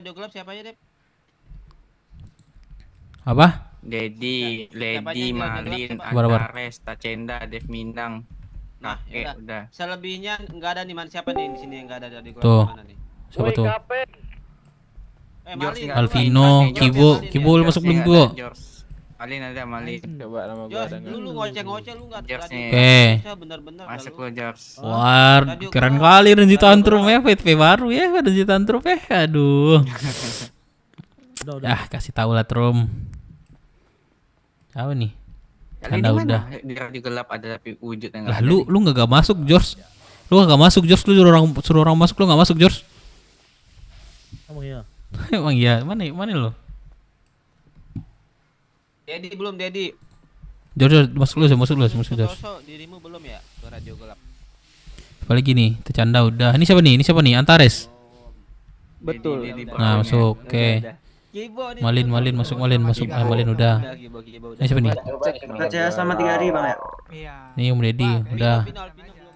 Radio Gelap siapa aja, Dep? Apa? Dedi, Siapa aja Lady, yang di Radio Gelap, Malin, siapa? Kabar. Antares, Tacenda, Dev Minang, Nah, Kakek, yaudah. udah. Selebihnya nggak ada nih, man. Siapa nih di sini yang nggak ada di Radio Gelap Tuh. mana nih? Siapa tuh? George Malin. nggak ada. Alvino, Malin, Kibo, Malin, Kibo ya. lu masuk belum George Kibo? nggak ada, George. Malin ada, Malin. Coba nama gua Jos, ada nggak? dulu lu ngoceh-ngoceh lu nggak George Radio nih. Gelap. Oke. Bisa bener-bener dah Masuk lu. lo, George. Wah, Radio keren Gelap. kali Renji Radio Tantrum Gelap. ya, VTV baru ya, Renji Tantrum ya. Aduh. Udah. Ah, kasih tahu lah Trum. Tahu nih. Kalian Anda di mana? udah. Di Radio Gelap ada tapi wujud yang Lah nggak ada. lu nggak masuk, George. Lu nggak masuk, George. Lu suruh orang masuk, lu nggak masuk, George. Emang iya. Emang iya, mana lu? Dedi belum, Dedi. George, masuk lu, masuk George. Sutoso, dirimu belum ya ke Radio Gelap? Apalagi nih, Tecanda udah. Ini siapa nih? Antares. Betul. Dedi Nah, pokoknya. masuk. Oke. Kibo nih. Malin masuk. Malin udah. Kibo udah. Ini siapa nih? Percaya selama 3 hari bang ya? Iya. Ini Om Deddy, udah. Alvino belum.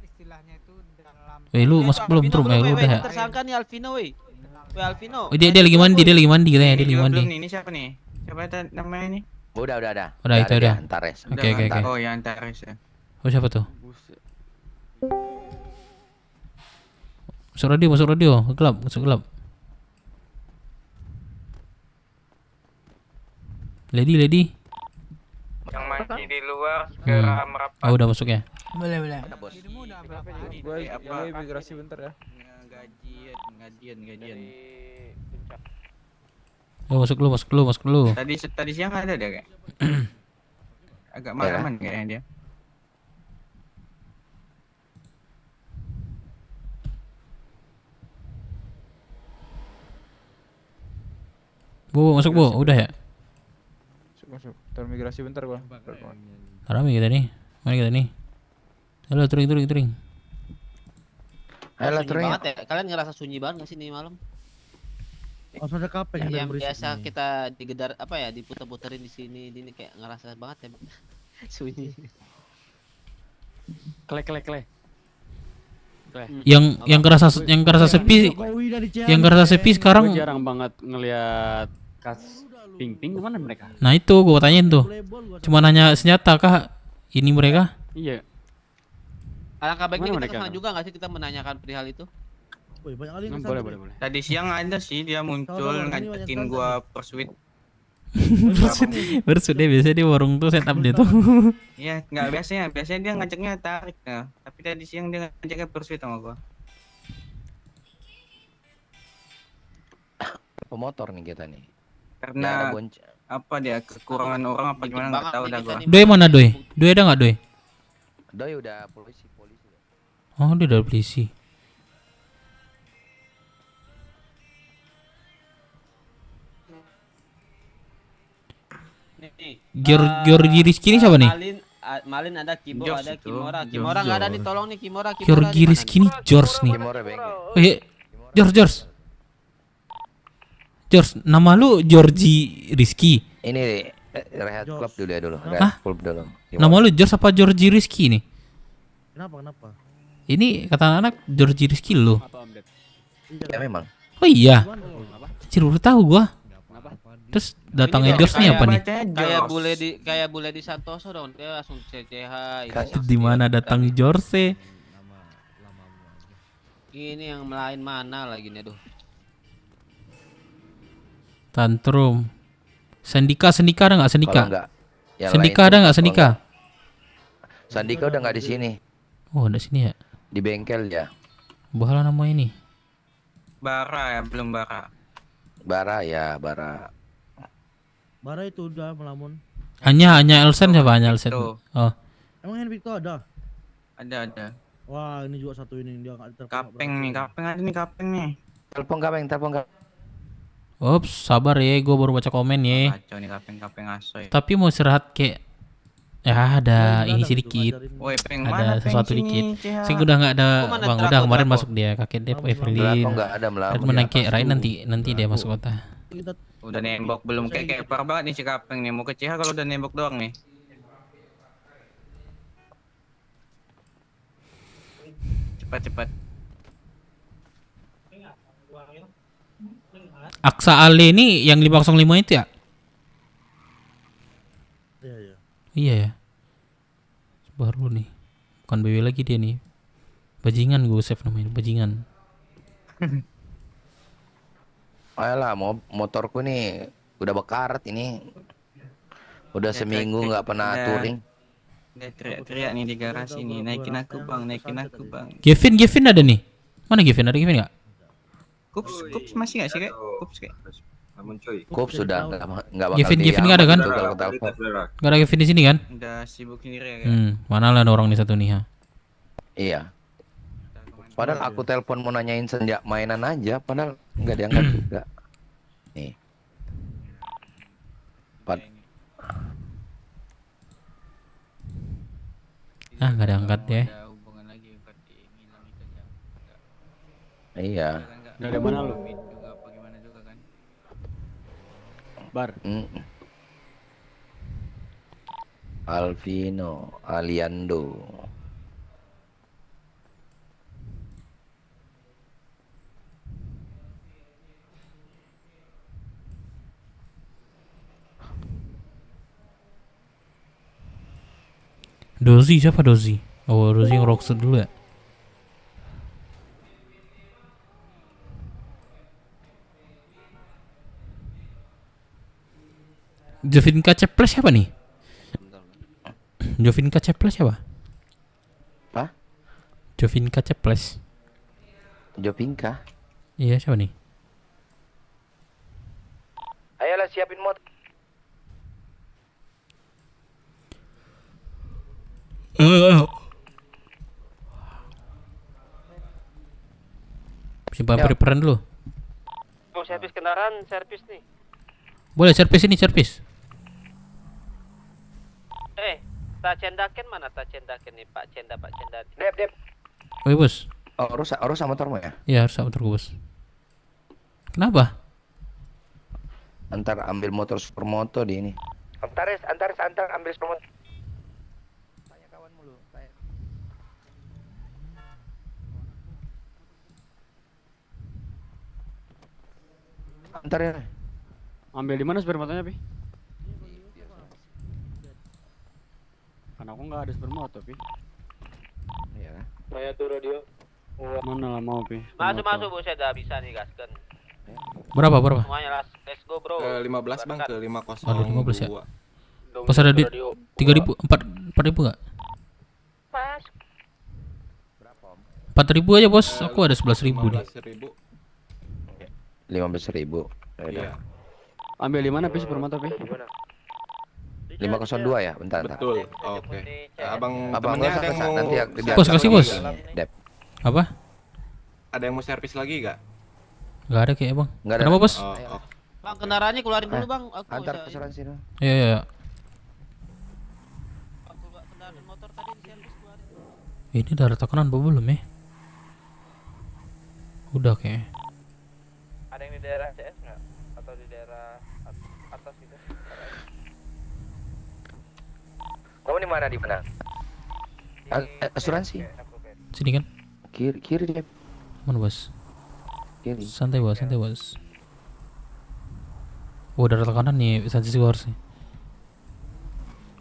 Istilahnya itu dalam Lu masuk belum Trum? Lu udah ya? Tersangka nih Alvino, weh. Weh Alvino. Oh, dia lagi mandi katanya, dia lagi Juga mandi. belum nih, ini siapa nih? Siapa namanya nih? Udah. Udah, itu udah. Antares. Oke. Oh, yang Antares ya. Oh, siapa tuh? Masuk radio, masuk gelap. Lady. Yang masih di luar segera merapat. Oh, udah masuk ya. boleh. Bos. Dirimu udah berapa hari? Gua Apa? yang imigrasi bentar ya. Gajian. Oh, masuk dulu. Tadi siang ada deh kayak. Agak malaman kayaknya dia. Bu, masuk Bu, udah ya. Masuk. Tar migrasi bentar gua. Rame kita nih. Mana kita nih? Halo, touring. Ayolah Sunyi touring. banget ya. Kalian ngerasa sunyi banget nggak sih nih malam? Langsung ada kapeng Yang berisik biasa nih. kita digedar apa ya, diputer-puterin di sini kayak ngerasa banget ya. Sunyi. Klek. Yang kerasa sepi, Jokowi dari Ciamis. yang kerasa sepi Gue sekarang. jarang banget ngelihat kas ping kemana mereka? Nah, itu gua tanyain tuh. Playboy gua Cuma nanya senjata kah ini mereka? Iya. Alangkah baiknya Mana kita mereka? kesana juga nggak sih, kita menanyakan perihal itu? Wih, banyak kali yang Boleh. kesana. Tadi siang ada sih dia muncul ngajakin gua pursuit. Bersud deh, biasanya di warung tuh setup dia tuh. Iya, nggak biasanya dia ngajaknya tarik nah. Tapi tadi siang dia ngajaknya pursuit sama gua. Pemotor nih kita nih. Karena Daerah Bonca. apa dia kekurangan orang apa gimana nggak tahu dah gua. Doi mana Doi? Doi ada nggak Doi? Doi udah polisi. Oh, dia udah polisi. Nih. Georgi Rizky ini siapa nih? Malin ada, Kibo George ada, itu. Kimora George. nggak ada nih, tolong nih Kimora Georgi di mana Rizky ini George nih. Timore bengkel. Oh iya, George, nama lu Georgi Rizky. Ini Rehat Jos. Club dulu ya dulu. Hah? Rehat Club dulu. Nama lu George apa Georgi Rizky nih? Kenapa? Ini kata anak Georgi Rizky lu. Apa update? Ya memang. Oh iya, Gimana? anjir udah tahu gua. Terus datangnya Ini George nih kayak apa nih? kayak bule di Santoso dong, dia langsung CCH ini. Di mana datang George? Ini yang lain mana lagi nih, aduh. Tantrum. Sendika ada nggak Kalau Sendika? enggak. yang Sendika lain ada tuh nggak kalau Sendika? enggak. Sandika udah nggak di sini. Oh, ada sini ya. Di bengkel ya. Bahala nama ini. Bara ya, belum Bara. Bara. Bara itu udah melamun. Hanya Elsen siapa? Hanya Elsen. Itu. Oh, Emang Henry itu ada? Ada. Wah, ini juga satu ini dia enggak Kapeng ada nih kapeng nih. Telepon kapeng. ups, sabar ya, gua baru baca komen ya. Kacau nih kapeng asoy. Tapi mau istirahat kayak ya ada Iya, ini sedikit. Woi, peng Ada mana sesuatu peng dikit. sini, CH? Sih udah nggak ada Kok mana Bang, Draco, udah kemarin Draco? masuk dia kakek Dev, Melamun. Evelyn. Belakang enggak ada Dan melamun. menangkik Rai nanti dia masuk kota. Kita Udah nembok belum kayak parah banget nih si kapeng nih. Mau ke CH kalau udah nembok doang nih. Cepat. Aksa Ale ini yang 505 itu ya? Iya, iya. Iya ya. Baru nih. Bukan BW lagi dia nih. Bajingan gue save namanya, bajingan. Ayolah, motorku nih udah bekarat ini. Udah Ya, seminggu cek, nggak pernah udah. touring. Dia teriak-teriak nih di garasi nih, naikin aku bang, naikin aku bang. Gavin ada nih. Mana Gavin? Ada Gavin nggak? Kups masih nggak sih kayak? Kups kayak. Kup sudah nggak bakal Gavin nggak ada kan? telepon. Gak ada Gavin di sini kan? Udah sibuk sendiri ya kayak. Mana lah ada orang di satu nih ha. Iya. Padahal aku telepon mau nanyain senja mainan aja, padahal nggak diangkat juga. Nih. Nggak diangkat ya. Ada hubungan lagi berarti ngilang itu aja. Iya. Dari mana lu? Juga apa gimana juga kan? Bar. Alvino Aliando. Dozi siapa Dozi? Oh Dozi yang Rockset dulu ya. Jovinka Ceples siapa nih? Jovinka Ceples siapa? Apa? Jovinka Ceples. Jopinka. Iya siapa nih? Ayolah siapin motor. Simpan Ya. preparan dulu. Mau servis kendaraan, servis nih. Boleh servis ini servis. Tak cendaken mana tak cendaken nih Pak Cenda nih. Dep. Oke bos. Oh, rusak motormu ya? Iya harus motor bos. Kenapa? Antar ambil motor supermoto di ini. Antar ambil supermoto. Tanya kawan mulu. Antar ya. Ambil di mana supermotonya, Pi? Kan aku nggak ada supermoto, Pi. Iya. Saya tuh radio. Mana lah mau, Pi? Masuk Bu, saya udah bisa nih gaskan. Berapa? Semuanya let's go bro. 15 bang ke 502. Aduh 15 ya. Pas ada di 3.000 4.000 enggak? Pas. 4.000 aja bos. Aku ada 11.000 nih. 15.000. Iya. Ambil di mana, Pi, supermoto, Pi? 502 ya, bentar. Betul. Oke. Abang Abang temennya nggak ada yang usah, mau nanti ya, Bos, kasih, bos. Dep. Apa? ada yang mau servis lagi gak? Enggak ada kayak bang. Nggak ada. Kenapa bos? Oh. Bang kendaraannya keluarin dulu bang. Aku Antar bisa- asuransi dong. Iya. Aku kendaraan motor tadi di servis keluarin. Ini udah ada tekanan apa belum ya? Udah kayak. Ada yang di daerah CS nggak? Atau di daerah atas gitu? Kamu di mana? Asuransi. Sini kan? Kiri Dep. Mana bos? Kiri. Santai bos. Oh udah ada tekanan nih. Santai sih harus nih.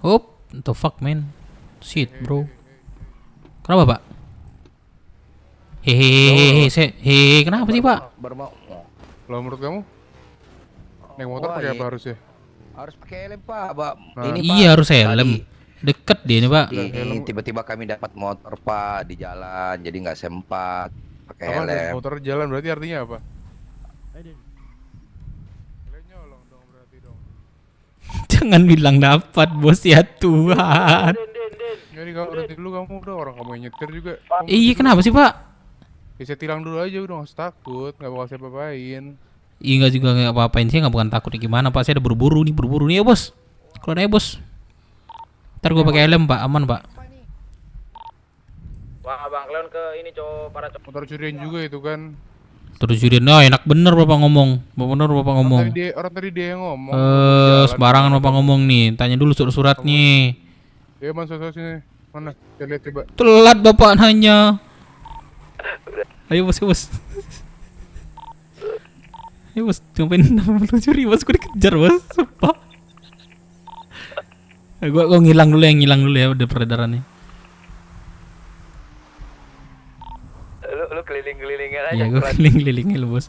Up, the fuck man. Shit bro. Kenapa pak? Hehehe, kenapa sih pak? Baru mau. Kalau menurut kamu naik motor Wah, pakai iya. apa harusnya? Harus pakai helm pak. Nah. Ini Iya harus tadi- helm. Deket dia ini pak. Ini tiba-tiba kami dapat motor pak di jalan, jadi nggak sempat pakai Apa naik helm. motor jalan berarti artinya apa? Ayo Den. Kalian nyolong dong berarti dong. Jangan bilang dapat bos ya Tuhan. Jadi kalau berarti dulu kamu udah orang kamu yang nyetir juga. Iya kenapa sih pak? Ya saya tilang dulu aja udah nggak usah takut, nggak bakal saya apain. Iya nggak juga nggak apa-apain sih, nggak bukan takut gimana pak? Saya ada buru-buru nih ya bos. Keluar aja bos. Ntar gue pakai helm pak, aman pak. Wah bang, kalian ke ini cowok para cowok. Motor curian juga itu kan. Terus jurian, enak bener bapak ngomong. Orang tadi dia yang ngomong. Sembarangan bapak ngomong nih. Tanya dulu surat-suratnya. Ya man sini. Mana? Kita lihat coba. Telat bapak nanya. Ayo bos. bos, ngapain 87.000 bos, gue dikejar bos, sumpah. Gue ngilang dulu ya udah peredarannya. Lu keliling-kelilingin aja. Iya gue keliling-kelilingin lu bos.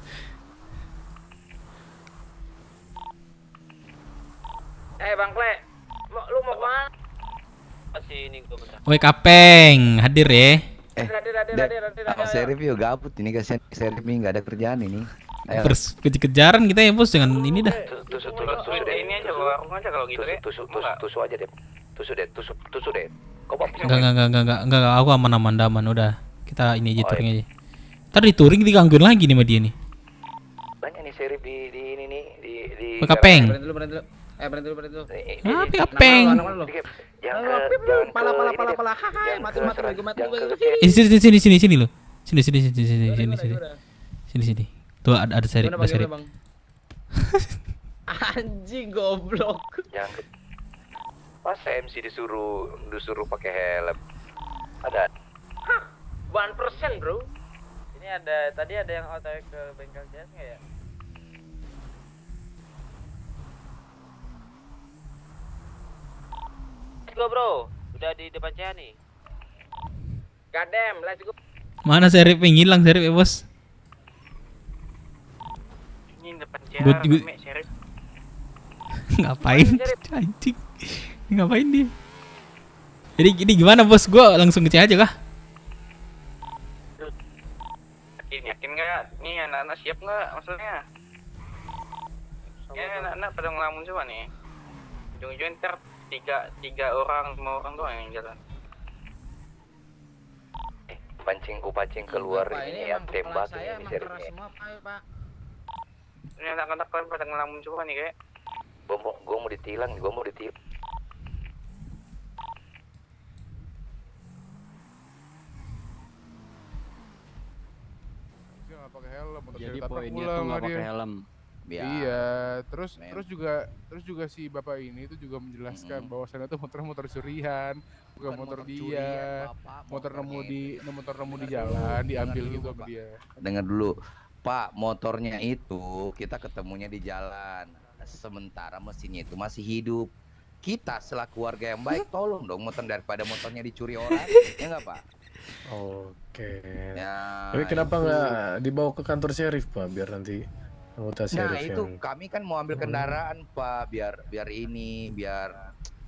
Bang Kle, lu mau kemana? Sini gua bentar. Woi Kapeng, hadir ya. Serif yuk gabut ini, kasihan Serif ini nggak ada kerjaan ini. Ayo. Kejar-kejaran kita ya bos dengan ini dah. Tusuk Ini aja warung aja kalau gitu deh. tusuk aja deh. Tusuk deh. Kok apa? Enggak, aku aman udah. Kita ini aja touring aja. Ntar di touring digangguin lagi nih sama dia nih. Banyak nih Serif di ini nih di Woi Kapeng. Berhenti dulu. Apa Kapeng? Pala. Hai, mati gue. Sini lo. Sini. Tuh ada Serif, ada Serif. Anjing goblok. Yang pas MC disuruh pakai helm. Ada. 1%, bro. Ini tadi ada yang OTW ke bengkel CS nggak ya? Let's go, bro. Udah di depan CH nih. Goddamn, let's go. Mana Serif yang hilang Serif ya bos? Ini depan Gua- CH, Sheriff. Ngapain? Anjing. Ngapain dia? Jadi gini gimana bos? Gua langsung ngecek aja kah? Yakin nggak? Nih anak-anak siap nggak maksudnya? Ya anak-anak pada ngelamun semua nih. Ujung-ujungnya ntar tiga orang, 5 orang doang yang jalan. Pancing keluar ini ya, tembak ini Serif ini. Ini anak-anak kalian pada ngelamun semua nih kayak. Gua mau ditilang. Dia nggak pakai helm. Motor Jadi ditabrak poinnya pula tuh sama nggak pakai dia. helm. Iya, terus juga si bapak ini itu juga menjelaskan bahwasannya itu motor curian, bukan motor dia. Motor nemu di jalan, diambil gitu sama dia. Dengar dulu, Pak, motornya itu kita ketemunya di jalan. Sementara mesinnya itu masih hidup. Kita selaku warga yang baik tolong dong daripada motornya dicuri orang. Ya enggak, Pak? Oke. Ya, Tapi kenapa itu. nggak dibawa ke kantor sheriff Pak, biar nanti anggota Nah, sheriff itu yang kami kan mau ambil kendaraan, Pak, biar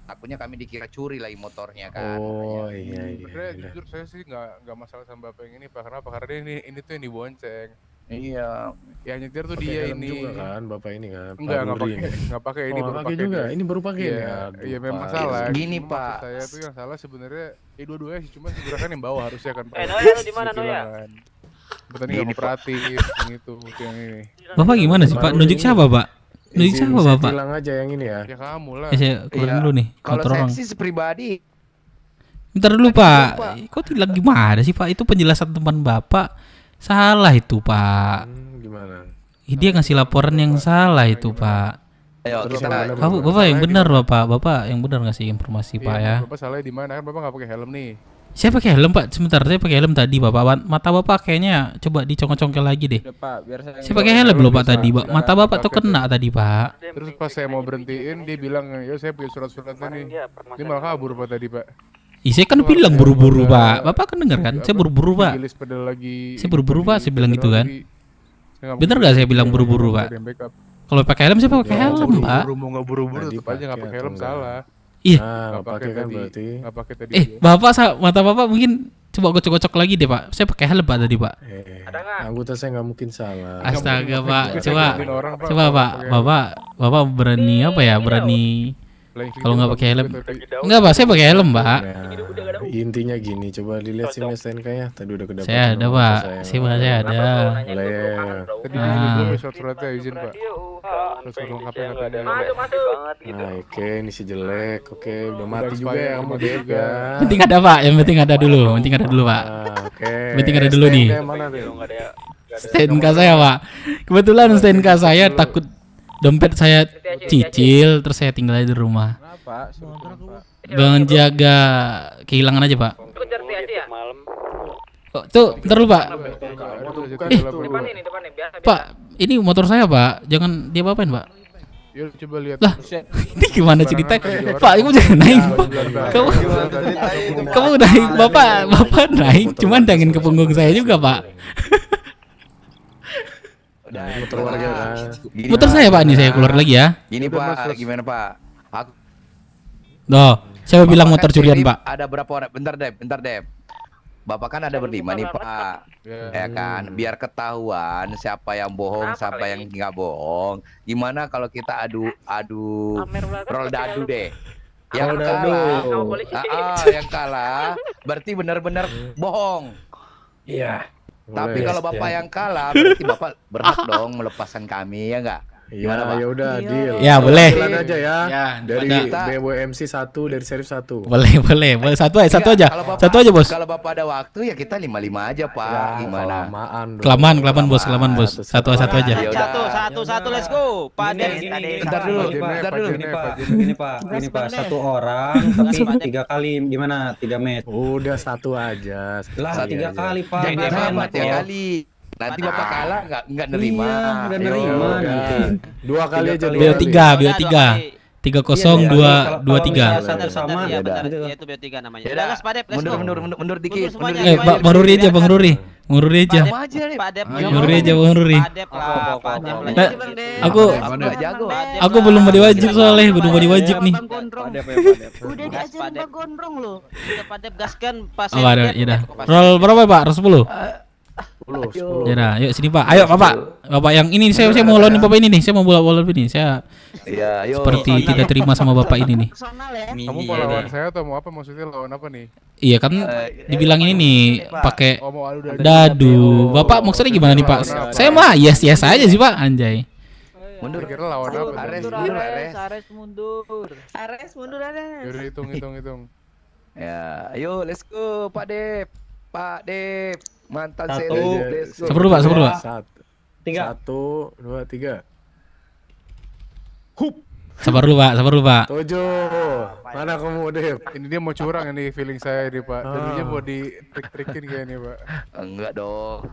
takutnya kami dikira curi lagi motornya kan. Oh makanya. iya. Sebenarnya Udah. jujur saya sih nggak masalah sama bapak yang ini, Pak. Kenapa? Karena ini tuh yang dibonceng. Iya. Yang nyetir tuh Pakai dia helm ini. juga kan bapak ini kan. Enggak Pak Nuri ini. pakai ini Oh, baru pakai pakai juga. dia. Ini baru pakai Iya, ya. Aduh, iya memang Pak. salah. Gini, Cuma Pak. maksud saya tuh yang salah sebenarnya dua-duanya sih, cuma sebenarnya kan yang bawah harusnya kan. Pak. Noya, lu di mana, Noya? Betulnya Gini, nggak kooperatif yang itu yang ini. Bapak gimana sih Pak? Nunjuk siapa Pak? Nunjuk Izin siapa saya Bapak? tilang aja yang ini ya. Ya kamu lah. Saya keluar Iya. dulu nih. Kalau Motor saya orang. sih pribadi, Bentar dulu Pak. Kok tilang gimana sih Pak? Itu penjelasan teman Bapak. Salah itu Pak. Gimana? Dia ngasih laporan yang salah itu Pak. ayo Terus kita yang mana, Bapak yang benar Bapak. Bapak yang benar ngasih informasi Pak ya. Bapak salahnya di mana? Kan Bapak nggak pakai helm nih. Saya pakai helm Pak. Sebentar, saya pakai helm tadi Bapak. Mata Bapak kayaknya coba dicongkel-congkel lagi deh. Udah Pak, biar saya. Saya pakai helm loh Pak tadi Pak. Mata Bapak tuh kena tadi Pak. Terus pas saya mau berhentiin, dia bilang, ya saya punya surat-suratnya nih. Dia malah kabur Pak tadi Pak. Ih, saya kan bilang buru-buru Pak. Bapak kan dengar kan? Saya buru-buru Pak. Gilis pedal lagi. Saya buru-buru, Pak, saya bilang gitu kan. Saya nggak Bener mau gak saya bilang buru-buru Pak? ada yang backup. Kalau pakai helm saya pakai Ya, helm Pak. Buru-buru mau nggak buru-buru Tadi tetap aja nggak pakai pakai atau helm enggak? Iya. salah. Nggak pakai kan tadi. berarti. Nggak pakai tadi. Bapak mata Bapak mungkin coba gocok-gocok lagi deh Pak. Saya pakai helm Pak tadi Pak. Anggota saya nggak mungkin salah. Astaga Pak. Saya Coba ngeliatin orang, Pak, coba kalau Pak. pakai Bapak berani apa ya? Berani Flying kalau nggak pakai helm. tadi. Enggak Pak, saya pakai helm Pak. Nah, intinya gini, coba dilihat sini STNK-nya. Tadi udah kedapat. Saya ada Pak. Saya ada. Boleh. Tadi Ah. belum ya surat-suratnya izin Pak. Surat lengkapnya katanya. Nah, oke, ini si jelek. Oke, udah mati Udah juga expired, ya kamu mati dia. juga. Penting ada Pak. Yang penting ada dulu. Penting ada dulu Pak. Nah, oke. Penting ada dulu nih. STNK mana tuh? STNK saya Pak. Kebetulan STNK saya takut dompet saya cicil, terus saya tinggal aja di rumah. Kenapa? Suruh turun, Pak. Menjaga kehilangan aja Pak. Kejar THC ya? Malam. Oh, tuh, bentar dulu, Pak. Depan ini, biasa. Pak, ini motor saya, Pak. Jangan dia apain, Pak. Yuk coba lihat. Lah, ini gimana ceritanya? Pak, kamu jangan naik, Pak. Kamu naik, Bapak naik, cuman dangin ke punggung saya juga, Pak. Motor warga kan. Motor saya, Pak, ini saya keluar lagi ya. Gini Pak, gimana Pak? Aku Loh, saya bilang Bapak motor kan curian, kirim Pak. Ada berapa orang? Bentar Dep. Bapak kan ada berlima nih Pak, ya kan? Biar ketahuan siapa yang bohong, siapa yang nggak bohong. Gimana kalau kita adu roll dadu deh? Yang kalah, yang kalah, berarti benar-benar bohong. Iya. Tapi kalau Bapak yang kalah, berarti Bapak berhak dong melepaskan kami, ya nggak? Gimana, Pak? Ya udah deal. Ya, boleh. Dealan aja ya. Ya, Dari kita- BWMC 1, dari Serif 1. Boleh. Satu aja, Kalau Bapak- satu aja, Bos. Kalau Bapak ada waktu ya kita 5-5 aja, Pak. Gimana? Kelamaan dong. Kelamaan, Bos. Satu aja. Ya udah. Satu, let's go. Pak Dep. Bentar dulu. Ini Pak, satu orang tapi 3 kali gimana? 3 match. Udah satu aja. Lah 3 kali, Pak. Jangan Nggak sama enak, tiap ya. kali. Nanti Bapak kalah nggak nerima. Iya, nggak Ayo. nerima. Udah. Dua kali aja. Bio 3. 30-2-3. Sama. Ya, udah. benar. Ya, itu BO3 namanya. Ya Udah, udah. gas Pak Dep, let's go. Mundur dikit. semuanya. Bang Ruri aja, Bang Ruri aja. Sama aja nih. Pak Dep. Bang Ruri aja, Bang Ruri. Pak Dep lah, Pak Dep lah. Eh, aku- nggak jago. Aku belum mau diwajib soalnya, belum mau diwajib nih. Udah Gas, Pak diajarin Dep. Pak Gondrong loh. Udah, Pak Dep gaskan pas. Oh, ada, ya dah. Roll berapa, Pak? 10. 10. Ya dah, yuk sini, Pak. Ayo, Bapak. Bapak yang ini saya mau lawan Bapak ini nih. Saya mau bola ini. Saya Iya, ayo. seperti tidak terima sama Bapak ini nih. Personal ya. Kamu mau lawan saya atau mau apa? Maksudnya lawan apa nih? Iya kan dibilang ini nih pakai Oh mau adu dadu. Bapak maksudnya gimana nih, Pak? Saya mah yes aja sih, Pak. Anjay. Mundur. Kira lawan apa? Ares, tadi? mundur. Ares mundur Ares. Yaudah hitung. Ya, ayo let's go Pak Dep. Mantan Satu. seri. Let's go. Sabar dulu, Pak. 3. 1, 2, 3. Sabar dulu, Pak. 7. Mana kamu, Dep? Ini dia mau curang ini feeling saya nih Pak. Jadinya mau di trik-trikin kayaknya Pak. Enggak dong.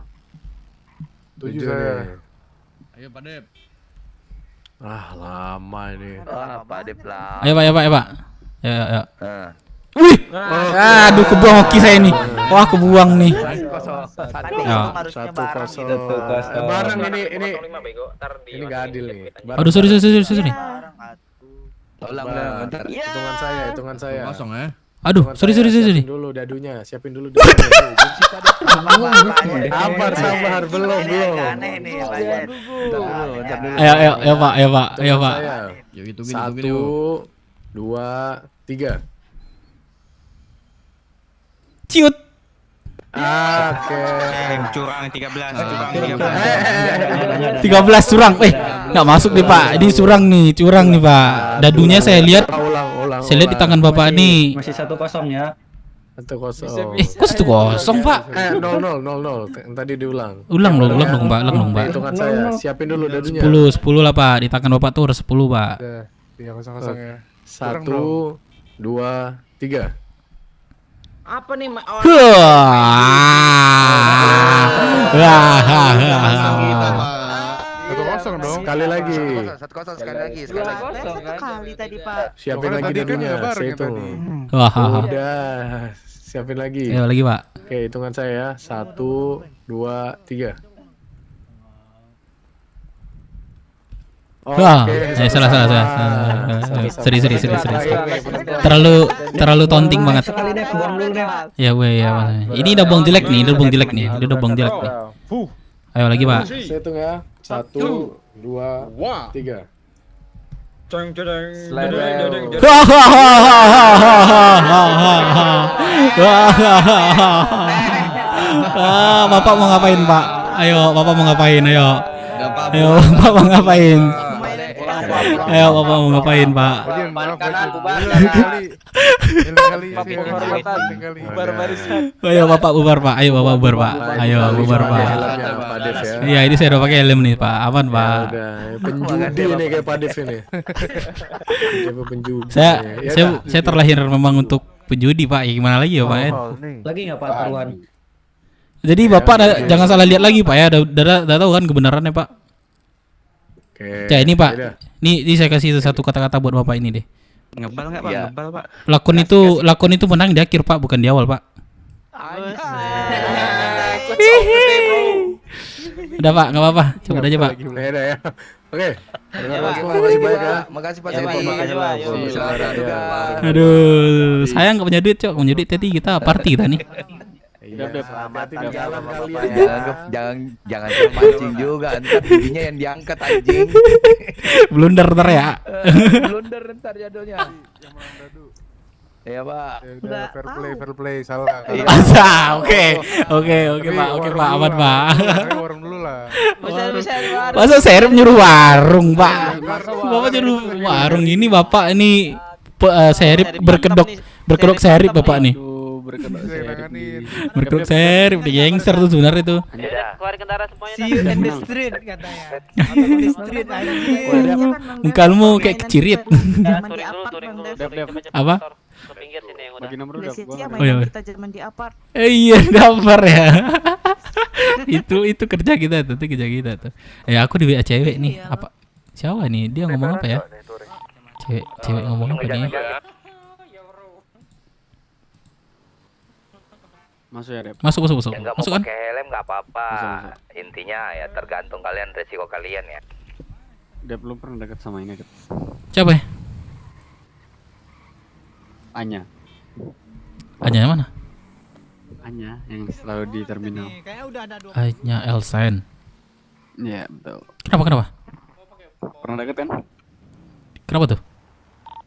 7 7 saya. nih. Ayo, Pak Dep. Ah, lama ini. Pak Dep lah. Ayo, Pak. Ya. Nah. Wih. Aduh, kebuang hoki saya nih. Wah, kebuang nih. Kosong. Ya. 1-0. Bareng ini nggak adil nih. Bareng. Aduh, sorry. Tolong Bang, bentar. hitungan saya. Aduh, sorry. Siapin dulu dadunya. Sabar, belum. Ayo, Pak. Saya. 1, 2, 3. Ciut. Oke. Curang 13. 13 curang. Nggak masuk nih, Pak. Ini curang nih, Pak. Dadunya saya lihat Ulang. di tangan Bapak nih. Masih 1-0 ya. 1-0. Kok 1-0, Pak? 0-0. Tadi diulang. Ulang dong, Pak. Hitungan saya. Siapin dulu dadunya. 10 lah, Pak. Di tangan Bapak tuh harus 10, Pak. Udah. Iya kosong ya. 1, 2, 3. Apa nih? Satu kosong dong. Sekali lagi. 1-0 sekali lagi. Satu kali tadi Pak. Siapin Makanya lagi tadi kan dadunya. nggak bareng Saya ya hitung. tadi. Wah. Udah. Siapin lagi. Ayo lagi, Pak. Oke, hitungan saya. 1, 2, 3. Wah, salah. Sorry. Terlalu taunting banget. Sekali deh, buang dulu deh. Ya, Mas. Ini udah buang jelek nih. Ayo lagi, Pak. Saya hitung ya. 1, 2, 3. Bapak mau ngapain, Pak? Ayo, Bapak mau ngapain? Ayo, Bapak mau ngapain? Pak? Ayo, Bapak bubar, Pak. Ayo, Bapak bubar, Pak. Iya, ini saya udah pakai helm nih, Pak. Aman, Pak. Udah, penjudi nih kayak Pak Dev ini. Penjudi. Saya terlahir memang untuk penjudi, Pak. Ya, gimana lagi ya, Pak? Lagi nggak Pak taruhan? Jadi Bapak jangan salah lihat lagi Pak ya. Udah tahu kan kebenarannya Pak. Oke. Ya ini Pak. Beda. Ini saya kasih satu kata-kata buat Bapak ini deh. Ngebal nggak Pak? Iya. Ngebal Pak. Lakon itu menang di akhir Pak, bukan di awal Pak. Udah Pak, nggak apa-apa. Coba aja Pak. Beda ya. Oke. Dengar Pak. semua, makasih banyak ya. Makasih Pak Ya, Pak, Seri. makasih, Pak. Yuk, yuk. Silakan juga. Aduh, sayang nggak punya duit Cok. Punya duit tadi kita party kita nih. Iya, hati-hati di jalan kalian. Jangan terpancing juga, ntar bibinya yang diangkat anjing. Blunder ntar ya. Blunder ntar jadulnya. Iya Pak. Ya udah, fair play, salah. Iya. Asa, oke Pak, aman Pak. Warung dulu lah. Masa serep nyuruh warung Pak? Bapak nyuruh warung ini Bapak ini serip berkedok serip Bapak nih. Berkedok serip di gangster tuh sebenarnya tuh. Keluarin kendaraan semuanya. See you in the street katanya. On the street anjing. Mukamu kayak kecirit. Touring dulu. Apa? Ke pinggir sini yang udah. Bagi nomor udah. Oh iya. Kita zaman di apart. Iya, dapar ya. itu kerja kita tuh, tuh. Aku di WA cewek nih. Apa? Siapa nih? Dia ngomong apa ya? Cewek ngomong apa nih? Masuk ya, Rep. Masuk. Yang nggak Masuk mau kan? pakai helm nggak apa-apa. Masuk. Intinya ya tergantung kalian, resiko kalian ya. Dia belum pernah dekat sama ini, Rep. Siapa ya? Anya. Anya mana? Anya yang selalu di terminal. Kayaknya udah ada 2. Anya Elsen. Iya, betul. Kenapa? Pernah deket kan? Kenapa tuh?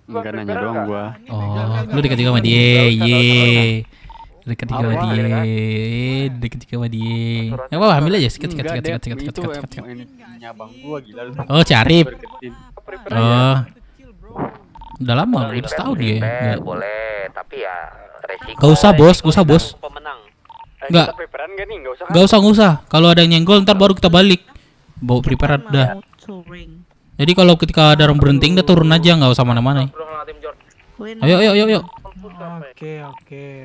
Enggak nanya doang gua. Oh, lu dekat juga sama dia. Ye. Dekat juga sama dia. Enggak apa-apa, ambil aja sikat. Itu nyabang gua gila lu. Oh, Carip. Berketin. Oh. Udah lama, udah setahun dia. Prepare, boleh, tapi ya resiko. Gak usah bos. Pemenang. Enggak. Preparean enggak nih? Enggak usah. Gak usah. Kalau ada yang nyenggol ntar baru kita balik. Bawa prepare udah. Jadi kalau ketika ada orang berhenti udah turun aja, nggak usah mana-mana. Ayo. Oke.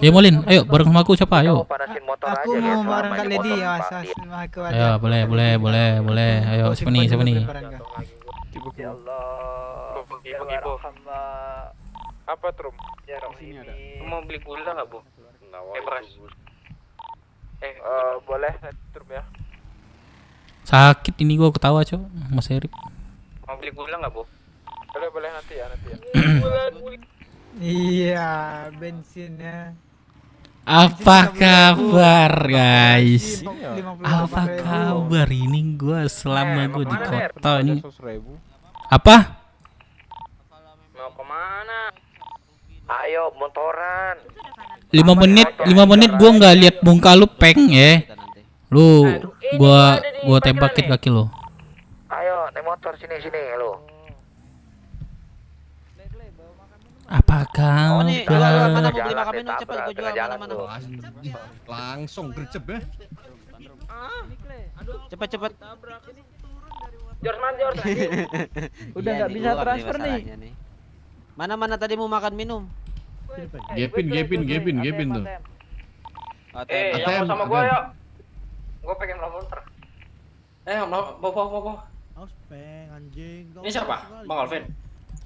Ya Molin, ayo bareng sama aku siapa? Ayo. Aku mau bareng Kak Lady ya, aku Ayo, boleh. Ayo, siapa nih? Ya Allah. Ibu. Apa Trum? Ya, Sini ada. mau beli gula nggak Bu? Beras. Boleh Trum ya. Sakit ini gua ketawa, Cok. Mas Erip. Mau beli gula nggak Bu? Boleh nanti ya. Iya, bensinnya. Apa kabar, guys? 50 Apa kabar ini gua selama gua di kota ini? 100.000. Apa? Mau kemana? Ayo motoran. 5 menit gua nggak lihat muka lu peng ya. Lu gua tembakin kaki lu. Ayo naik motor sini lo. Apa Oh nih, mana kabar? mau beli makan minum cepat gua jual mana. Langsung gercep ya. Cepat. Udah nggak bisa transfer nih. Mana tadi mau makan minum? Gepin tuh. Yang mau sama gua yuk. Gua pengen motor. Bobo. Haus peng anjing. Ini siapa? Bang Alvin.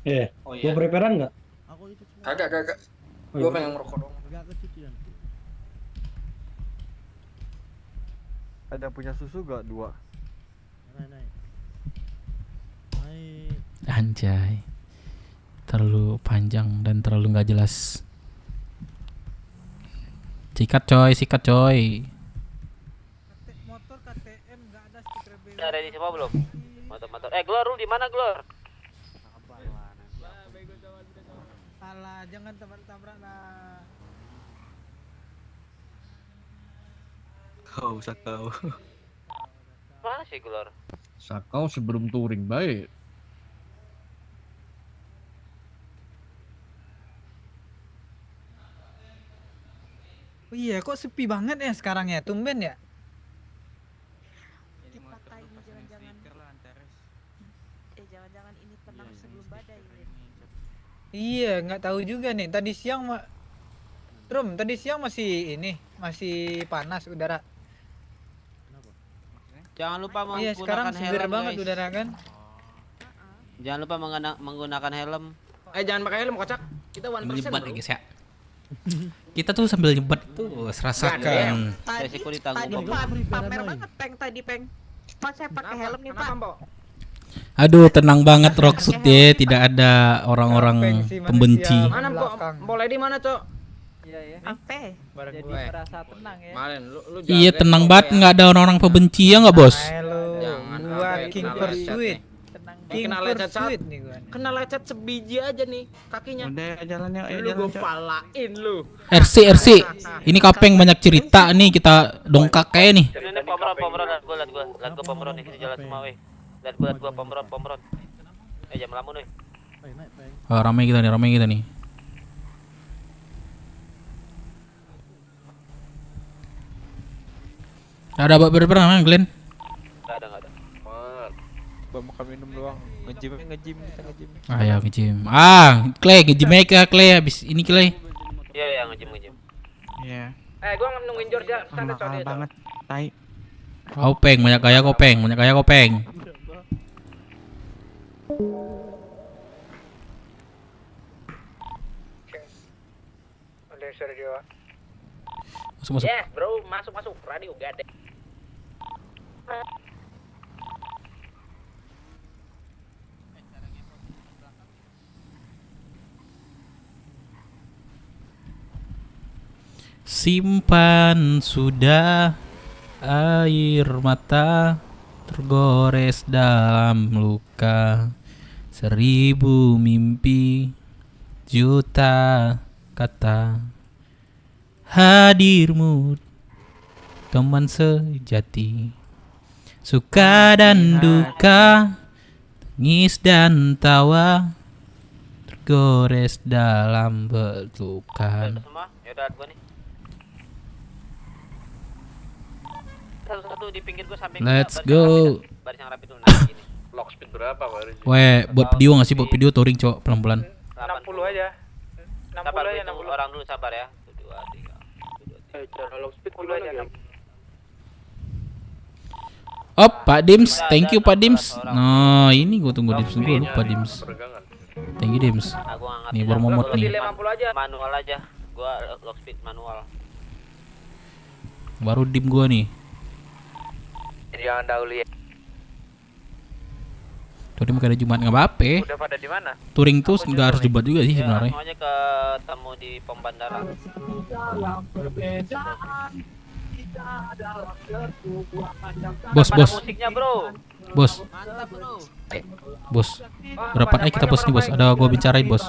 Iya. Oh Gua preparean enggak? Aku itu cuma Kagak. Gua pengen ngerokok dong. agak kecil. Ada punya susu gak 2? Naik. Anjay. Terlalu panjang dan terlalu nggak jelas. Sikat coy. Motor KTM enggak ada stiker BW. Udah ready semua belum? Motor. Glor lu di mana Glor? Salah, jangan tabrak lah. Kau sakau. Mana sih Glor? Sakau sebelum touring baik. Oh iya, kok sepi banget ya sekarang ya? Tumben ya? Jangan-jangan ini tenang sebelum badai. Iya, nggak tahu juga nih. Tadi siang Rum, tadi siang masih panas udara. Jangan lupa Iya, sekarang menggunakan seger helm, banget guys. udara kan. Jangan lupa menggunakan helm. Jangan pakai helm kocak. Kita 1% Nyebat bro. ya guys ya. Kita tuh sambil nyebat tuh serasakan. Resiko ditanggung. Tadi Pak. pamer banget Peng tadi Peng. Pak saya pakai helm nih Pak. Aduh, tenang banget Rocksud ya, tidak ada orang-orang pembenci. Mana kok? Boleh di mana, Cok? Iya ya. Apa? Jadi merasa tenang ya. Malen, lu Iya, tenang banget, nggak ada orang-orang pembenci ya nggak bos? Halo, gua King Pursuit. King kena lecet Pursuit nih gua. Kena lecet sebiji aja nih kakinya. Udah jalannya, ayo Lu jalan. gua palain lu. RC, ini Kapeng banyak cerita nih, kita dongkak kayak nih. Ini pemeran lihat gua pemeran nih di jalan semua weh. Lihat gua pemeran. Jam lamun weh. Oh, ramai kita nih. Ada berapa mana Glenn? Enggak ada. Gua makan minum doang. Ngejim kita ngejim. Ayo ngejim. Clay ngejim aja Clay habis ini Clay. Iya, ngejim. Iya. Gua nungguin George ya. Santai Mahal banget. Tai. Kopeng, banyak gaya kopeng. Udah suara Jawa. Masuk. Yes, bro, masuk radio gade. Simpan sudah air mata tergores dalam luka, 1000 mimpi, juta kata. Hadirmu teman sejati, suka dan duka, tangis dan tawa tergores dalam pelukan. Semua, ya udah gua nih. Satu-satu di pinggir gua sampai Let's go. Baris yang rapi dulu nah gini. Lock speed berapa baris? Weh, buat video nggak sih? Buat video touring cok, pelan-pelan. 60 aja. 60 Sabar, aja, hitung 60. orang dulu sabar ya. 1, 2, 3. Lock speed dulu aja. Oh, Pak Dims, thank you Pak Dims. Nah, ini gua tunggu Dims dulu, lupa Dims. Thank you Dims. Nih baru momot nih. Manual aja. Gua lock speed manual. Baru dim gua nih. Jangan dahulu ya. Touring makanya Jumat nggak apa-apa. Udah pada di mana? Touring tuh nggak harus Jumat juga sih sebenarnya. Semuanya ketemu di pom bandara. Bos. Musiknya, bro. Bos. Mantap, bro. Bos. Berapa aja kita bos nih, Bos? Ada gua bicarain, Bos.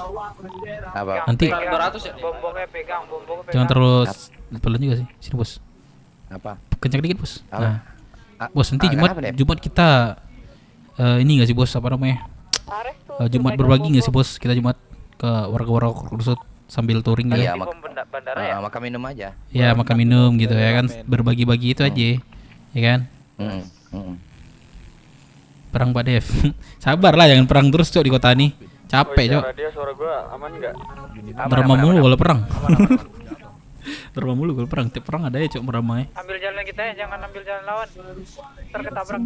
Apa? Nanti 200 ya? Bombongnya pegang. jangan terlalu pelan juga sih. Sini, Bos. Apa? Kencang dikit, Bos. Apa? Nah. Bos, nanti Jumat kita ini nggak sih, Bos? Apa namanya? Jumat berbagi nggak sih, Bos? Kita Jumat ke warga-warga Krusut sambil touring gitu. Iya, bandara ya? makan minum aja. Ya, makan minum gitu ya kan, berbagi-bagi itu aja. Ya kan? Perang Pak Dev. Sabar lah, jangan perang terus, Cok, di kota ini. Capek, Cok. Radio suara gua aman enggak? Drama mulu kalau perang. Drama mulu kalau perang. Tiap perang ada ya, Cok, meramai. Ambil jalan kita ya, jangan ambil jalan lawan. Ntar ketabrak.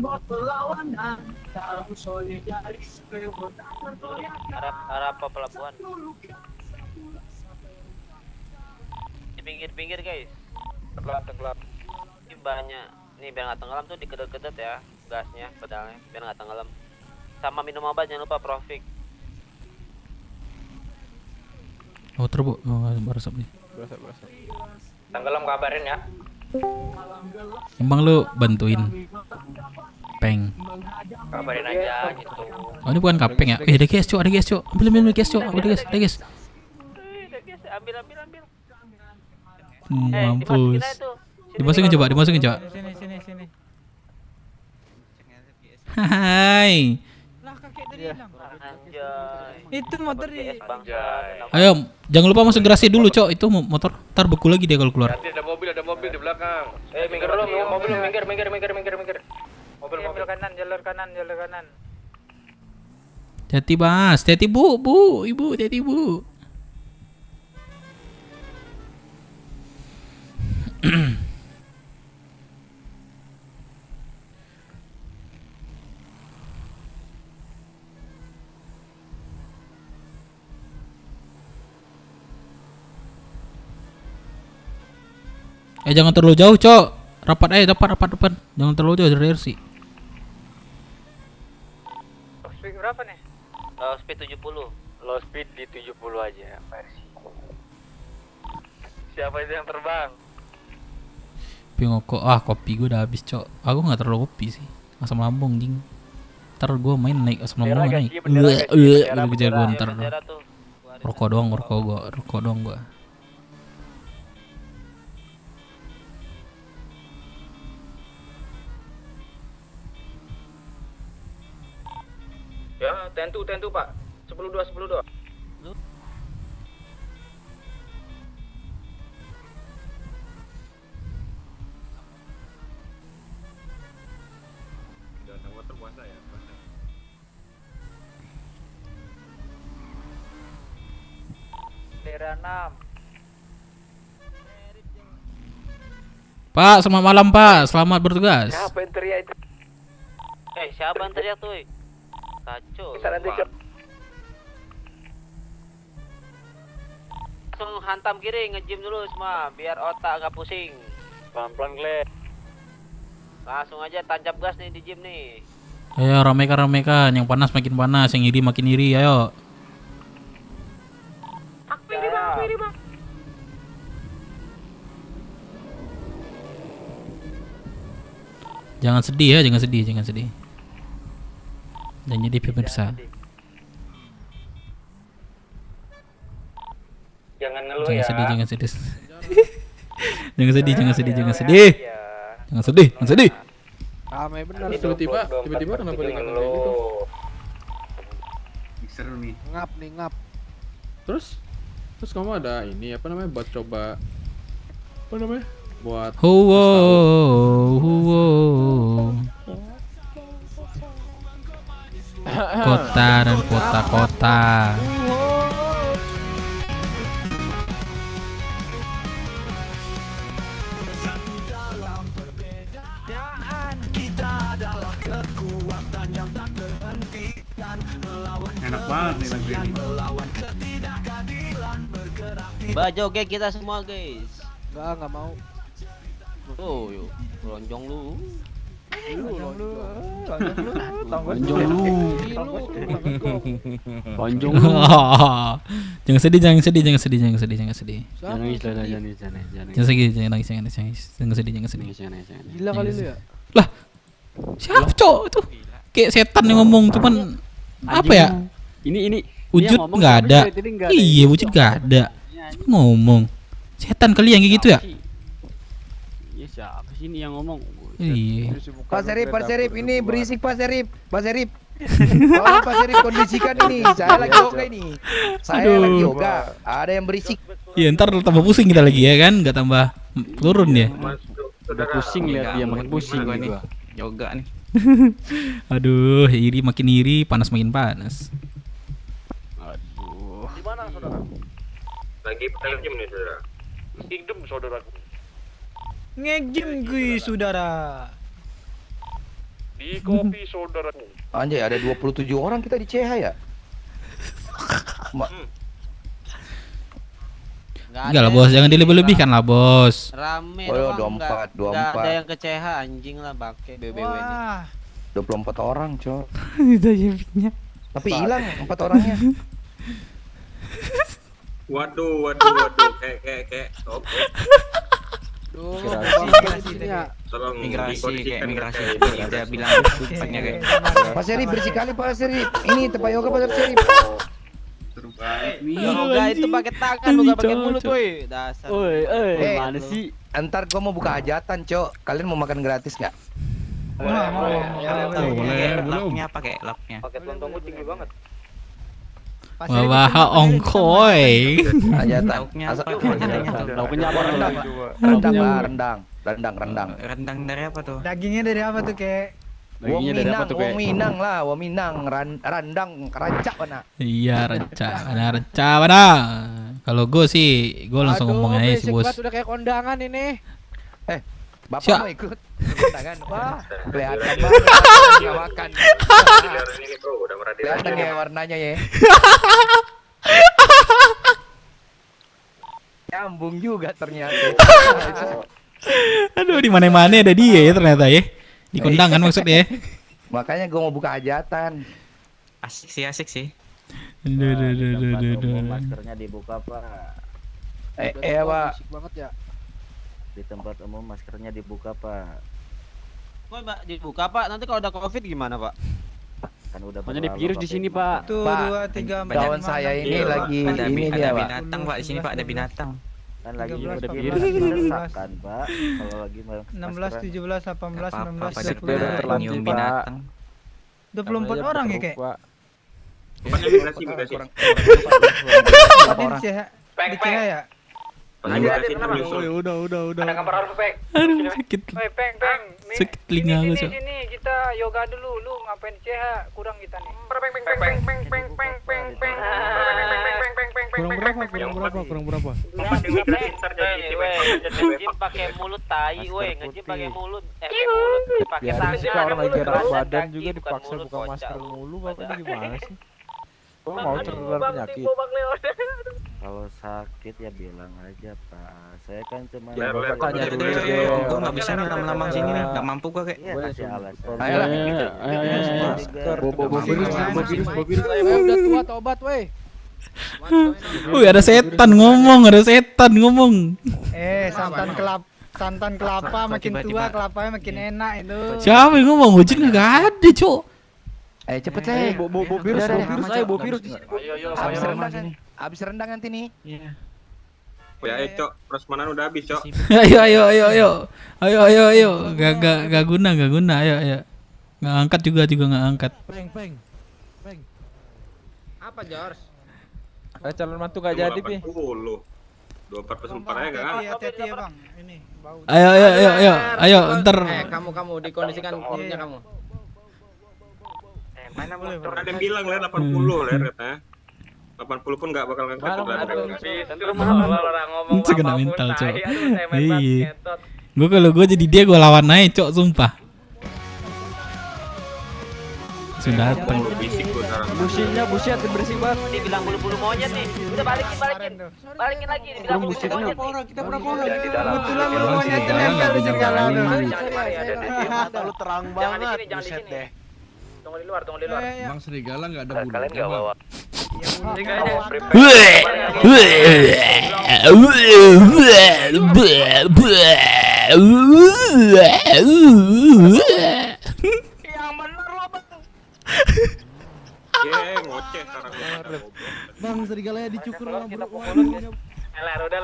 Arah apa pelabuhan? Di pinggir-pinggir, guys. Tenggelam. Ini banyak. Nih biar nggak tenggelam tuh dikedet-kedet ya gasnya, pedalnya biar nggak tenggelam. Sama minum obat jangan lupa Profik. Oh, terbu. Oh, berasap nih. Berasa. Tenggelam kabarin ya. Emang lu bantuin Peng. Kabarin aja gitu. Oh, ini bukan Kapeng ya? Ada gas, Cok, ada gas, Cok. Ambil gas, Cok. Ada gas. Ambil. Mampus. Dimasukin coba. Sini. Hai. Lah kakek tadi hilang. Anjay. Itu motor di Ayo, jangan lupa masuk garasi dulu, Cok. Itu motor ntar beku lagi dia kalau keluar. Nanti ada mobil di belakang. Minggir dulu, mobil minggir. Mobil kanan, jalur kanan. Hati Mas, hati Bu, Ibu, hati Bu. Jangan terlalu jauh, Cok. Rapat depan. Jangan terlalu jauh dari RC. Speed berapa nih? Speed 70. Low speed di 70 aja, versi. Siapa itu yang terbang? Kopi ngoko. Kopi gue udah habis, Cok. Aku nggak terlalu kopi sih. Asam lambung, jing. Ntar gue main naik asam lambung naik. Udah kejar gue ntar. Rokok doang gue. Ya, tentu Pak. 10-2. Daerah 6. Pak, selamat malam, Pak. Selamat bertugas. Siapa yang teriak itu? Siapa yang teriak tuh? Kacau. Langsung hantam kiri, nge-gym dulu semua biar otak agak pusing. Pelan-pelan, Glenn. Langsung aja tancap gas nih di gym nih. Ayo ramekan. Yang panas makin panas, yang iri makin iri. Ayo. Aku ini bang. Jangan sedih. Jangan jadi pemirsa. Jangan ngeluh ya. Jangan sedih. Jangan sedih. Ramai benar. Tiba-tiba kenapa dia kayak gitu? Seru nih. Ngap. Terus kamu ada ini apa namanya buat coba buat kota dan kota. Enak banget nih lagu ini. Mbak joget kita semua guys. Enggak mau. Yuk, lonjong lu. Jangan sedih. Jangan sedih. Gila kali lu ya. Lah, siapa Cok itu? Kayak setan yang ngomong, cuman apa ya? Ini wujud nggak ada. Iya, wujud nggak ada. Cuma ngomong. Setan kali yang kayak gitu ya? Iya, siapa sih ini yang ngomong? Iya. Pak Serip, ini berisik Pak Serip. Tolong Pak Serip kondisikan ini. Saya lagi yoga. Ada yang berisik. Iya, ntar tambah pusing kita lagi ya kan? Nggak tambah turun ya? Udah pusing lihat dia, makin pusing nih. Yoga nih. Aduh, iri makin iri, panas makin panas. Aduh. Di mana saudara? Lagi nge-gym nih saudara. Hidup saudaraku. Nge-gym gue saudara. Di kopi saudaraku. Anjay, ada 27 orang kita di CH ya? Enggak lah bos, jangan dilebih-lebihkan lah bos. Rame Oh, doang, 24. nggak ada yang keceha anjing lah bake BBW nya. 24 orang, Cok. Itu jadinya. Tapi hilang 4 orangnya. Waduh. Kayak. Oke. Tolong Migrasi. Dia bilang tempatnya kayak. Pak Serip bersih kali Pak Serip. Ini tempat yoga Pak Serip. Yoga itu pakai tangan bukan pakai mulut woi. Dasar. Mana sih? Ntar gua mau buka hajatan, Cok. Kalian mau makan gratis nggak? Boleh. Locknya pakai locknya. Pakai lontongku tinggi banget. Wah, ongkoy. Hajatan. Lauknya apa? Rendang. Rendang dari apa tuh? Dagingnya dari apa tuh kek? Wominang, randang, rancak mana? Iya, renca mana? Kalau gue sih, gue langsung ngomong aja sih bos. Udah kayak kondangan ini. Bapak mau ikut kondangan? Wah, kelihatan banget nggak makan. Kelihatan ya warnanya ya. Nyambung juga ternyata. Aduh, di mana-mana ada dia ya ternyata ya. Di kondangan maksudnya. Makanya gue mau buka hajatan. Asik sih. Aduh. Maskernya dibuka, Pak. Pak. banget ya. Di tempat umum maskernya dibuka, Pak. Kok Mbak dibuka Pak? Nanti kalau ada Covid gimana Pak? Kan udah Banyak virus di sini, Pak. Tuh, Pak, 2, 3, 4, kawan saya ini lagi ini dia, Pak. Binatang Pak di sini Pak, ada binatang. Kan lagi 13, udah 14, virus 15. kan, Pak. Kalau lagi 16, 17, 18, 19, pada 20. pada nyium binatang. 24 orang ya, Kek? Kurang. Tadi di CH ya? Udah. Ada kabar apa, Peng? Aduh, sakit. Peng. Sakit telinga aku, Cok. Sini kita yoga dulu. Lu ngapain di CH? Kurang kita nih. Peng. Kurang berapa? Ngejim pakai mulut tai, woi. Ngejim pakai mulut. Pakai tangan. Biarin sih Pak, orang lagi enak Bukan badan kaki, juga bukan dipaksa mulut, buka masker kocak. mulu, Bapak ini gimana sih? Kok mau tertular penyakit? Kalau sakit ya bilang aja, Pak. Saya kan cuma Ya, Bapak tanya dulu Gue deh. nggak bisa nih lama-lama sini nih, nggak mampu gue kayak. ya kasih alasan. Ayolah. Masker. Bawa virus. Udah tua tobat, weh. Wih, ada setan ngomong. Santan kelapa makin tua, kelapanya makin enak itu. Siapa yang ngomong? Ujin enggak ada, Cok. Cepet saya. Bawa virus, bawa virus di sini. Habis rendang nanti nih. Iya. Ya, Cok. Prasmanan udah habis, Cok. Ayo. Gak guna. Ayo. Nggak angkat juga nggak angkat. Peng. Apa, Jors? Calon mantu gak jadi nih. 24+4 aja kan? Hati-hati ya, Bang. Ini bau. Ayo, ntar. Kamu dikondisikan kulitnya kamu. Mana motor? Ada yang bilang ler 80 ler katanya. 80 pun nggak bakal ngangkat. Orang ngomong Itu kena mental, Cok. Iya. Kalau gue jadi dia gue lawan aja, Cok, sumpah. Sudah datang. Bisik gue sekarang. Busiat berisik banget. Dibilang bulu-bulu monyet nih. Udah balikin lagi. Dibilang bulu-bulu monyet. Kita berapa orang? Yang di dalam. Kebetulan lu maunya nempel di segala tuh. Lu terang banget. Jangan di sini. Tunggu di luar. Bang Serigala nggak ada Kalian nggak bawa. Ngoceh sekarang. Bang Serigala dicukur lah Ler, udah.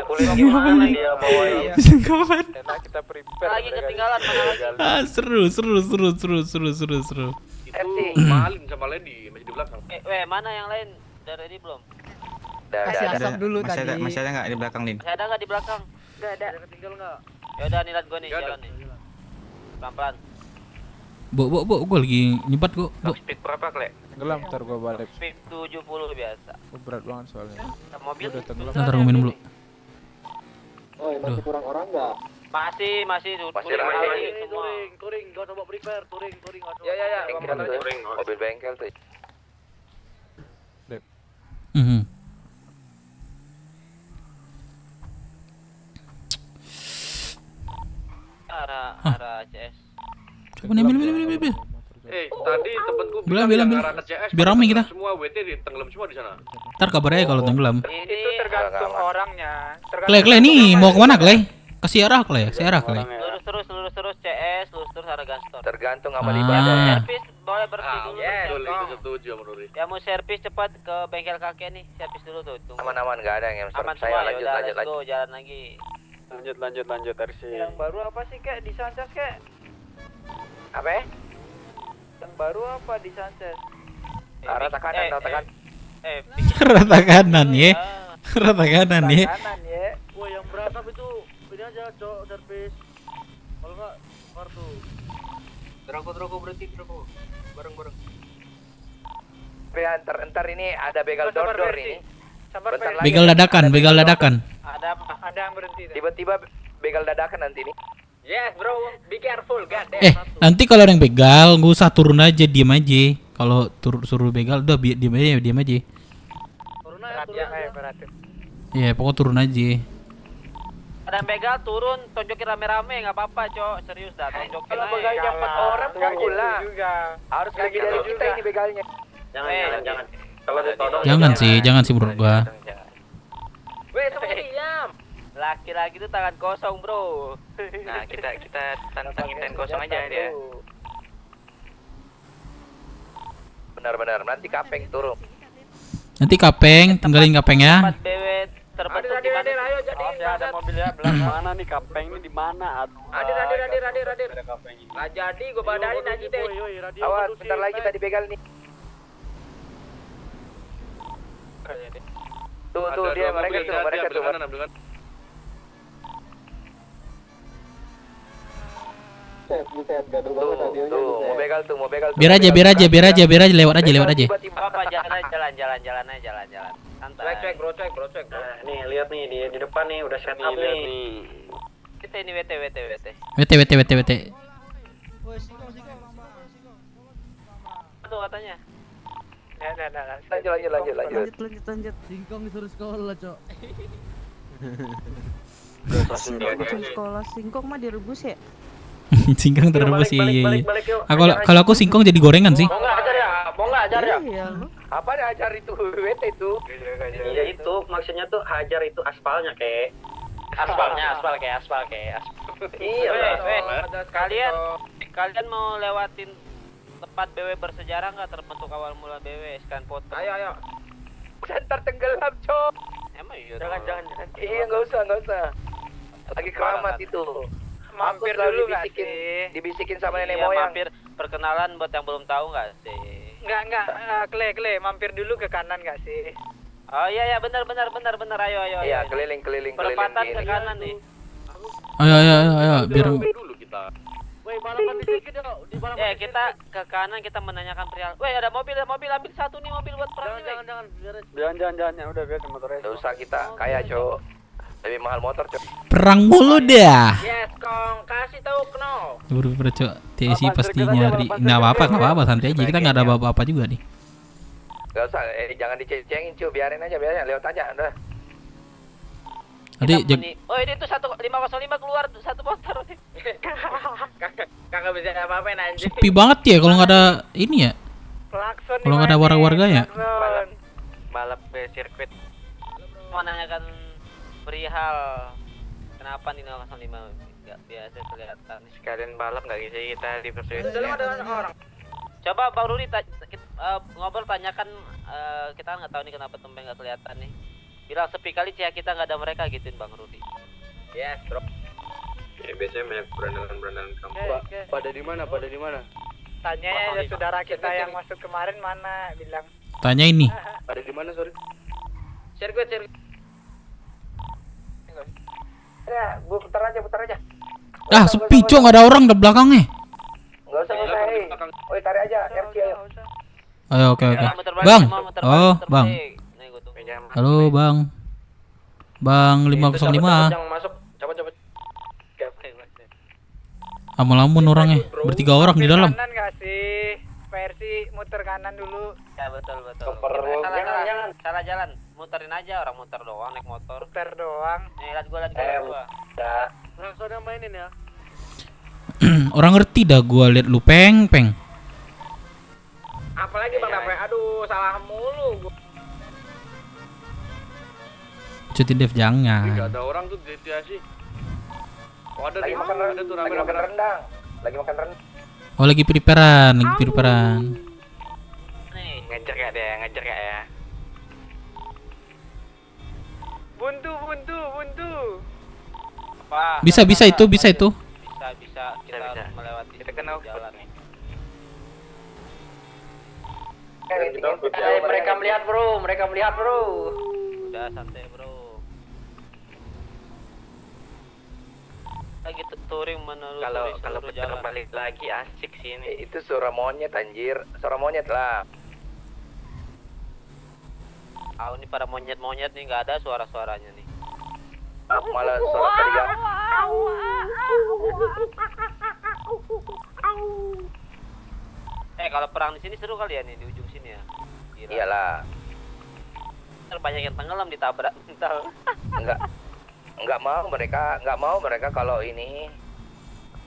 Pukulin gimana dia bawa ya? Enak kita prepare. Lagi ketinggalan mana lagi? Seru. Itu maling sama Lady masih di belakang. Mana yang lain? Udah ready belum? Kasih asap dulu Masih tadi. ada nggak di belakang Lin? Masih ada nggak di belakang? Gak ada. Ketinggal nggak? Yaudah nih, lihat gue nih jalan nih. Pelan-pelan. Bo, gue lagi nyebat gue. Speed berapa, Kle? Tenggelam, ntar gua balik. Speed 70 biasa. Berat banget soalnya. Mobil Udah tenggelam. Ntar gue minum dulu. Masih kurang orang nggak? masih Masih semua. touring, gak usah bawa prepare, touring, Ya. Mobil bengkel tuh. Arah CS. Coba nih, ambil. Tadi temenku Bilang. arah ke CS, Biar rame kita. semua WT tenggelam semua di sana. Ntar kabarnya kalau tenggelam. Itu tergantung orangnya. Clay nih mau kemana Clay? Ke Sierra Clay. Lurus terus CS, lurus terus arah Ganstor. Tergantung sama Ah. ibadah. Servis boleh berhenti dulu. Itu setuju sama Nuri. Ya mau servis cepat ke bengkel kakek nih, servis dulu tuh. Tunggu. Aman-aman nggak ada yang Aman saya semua, lanjut. yaudah, let's go, jalan lagi. Lanjut RC. Yang baru apa sih kek di Sanchez kek? Apa? Yang baru apa di Sanchez? Arah tekanan. Rata kanan ya. Rata kanan ya. Kanan ya. Wah yang beratap itu ini aja cok servis. Kalau nggak kartu. Teroko berhenti teroko. Bareng. Ntar ini ada begal dor ini. Bentar lagi. Begal dadakan. Ada yang berhenti. Tiba-tiba begal dadakan nanti nih. Yes bro, be careful, god damn. Nanti kalau ada yang begal, nggak usah turun aja, diam aja. Kalau suruh begal, udah diam aja. Turun aja. Iya, pokoknya turun aja. Ada begal turun, tonjokin rame-rame nggak apa-apa, Cok. Serius dah, tonjokin. Kalau begalnya 4 orang pula. Harus lagi dari kita ini begalnya. Jangan. Kalau ditodong. Jangan sih menurut gua. Weh, semua diam. Laki-laki itu tangan kosong, bro. Nah, kita tantangin tangan kosong aja dia. Benar-benar, nanti kapeng turun. Nanti Kapeng, tinggalin Kapeng ya. Tempat BW terbentuk di mana? Ayo jadi. Ada mobil ya, belah mana nih Kapeng ini di mana? Hadir. Nggak jadi, gue badarin aja deh. Awas, bentar lagi kita dibegal nih. Tuh dia mereka tuh. Tuh, mau begal tuh. Biar aja lewat aja. Apa jalan. Santai. Cek. Nah, nih lihat nih di depan nih udah set up nih. Kita ini WT. WT. Tuh katanya. Lanjut. Singkong disuruh sekolah, Cok. Sekolah singkong mah direbus ya? Singkong terrebus sih. Balik yuk. Kalau aku singkong jadi gorengan sih. Mau nggak ajar ya? Iya lu. Apa nih ajar itu? WT itu. Iya itu maksudnya tuh hajar itu aspalnya kek. Aspal. Iya. Kalian mau lewatin tempat BW bersejarah nggak terbentuk awal mula BW sekian foto? Ayo. Ntar tenggelam, Cok. Emang iya. Jangan. Iya, enggak usah. Lagi keramat itu. Mampir Aku selalu dulu nggak sih? dibisikin sama nenek Iya, moyang. mampir perkenalan buat yang belum tahu nggak sih? Enggak, Kle, mampir dulu ke kanan nggak sih? Oh iya benar. Ayo. Iya, keliling Perempatan ke gini. kanan nih. Ayo, biar Dulu kita. Woi, balapan dikit yuk. Di balapan. Kita ke kanan kita menanyakan perihal. Woi, ada mobil ambil satu nih mobil buat perang. Jangan. Jangan, ya udah biar motornya. Enggak usah kita kaya, Cok. Lebih mahal motor, Cok. perang mulu dah. Yes, Kong, kasih tahu Kno. Buru Cok. TSI pasti nyari. Nggak apa-apa, santai aja. Kita nggak ada apa-apa juga nih. Enggak usah, jangan diceng-cengin, Cu. Biarin aja, lewat aja, udah. Tadi oh ini tuh 1505 keluar satu motor. Kagak bisa apa-apain anjing. sepi banget ya kalau nggak ada ini ya. Klakson Kalau nggak ada warga ya. Balap ke sirkuit. Mau nanyakan perihal kenapa nih 005 nggak biasa kelihatan. Sekalian balap nggak bisa kita di pursuit. Ada orang. Coba Bang Rudi ngobrol tanyakan kita nggak tahu nih kenapa tumben nggak kelihatan nih. Bilang sepi kali Cia kita nggak ada mereka gituin Bang Rudi. Yes, bro. Ya, biasanya banyak berandalan kamu. Pada di mana? Tanya ya saudara kita yang masuk kemarin mana bilang. Tanya ini. Pada di mana, sorry? Sirkuit. Ya, putar aja. Ah sepi Cok, nggak ada orang di belakangnya. Enggak usah, Woi, tarik aja, RC ayo. Ayo oke. Bang. Oh, Bang. Halo, Bang. Bang 505. Jangan masuk. Coba. Amal-amun orangnya. Bertiga orang di dalam. Kanan nggak sih? Versi muter kanan dulu. Ya betul. Jangan. Salah jalan. Muterin aja orang muter doang naik motor. Muter doang. Nih lihat gua. Udah. Langsung ada mainin ya. Orang ngerti dah gua liat lu peng. Apalagi Bang Dape? Aduh, salah mulu gua. Cuti Dev jangan. Enggak ada orang tuh di TSI. Oh, ada Lagi makan rendang. Oh lagi preparean. Nih, Ngejar gak ya? Buntu. apa? Bisa itu. Bisa kita harus melewati Kita kenal jalan nih. Mereka melihat bro. Udah santai bro. Lagi touring menelusuri Kalau seluruh putar jalan. balik lagi asik sih ini. Itu suara monyet anjir. Suara monyet lah. Ah ini para monyet nih nggak ada suara-suaranya nih. Malah suara serigala. Kalau perang di sini seru kali ya nih di ujung sini ya. Gila. Iyalah. Banyak yang tenggelam ditabrak mental. Enggak. Nggak mau mereka kalau ini,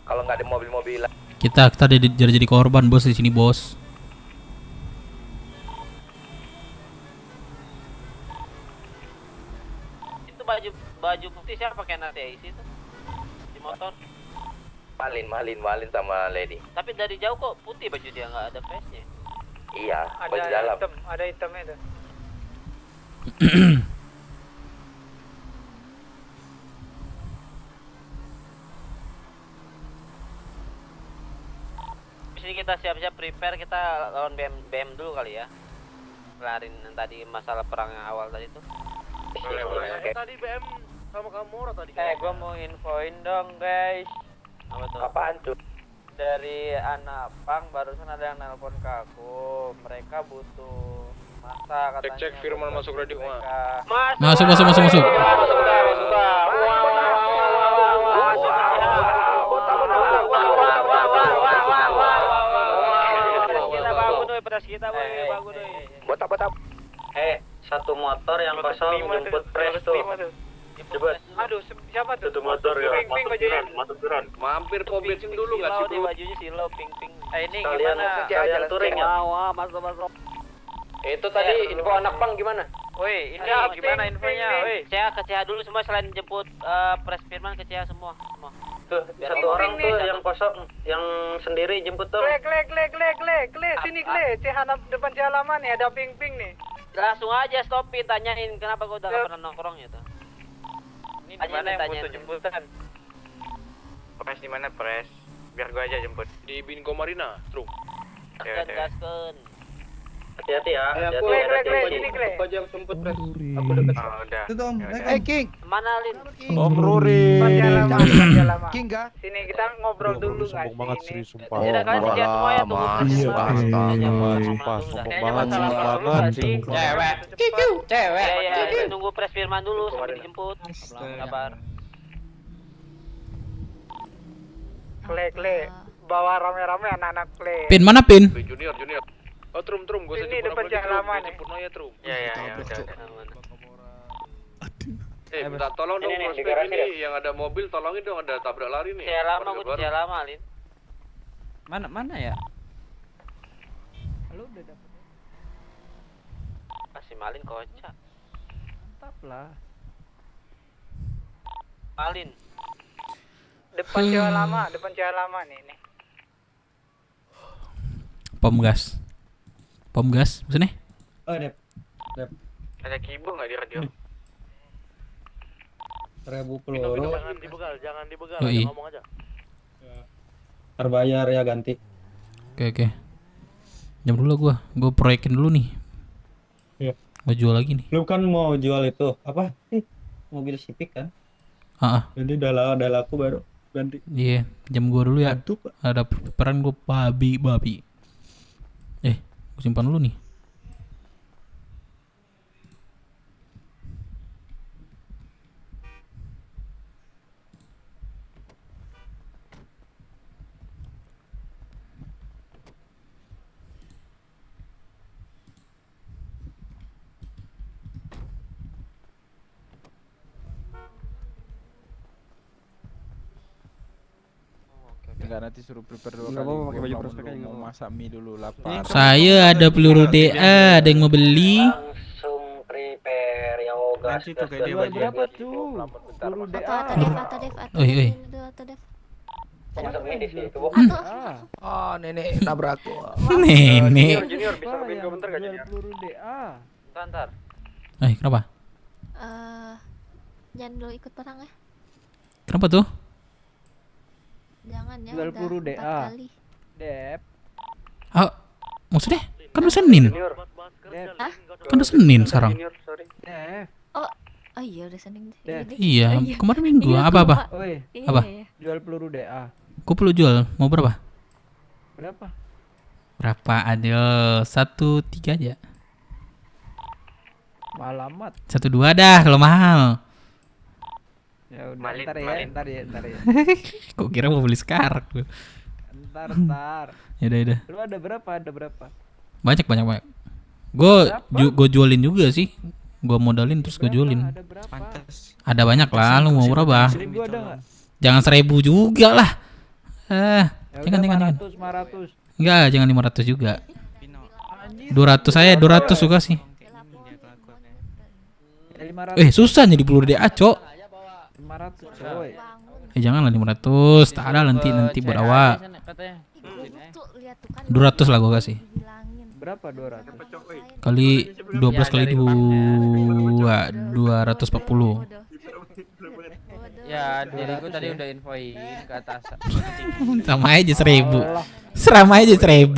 kalau nggak ada mobil-mobilan. Kita jadi korban bos di sini bos. Itu baju putih siapa pakai nanti isi itu di motor. Malin sama Lady. Tapi dari jauh kok putih baju dia, nggak ada face-nya. Iya, baju dalam. Ada hitamnya tuh. Di sini kita siap-siap prepare, kita lawan BM dulu kali ya. Kelarin yang tadi masalah perang yang awal tadi tuh. Boleh. Tadi BM sama Kamura tadi. Gua mau infoin dong guys. Apa tuh? Apaan tuh? Dari anak pang barusan ada yang nelpon ke aku. Mereka butuh masa katanya. Cek Firman masuk radio mah. Masuk. Satu motor yang kosong jemput pres tuh. Aduh, siapa tuh? Satu motor ya. Masuk duran. Mampir pom bensin dulu nggak sih di bro? bajunya silo pink. Ini gimana? Kalian touring ya? Masuk. Itu tadi info anak pang gimana? Woi, ini gimana infonya? Woi, ke CH dulu semua, selain jemput Pres Firman ke CH semua. Tuh, satu orang tuh yang kosong, yang sendiri jemput tuh. Kle, sini Kle, depan halaman nih, ada ping nih. Langsung aja stopin, tanyain kenapa gua udah gak pernah nongkrong gitu. Ini di mana yang butuh jemputan? Pres di mana Pres? Biar gua aja jemput. Di Bingo Marina, truk. Gaskeun. Hati-hati ya. Kle, sini Kle. Aku aja jemput pres. Aku deket. Oh, udah. Itu Om. King. Mana Lin? Om Ruri. King ga? Sini kita ngobrol dulu guys. Sombong banget sih, sumpah. Udah kalian kerja semua ya, tunggu Sumpah, sombong banget sih. Cewek. Ya, nunggu Pres Firman dulu sampai dijemput. Sabar. Kle. Bawa rame-rame anak-anak Kle. Pin mana pin? Junior. Oh, trum, gue Ini depan halaman nih. jemput aja trum. Ya, udah. Minta tolong dong prospek ini yang ada mobil, tolongin dong, ada tabrak lari nih. Saya lama, Lin. Mana ya? Lu udah dapet. Kasih Malin kocak. Mantap lah. Malin. Depan cewek lama nih. Pom gas maksudnya? Oh, Dep. Ada kibo nggak di radio? 1000 peluru. Jangan dibegal, Yoi. ngomong aja. Terbayar ya ganti. Oke. Jam dulu gua proyekin dulu nih. Iya. Gua jual lagi nih. Lu kan mau jual itu apa? Mobil Civic kan? Jadi udah laku baru ganti. Iya, jam gua dulu ya. Aduh, Pak. Ada peran gua babi. Gua simpan dulu nih. Enggak, nanti suruh prepare dulu Nggak kali. mau pakai baju Gua prospek aja, nggak mau mau. masak mie dulu lapar. Saya ada peluru DA, ada yang mau beli? Langsung prepare ya Ogas. Nanti tuh kayak dia baju. Berapa tuh? Guru DA. Oi. Oh, nenek nabrak gua. Nenek. Junior bisa ke Bingo bentar gak Junior? Guru DA. Bentar. Kenapa? Jangan dulu ikut perang ya. Kenapa tuh? Jangan ya. Jual Udah peluru 4 DA. kali. Dep. Maksudnya? Kan udah Senin. Dep. Kan udah Senin sekarang. Dep. Oh iya udah Senin. Iya, kemarin Minggu. Iya, Apa? Oi, Apa? Iya. jual peluru DA. Gua perlu jual. Mau berapa? Berapa? Ayo, 1-3 aja. Malamat. 1-2 dah kalau mahal. Ya udah, Malin. ntar ya. Kok kira mau beli sekarang? Ntar. Yaudah. Lu ada berapa? Banyak. Gue jualin juga sih. Gua modalin terus gua jualin. Pantas. Ada banyak lah, lu mau berapa? 1000 ada nggak? Jangan 1000 juga lah. Ya Jangan. udah, 500. Enggak, jangan 500 juga. 200 saya 200 suka sih. 500. Susah jadi peluru DA, Cok. 500 coy. Janganlah 500, tak ada nanti buat awak. 200 lah gua kasih. Berapa 200? Kali 12 kali 2 240. Ya, diriku tadi udah infoin ke atas. Sama aja 1000. Sama aja 1000.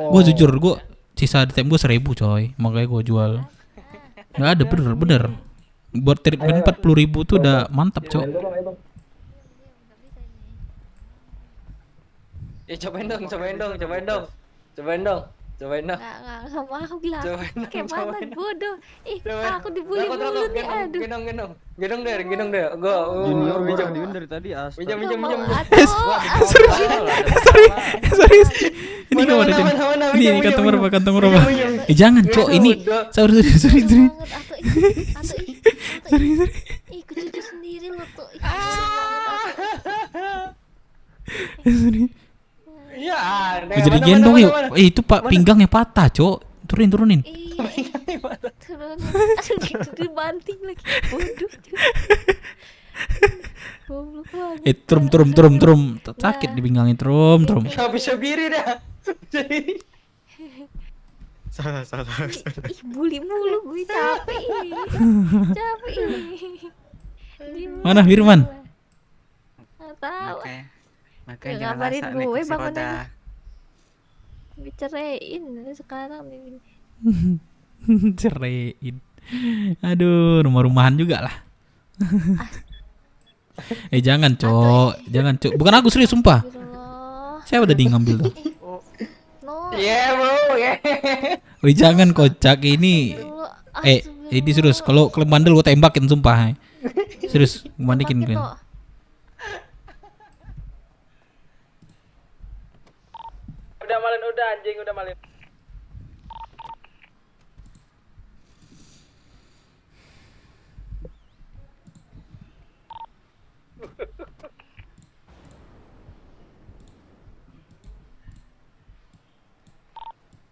Gua jujur, gua sisa ATM gua 1000 coy, makanya gua jual. Enggak ada, bener. Buat treatment 40.000 tuh udah mantap, Cok. Cobain dong. Nggak mau aku bilang. Kayak mana bodoh. Aku dibully mulu nih, aduh. Gendong deh. Gua Junior minjem dari tadi minjem. Sorry. Ini gimana sih? Ini kantong berapa? Jangan, Cok. Ini sorry. Sorry. Ku cucu sendiri lo tuh. Sorry. Iya. Jadi gendong yuk. Itu Pak pinggangnya patah, Cok. Turunin. Turunin. Dibanting lagi. Bodoh. Goblok banget. Trum. Sakit di pinggangnya, trum. Enggak bisa biri dah. Salah. Bully mulu gue, capek. Mana Firman? Nggak tahu. Makanya jangan Ngabarin rasa gue naik bangun roda. Dicerain sekarang nih. Ceraiin. Aduh, rumah-rumahan juga lah. Jangan, Cok. Bukan aku, serius sumpah. Siapa udah ngambil tuh? Iya, bro. Jangan kocak ini. Ini serius. Kalau bandel gua tembakin sumpah. Serius, gua mandikin kalian. Udah anjing, udah malin.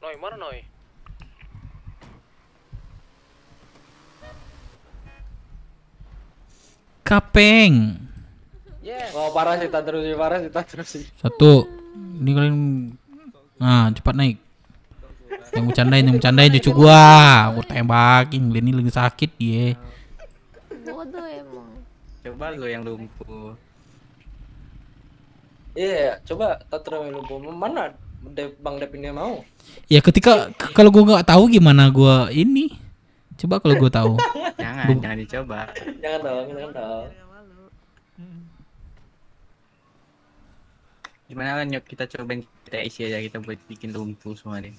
Noi, mana Noi? Kapeng. Oh, parah sih, terus sih. 1. Ini kalian cepat naik. Yang bercandain cucu gua. Gua tembakin. Ini lagi sakit dia. Bodoh emang. Coba lo yang lumpuh. Iya, coba Tatra yang lumpuh. Mana Bang Dep ini mau? Ya ketika kalau gua nggak tahu gimana gua ini. Coba kalau gua tahu. Jangan dicoba. Jangan dong. Gimana kan, yuk kita cobain, kita isi aja, kita buat bikin lumpuh semua deh.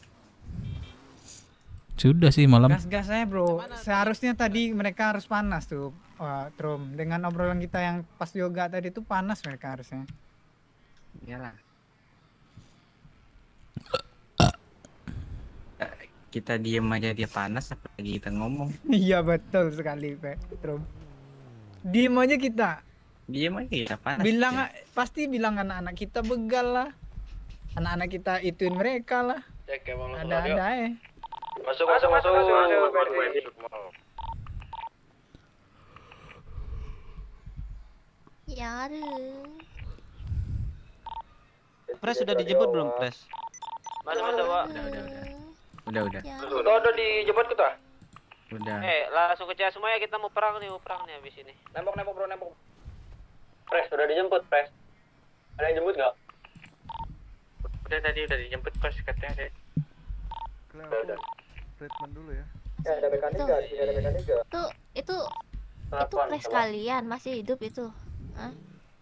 Sudah sih malam. Gas-gas aja bro. Seharusnya tadi mereka harus panas tuh, Trum. Dengan obrolan kita yang pas yoga tadi tuh panas mereka harusnya. Iyalah. Kita diem aja dia panas, apalagi kita ngomong. Iya betul sekali, Trum. Diem aja kita. Diem aja kita panas. Pasti bilang anak-anak kita begal lah. Anak-anak kita ituin mereka lah. Ada. Masuk. Ya. Pres sudah dijemput belum, Pres? Masa, Pak. Udah. Udah dijemput kita. Udah. Langsung ke semuanya, kita mau perang nih habis ini. Nembok bro. Pres, sudah dijemput, Pres. Ada yang jemput nggak? Udah dijemput, Pres, katanya deh. Udah. Treatment dulu ya. Ada mekanik nggak? Ada mekanik nggak? Itu Pres kalian masih hidup itu? Hah?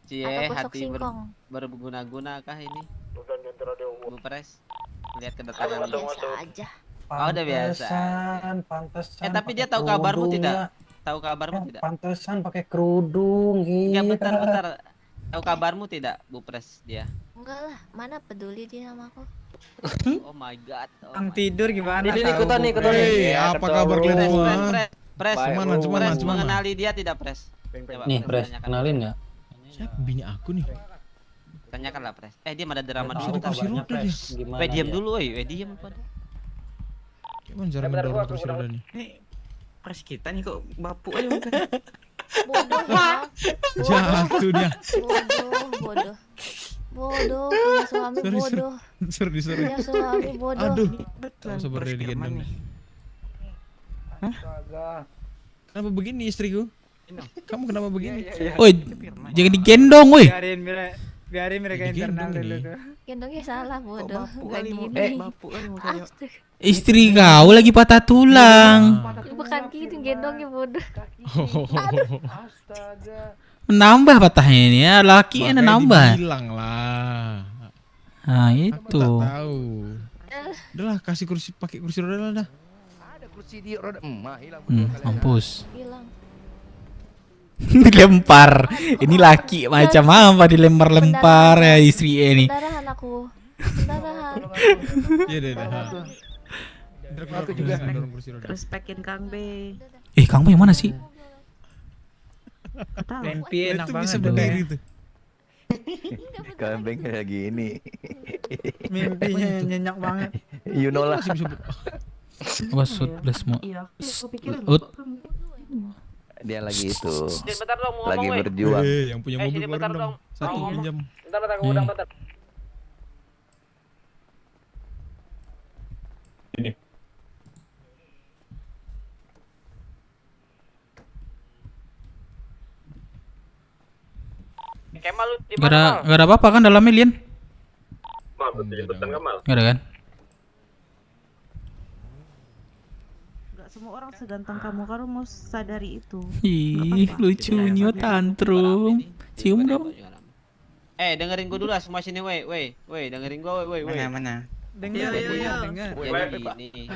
Atau gosok singkong? Berguna-guna kah ini? Bukan nyentera dia umum. Bu Pres, lihat kedatangan Biasa aja. Oh, udah biasa. Pantesan. Tapi dia tahu kabarmu tidak? Tahu kabarmu tidak? Pantesan pakai kerudung gitu. Enggak, bentar. Tahu kabarmu tidak, Bu Pres dia? Enggak lah, mana peduli dia sama aku. Oh my god. Ang tidur gimana? Ini tahu, ikutan nih, ikutan nih. Hei, Ya, apa ketua kabar umum. kalian semua? Pres, Semanan, Pres semanan. mengenali dia tidak, Pres? Coba, Nih, Pres, tanyakan. kenalin nggak? Siapa bini aku nih? Tanyakan lah, Pres. Dia ada drama Nggak dulu. tahu Bentar. kabarnya, Pres. Gimana Diam dia? dulu, diam pada. Gimana cara mendorong kursi roda nih? Ini pres kita nih kok bapuk aja bukan? Bodoh, Bang. Jatuh dia. Bodoh. Bodoh, punya suami Sorry, bodoh. Sorry. Punya suami bodoh. Aduh. Betul. Kamu sabar Pres deh digendong Firman nih. Kenapa begini istriku? Kamu kenapa begini? Woi, jangan digendong, woi. Biarin mereka internal Digendong dulu nih. tuh. Gendongnya salah bodoh. bapuk Nggak kali, Mo? gini. Bapuk kali mukanya. Astaga. Istri kau lagi patah tulang. Bukan gitu gendongnya bodoh. Menambah patahnya ini ya, laki Makanya nambah. dibilang lah. Nah, Aku itu. tak tahu. Udahlah, kasih kursi, pakai kursi roda lah dah. Ada kursi di roda. Hilang. Mampus. Hilang. Dilempar. Ini laki macam apa dilempar-lempar ya istri ini. Pendarahan aku. Pendarahan. Iya deh. Aku juga. Respekin Kang B. Kang yang mana sih? Lempi enak Itu banget bisa tuh. berdiri tuh. Kambing kayak gini. Mimpinya nyenyak banget. You know lah. Wasut plus mau. Iya, aku pikir Dia lagi itu. Bentar dong, mau Lagi ngomong, berjuang. Yang punya mobil sini bentar keluarin dong. dong. Satu Mau pinjam. Bentar, aku udang bentar. Kemal lu di mana? Gak ada apa-apa kan dalamnya, Lian? Kemal. Gak ada kan? nggak semua orang seganteng kamu mau sadari itu. Ih, lucunya tantrum. Cium dong. Dengerin gua dulu lah semua sini, woi, dengerin gua, woi. Mana? Dengar. Jadi gini.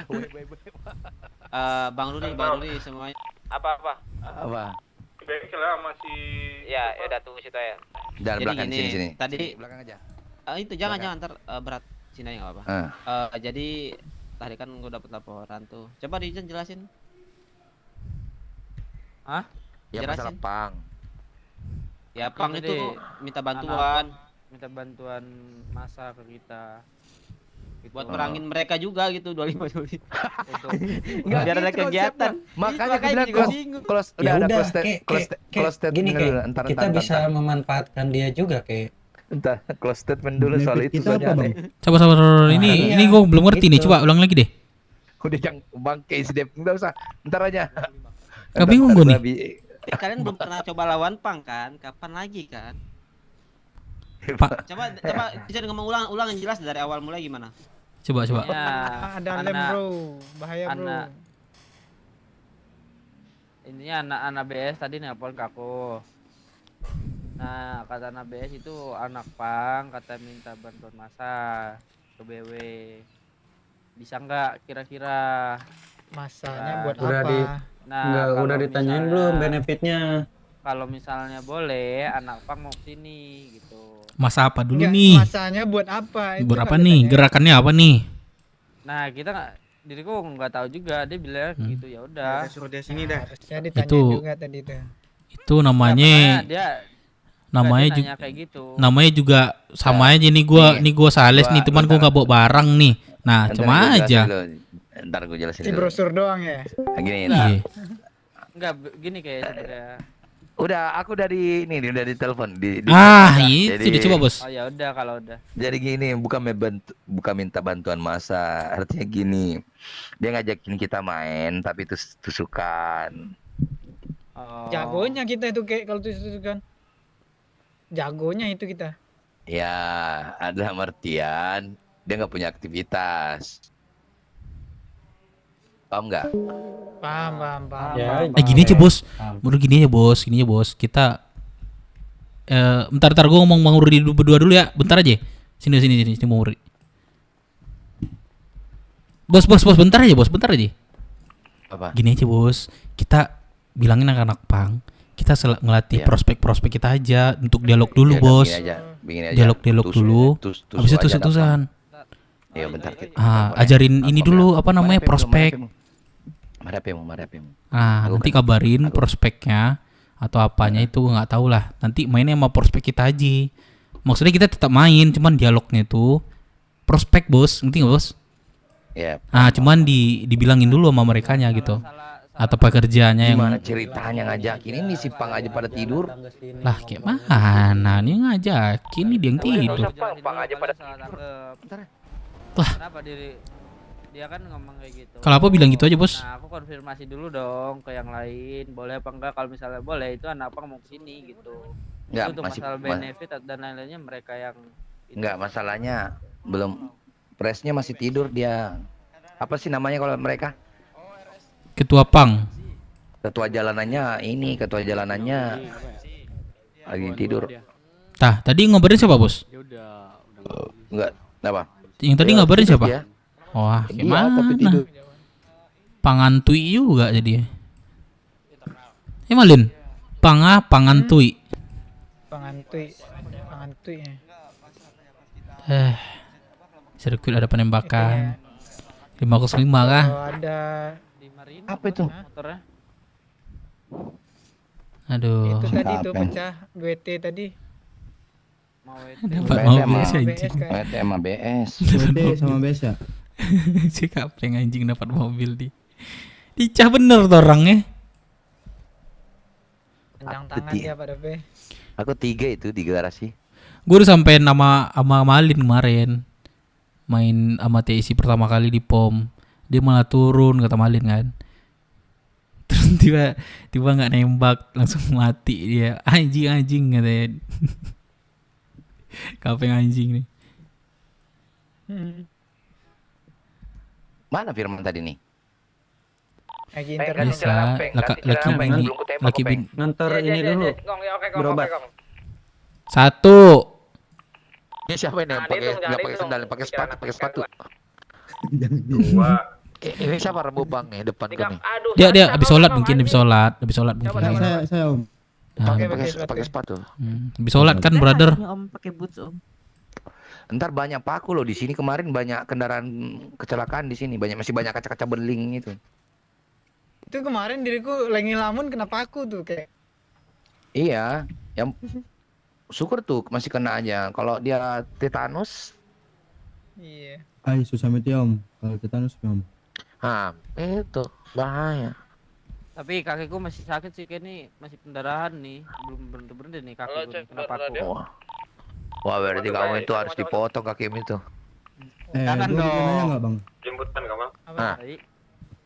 Bang Rudi semuanya. Apa? Bengkel lah masih. Ya udah tunggu situ ya. Jangan Jadi belakang gini, sini. tadi belakang aja. itu jangan ntar berat sini aja nggak apa. Jadi tadi kan gua dapat laporan tuh. Coba Dijen jelasin. Hah? Ya masalah pang. Ya pang itu minta bantuan. Minta bantuan masa ke kita. Gitu. Buat merangin mereka juga gitu 25 Juli. Untuk Nggak, biar ada itu kegiatan. Makanya Itu kita juga bingung. close Ya udah ada udah, close statement gini dulu. kayak Entar, kita bisa memanfaatkan dia juga kayak. Entar close statement dulu soal itu Kita apa, soalnya. Bang? Sabar. Ini gue belum ngerti nih. Coba ulang lagi deh. Udah yang bangke si Dep, enggak usah. Ntar aja. Gak bingung gue nih. Kalian belum pernah coba lawan pang kan? Kapan lagi kan? Pak. Coba bisa ngomong ulang yang jelas dari awal mulai gimana? Coba. Ada lem bro, bahaya bro. Ini anak BS tadi nelpon ke aku. Nah, kata anak BS itu anak pang, kata minta bantuan masa ke BW. Bisa nggak kira-kira? Masanya buat Udah apa? Udah ditanyain belum benefitnya? Kalau misalnya boleh, anak pang mau sini gitu. Masa apa dulu Enggak, nih? masanya buat apa? Itu Buat apa kalau nih? ditanya. Gerakannya apa nih? Nah, kita diriku nggak tahu juga. Dia bilang gitu ya udah. Suruh dia sini dah. Harusnya ditanya Itu- juga tadi tuh. Itu namanya Namanya juga kayak gitu. namanya juga sama aja nih gua sales nih, teman gua nggak bawa barang nih. Nah, cuma aja. Ntar gue jelasin Si dulu. brosur doang ya. Gini. Iya. Enggak gini kayak sebenarnya. Udah, aku udah di telepon di Itu udah coba, Bos. Oh ya udah kalau udah. Jadi gini, bukan minta bantuan masa. Artinya gini, dia ngajakin kita main tapi tusukan. Jagonya kita itu kayak kalau itu kan. Jagonya itu kita. Ya, ada artian dia nggak punya aktivitas. Paham nggak? Paham. Ya, Gini aja, Bos. Menurut gini aja, Bos. Kita bentar gua ngomong Bang Rudi berdua dulu ya. Bentar aja. Sini Bang Rudi. Bos, bentar aja. Apa? Gini aja, Bos. Kita bilangin anak-anak pang, kita ngelatih prospek-prospek kita aja untuk dialog dulu, Bos. Begini aja. Dialog dulu. Habis itu tusan. Ya bentar kita. Ajarin ini dulu apa namanya prospek. Marapemu. Nanti kabarin prospeknya atau apanya itu nggak tahu lah. Nanti mainnya sama prospek kita aja. Maksudnya kita tetap main, cuman dialognya itu prospek bos, ngerti nggak bos? Ya. Cuman dibilangin dulu sama merekanya gitu. Atau pekerjaannya yang. Gimana ceritanya ngajakin ini si Pang aja pada tidur? Lah kayak mana nih ngajakin ini dia yang tidur. Pang aja pada tidur. Lah. Kenapa dia kan ngomong kayak gitu. Kalau apa bilang gitu aja bos. Nah, aku konfirmasi dulu dong ke yang lain, boleh apa enggak? Kalau misalnya boleh, itu anak apa mau kesini gitu. Enggak, itu masih masalah benefit dan lain-lainnya mereka yang enggak, masalahnya belum presnya masih tidur dia. Apa sih namanya kalau mereka? Ketua Pang. Ketua jalanannya lagi tidur. Tadi ngobrolin siapa bos? Enggak, apa? Yang tadi ngabarin siapa? Ya. Wah, gimana? Pangantui juga jadi. Malin. Pangantui. Pangantui ya. Sirkuit ada penembakan. 505 kah? Ada apa itu? Motornya. Aduh. Itu tadi tuh pecah WT tadi. Dapat mobil sih anjing. WT sama BS. WT sama BS ya. Si kapling anjing dapat mobil dicah bener tuh orangnya. Panjang tangan dia pada P. Aku 3 itu di garasi. Gue udah sampein sama Malin kemarin. Main sama TIC pertama kali di POM. Dia malah turun kata Malin kan. Terus tiba nggak nembak, langsung mati dia. Anjing katanya. Kapeng anjing nih. Mana Firman tadi nih? Lagi Bisa, laki bin. Ngantar ini dulu. Berobat. 1. Ini siapa ini yang pakai sandal, pakai sepatu? 2. Ini siapa Rebo Bang ya depan kan nih? Dia habis sholat mungkin. Saya Om. Pakai sepatu. Habis sholat kan brother. Om pakai boots Om. Ntar banyak paku loh di sini, kemarin banyak kendaraan kecelakaan di sini, masih banyak kaca-kaca beling itu. Itu kemarin diriku lagi ngelamun kenapa aku tuh kayak. Iya, yang syukur tuh masih kena aja. Kalau dia tetanus. Iya. Susah mati Om. Kalau tetanus Om. Itu bahaya. Tapi kakiku masih sakit sih, kayak nih masih pendarahan nih, belum berhenti nih kakiku. Kenapa aku? Wah, berarti kamu itu harus dipotong kakimu itu. Jangan dong. Enggak Bang? Jemputan kamu.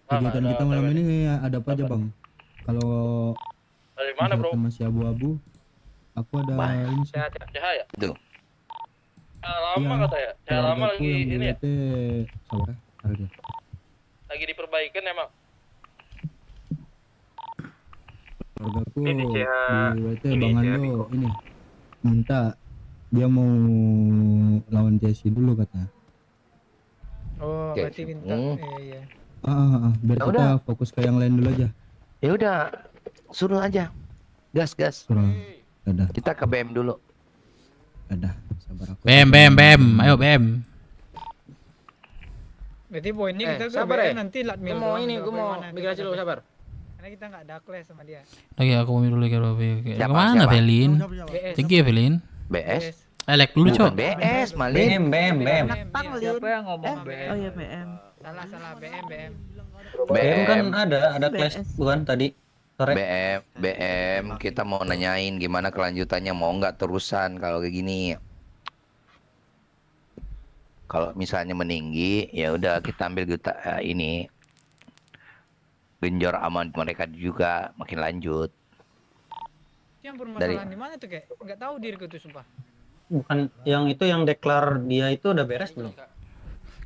Kegiatan kita malam ini ada apa aja Bang? Kalau dari mana bro? Masih abu-abu. Aku ada ini sih. Cahaya. Tuh. Lama kata ya. Lama lagi ini ya. Sabar ya. Lagi diperbaikan emang. Keluargaku di WT Bang Ando ini minta dia mau lawan Jesse dulu katanya. Oh, berarti minta. Iya. Biar kita fokus ke yang lain dulu aja. Ya udah, suruh aja. Gas. Suruh. Dadah. Kita ke BM dulu. Dadah, sabar aku. BM. Ayo BM. Berarti poinnya kita sabar ya. Nanti latmil. Gue mau migrasi dulu, sabar. Karena kita nggak ada clash sama dia. Oke, aku mau dulu kemana Velin? Thank you Velin. BS. Elek dulu cok. BS Malin. BM. Siapa yang ngomong BM? Oh iya BM. Salah BM. BM kan ada clash bukan tadi sore. BM kita mau nanyain gimana kelanjutannya, mau nggak terusan kalau kayak gini. Kalau misalnya meninggi, ya udah kita ambil ini genjor aman mereka juga makin lanjut. Yang permasalahan di mana tuh kayak nggak tahu diriku tuh sumpah. Bukan yang itu yang deklar dia itu udah beres belum?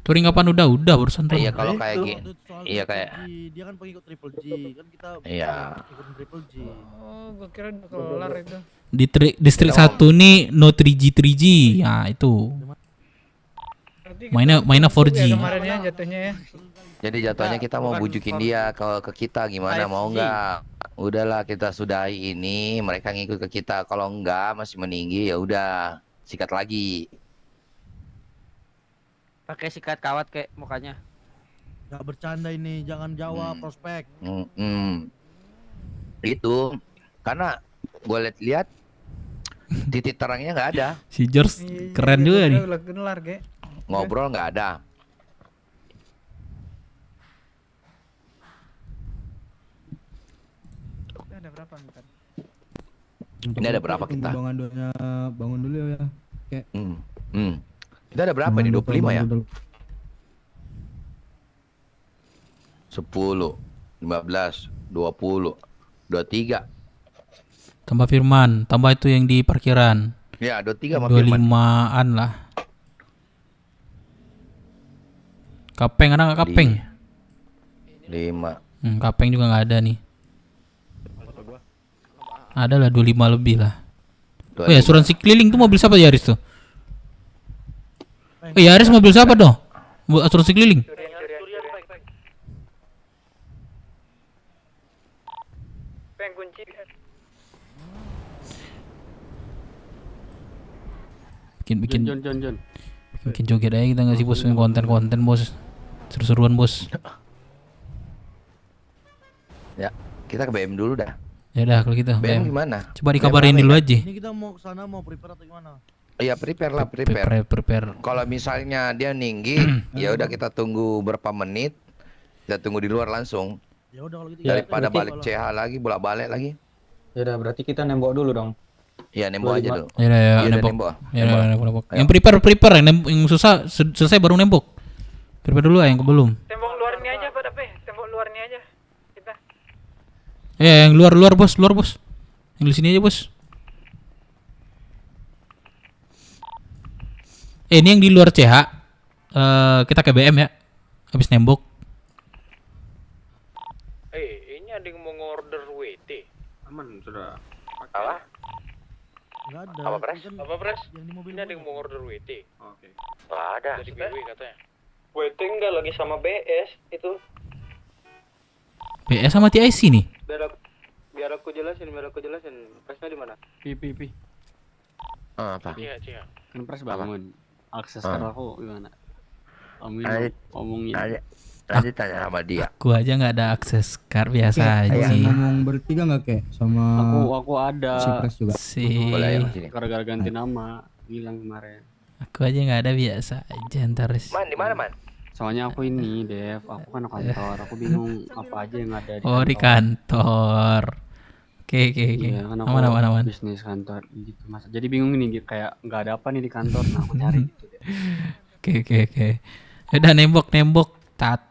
Touring kapan udah barusan tuh. Iya kalau kayak gini. Iya kayak dia kan pengikut Triple G kan kita. Iya. Triple G. Oh, gua kira udah kelar itu. Di distrik 1 nih no 3G. Ya itu. Mainnya 4G. Kemarinnya jatuhnya ya. Jadi jatuhnya kita mau bujukin dia ke kita gimana, mau nggak? Udahlah kita sudahi ini, mereka ngikut ke kita. Kalau enggak masih meninggi ya udah sikat lagi. Pakai sikat kawat kayak mukanya. Gak bercanda ini, jangan jawab prospek. Itu karena gue lihat titik terangnya nggak ada. Si George keren juga nih. Kelar, Ge. Ngobrol nggak ada. Ada berapa bentar? Ini ada berapa kita? Bang Andonya bangun dulu ya. Kayak. Kita ada berapa nih? 25 ya? 10, 15, 20, 23. Tambah Firman, tambah itu yang di parkiran. Ya, 23 sama Firman. 25-an lah. Kapeng ada nggak kapeng? 5. Kapeng juga nggak ada nih. Ada lah 25 lebih lah. Oh ya, asuransi keliling tuh mobil siapa Yaris tuh? Oh Yaris mobil siapa dong? Asuransi keliling. Bikin joget aja kita ngasih bos konten-konten bos. Seru-seruan bos. Ya, kita ke BM dulu dah. Ya udah kalau gitu. BM gimana? Coba dikabarin dulu aja. Ini kita mau kesana mau prepare atau gimana? Iya prepare lah prepare. Kalau misalnya dia ninggi, ya udah kita tunggu berapa menit. Kita tunggu di luar langsung. Ya udah kalau gitu. Daripada balik CH lagi, bolak-balik lagi. Ya udah berarti kita nembok dulu dong. Iya nembok aja dulu. Ya nembok. Yang prepare yang susah selesai baru nembok. Prepare dulu yang belum. Tembok luarnya aja Pak Dape, tembok luarnya aja. Kita. Ya yang luar bos. Yang di sini aja bos. Ini yang di luar CH. Kita ke BM ya. Habis nembok. Ini ada yang mau ngorder WT. Aman sudah. Apa? Enggak ada. Apa pres? Kan Apa pres? yang di mobil Ini ada yang mau ngorder WT. Oke. Nggak ada. Dari BW katanya. WT enggak lagi sama BS itu. BS sama TIC nih. Biar aku jelasin. Presnya di mana? Pi. Apa? Iya. Kan pres bangun. Akses ke aku gimana? Omongin. Nanti tanya sama dia. Aku aja nggak ada akses card biasa aja. Ngomong bertiga nggak kayak sama Aku ada. si Pres juga. Gara-gara ganti nama hilang kemarin. Aku aja nggak ada biasa aja ntar. Man, di mana man? Soalnya aku ini, Dev, aku kan kantor, aku bingung apa aja yang ada di Oh di kantor. Oke. Iya, kan aku Aman. bisnis kantor gitu mas. Jadi bingung nih kayak nggak ada apa nih di kantor, nah aku nyari gitu deh. Oke. Udah nembok. 1,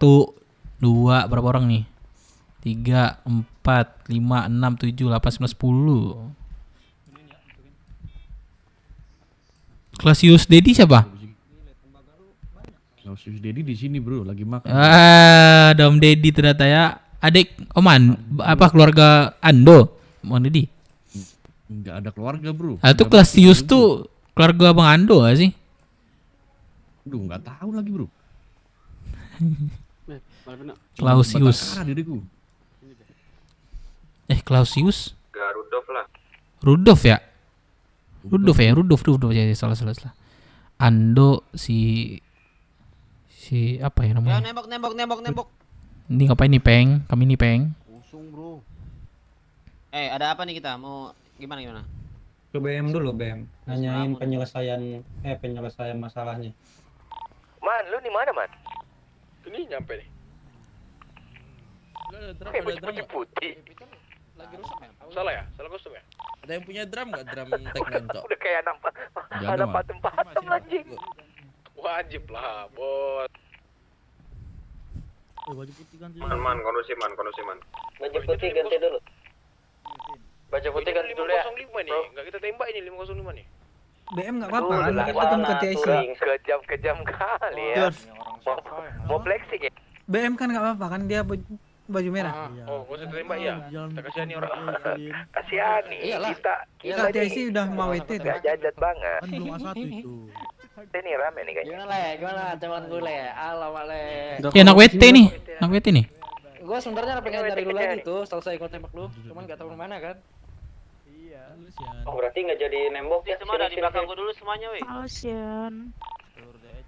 2 berapa orang nih? 3, 4, 5, 6, 7, 8, 9, 10. Klasius Dedi siapa? Klasius Dedi di sini bro, lagi makan. Dom Dedi ternyata ya. Adik Oman, apa keluarga Ando? Bang Dedi? Enggak ada keluarga bro. Itu Klasius tuh keluarga Bang Ando gak sih? Aduh, nggak tahu lagi bro. Klausius. Klausius? Gak Rudolf lah. Rudolf ya, salah. Ando si apa ya namanya? Ya nembok. Ini ngapain nih Peng? Kami nih Peng. Usung bro. Ada apa nih kita? Mau gimana? Ke BM dulu BM. Nanyain penyelesaian masalahnya. Man, lu di mana man? Ini nyampe nih. Baju putih. Lagi rusak ya? Salah ya? Salah kostum ya? Ada yang punya drum nggak? Drum Teknanco. Udah kayak ada patung anjing. Wajib lah, bos. Baju putih ganti. Man, kondisi man. Baju putih ganti dulu. Baju putih ganti dulu ya. 505 nih, nggak kita tembak ini 505 nih. BM nggak apa-apa kan? Kita kan ke TIC. Kejam kali ya. Mau flexing ya? BM kan nggak apa-apa kan dia baju merah. Oh, gua usah tembak ya. Kita kasihan nih orang. Kasihan nih. Kita TIC udah mau WT tuh. Jajan banget. Kan belum A1 itu. Ini rame nih kayaknya. Gimana teman gue le? Alamak le. Ya anak WT nih. Gue sebenarnya pengen nyari lu lagi tuh, selesai ikut tembak lu, cuman nggak tahu mana kan. Oh berarti nggak jadi nembok ya? Semua ada di belakang gua dulu semuanya, weh. Alsian.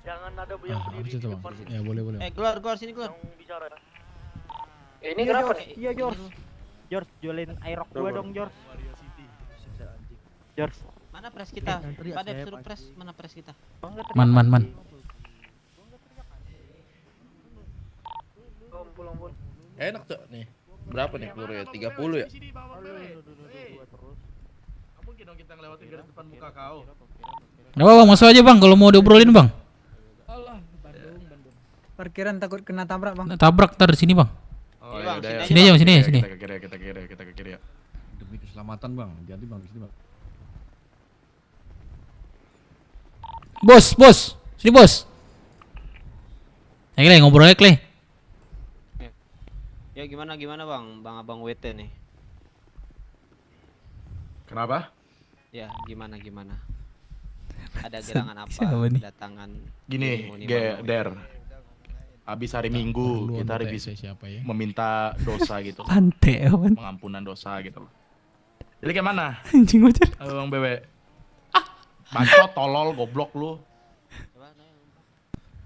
Jangan ada yang berdiri di depan. Ya boleh. Keluar sini keluar. Bicara. Ini kenapa nih? Iya George. George jualin airok gua dong George. George. Mana pres kita? Pada suruh pres, mana pres kita? Man. Enak tuh nih. Berapa nih peluru ya? 30 ya? Mungkin dong kita ngelewatin garis depan muka kau. Nggak apa bang, masuk aja bang kalau mau diobrolin bang. Bandung. Parkiran takut kena tabrak bang. Tabrak ntar di sini bang. Oh, Bang, ya udah, sini aja bang, sini. Kita ke kiri ya. Demi keselamatan bang, jadi bang sini bang. Bos, sini bos. Kleh ngobrol aja Kleh. Ya gimana bang, abang WT nih. Kenapa? Ya gimana? Ada gerangan apa? Siapa nih? Kedatangan. Gini, Der. Habis hari Minggu kita habis meminta dosa gitu. Pantai, pengampunan dosa gitu loh. Jadi kayak mana? Anjing bocah. Bang Bebe. Bacot, tolol, goblok lu.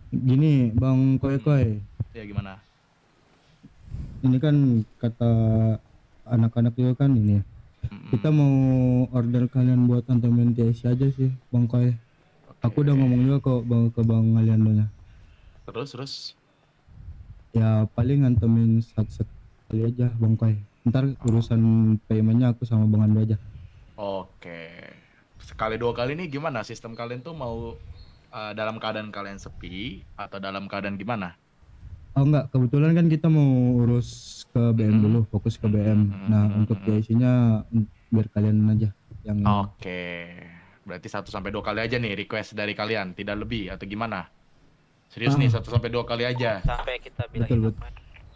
Gini Bang Koi. Ya gimana? Ini kan kata anak-anak juga kan ini. Kita mau order kalian buat antemen TIC aja sih Bang Koi. Aku udah ngomong juga kok ke Bang Aliandonya. Terus? Ya paling ngantemin satu kali aja Bang Koi. Ntar urusan paymentnya aku sama Bang Ando aja. Oke. Sekali 2 kali nih gimana? Sistem kalian tuh mau dalam keadaan kalian sepi atau dalam keadaan gimana? Oh enggak, kebetulan kan kita mau urus ke BM dulu, fokus ke BM. Nah untuk TIC-nya biar kalian aja yang. Oke. Berarti 1 sampai 2 kali aja nih request dari kalian, tidak lebih atau gimana? Serius nih 1 sampai 2 kali aja. Sampai kita bilang Betul.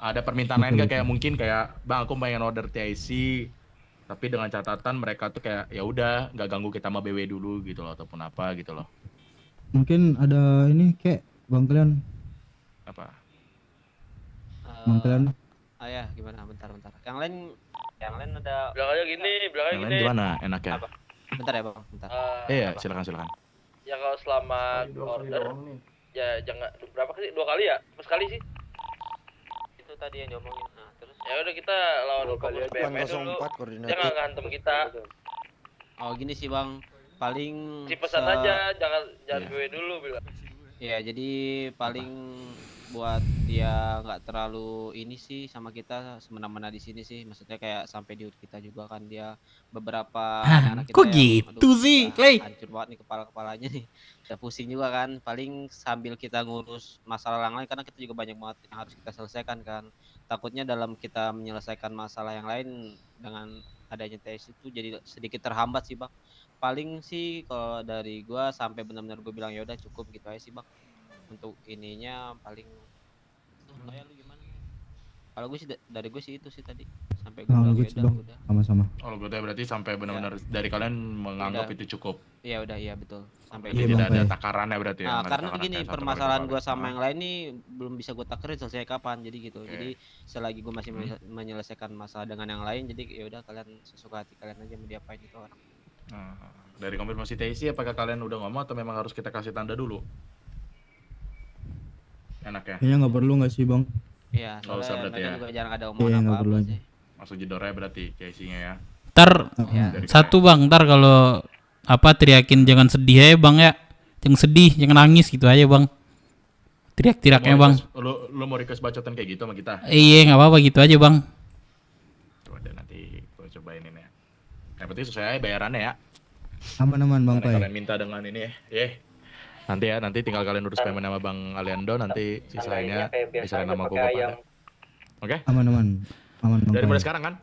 Ada permintaan lain nggak kayak mungkin kayak Bang aku pengen order TIC tapi dengan catatan mereka tuh kayak ya udah nggak ganggu kita sama BW dulu gitu loh ataupun apa gitu loh. Mungkin ada ini kayak Bang kalian. Apa? Bang kalian. Ya gimana? Bentar. Yang lain ada. Bilang aja gini. Yang lain gimana enaknya? Apa? Bentar ya bang, bentar. Iya silakan. Ya kalau selama order ya jangan berapa kali? 2 kali ya? Sekali sih. Itu tadi yang diomongin. Nah, terus Ya udah kita lawan fokus BMS dulu. Dia nggak ngantem kita. Oh gini sih bang, paling Si pesan aja, jangan gue dulu bilang. Ya jadi paling buat dia nggak terlalu ini sih sama kita semena-mena di sini sih, maksudnya kayak sampai di kita juga kan dia beberapa anak kita kok yang, gitu sih, Clay? hancur banget nih kepalanya nih, udah pusing juga kan, paling sambil kita ngurus masalah yang lain karena kita juga banyak banget yang harus kita selesaikan kan, takutnya dalam kita menyelesaikan masalah yang lain dengan adanya tes itu jadi sedikit terhambat sih bang. Paling sih kalau dari gua sampai benar-benar gua bilang ya udah cukup gitu aja sih bang. Untuk ininya paling kayak lu gimana? Kalau gue sih dari gue sih itu sih tadi sampai gue bilang gitu ya bang, udah. sama-sama. Oh berarti sampai benar-benar dari kalian menganggap itu cukup. Iya udah, iya betul. Sampai Jadi tidak ada takarannya berarti ya. Nah, nggak ada karena takaran begini kayak satu permasalahan kali gue berapa. sama yang lain nih belum bisa gue takarin selesai kapan jadi gitu. Jadi selagi gue masih menyelesaikan masalah dengan yang lain jadi ya udah kalian sesuka hati kalian aja mau diapain itu orang. Dari konfirmasi TIC apakah kalian udah ngomong atau memang harus kita kasih tanda dulu? Enak ya? Kayaknya nggak perlu nggak sih bang? Iya, Nggak usah soalnya berarti mereka ya. juga jarang ada Iya omongan nggak apa-apa perlu aja. sih. Masuk jedornya berarti TIC-nya ya. Ntar Dari satu bang, ntar kalau apa teriakin jangan sedih ya bang ya, jangan sedih, jangan nangis gitu aja bang. Teriak-teriaknya bang. Lu mau request bacotan kayak gitu sama kita? Iya nggak apa-apa gitu aja bang. Coba deh nanti gue cobain ini ya. Yang penting sesuai aja bayarannya ya. Aman-aman bang Karena Pai. kalian minta dengan ini ya. Nanti tinggal kalian urus payment sama Bang Aliando, nanti sisanya diserahin sama gue Bapak. Oke? Aman-aman. Aman bang Dari Pai. mulai sekarang kan?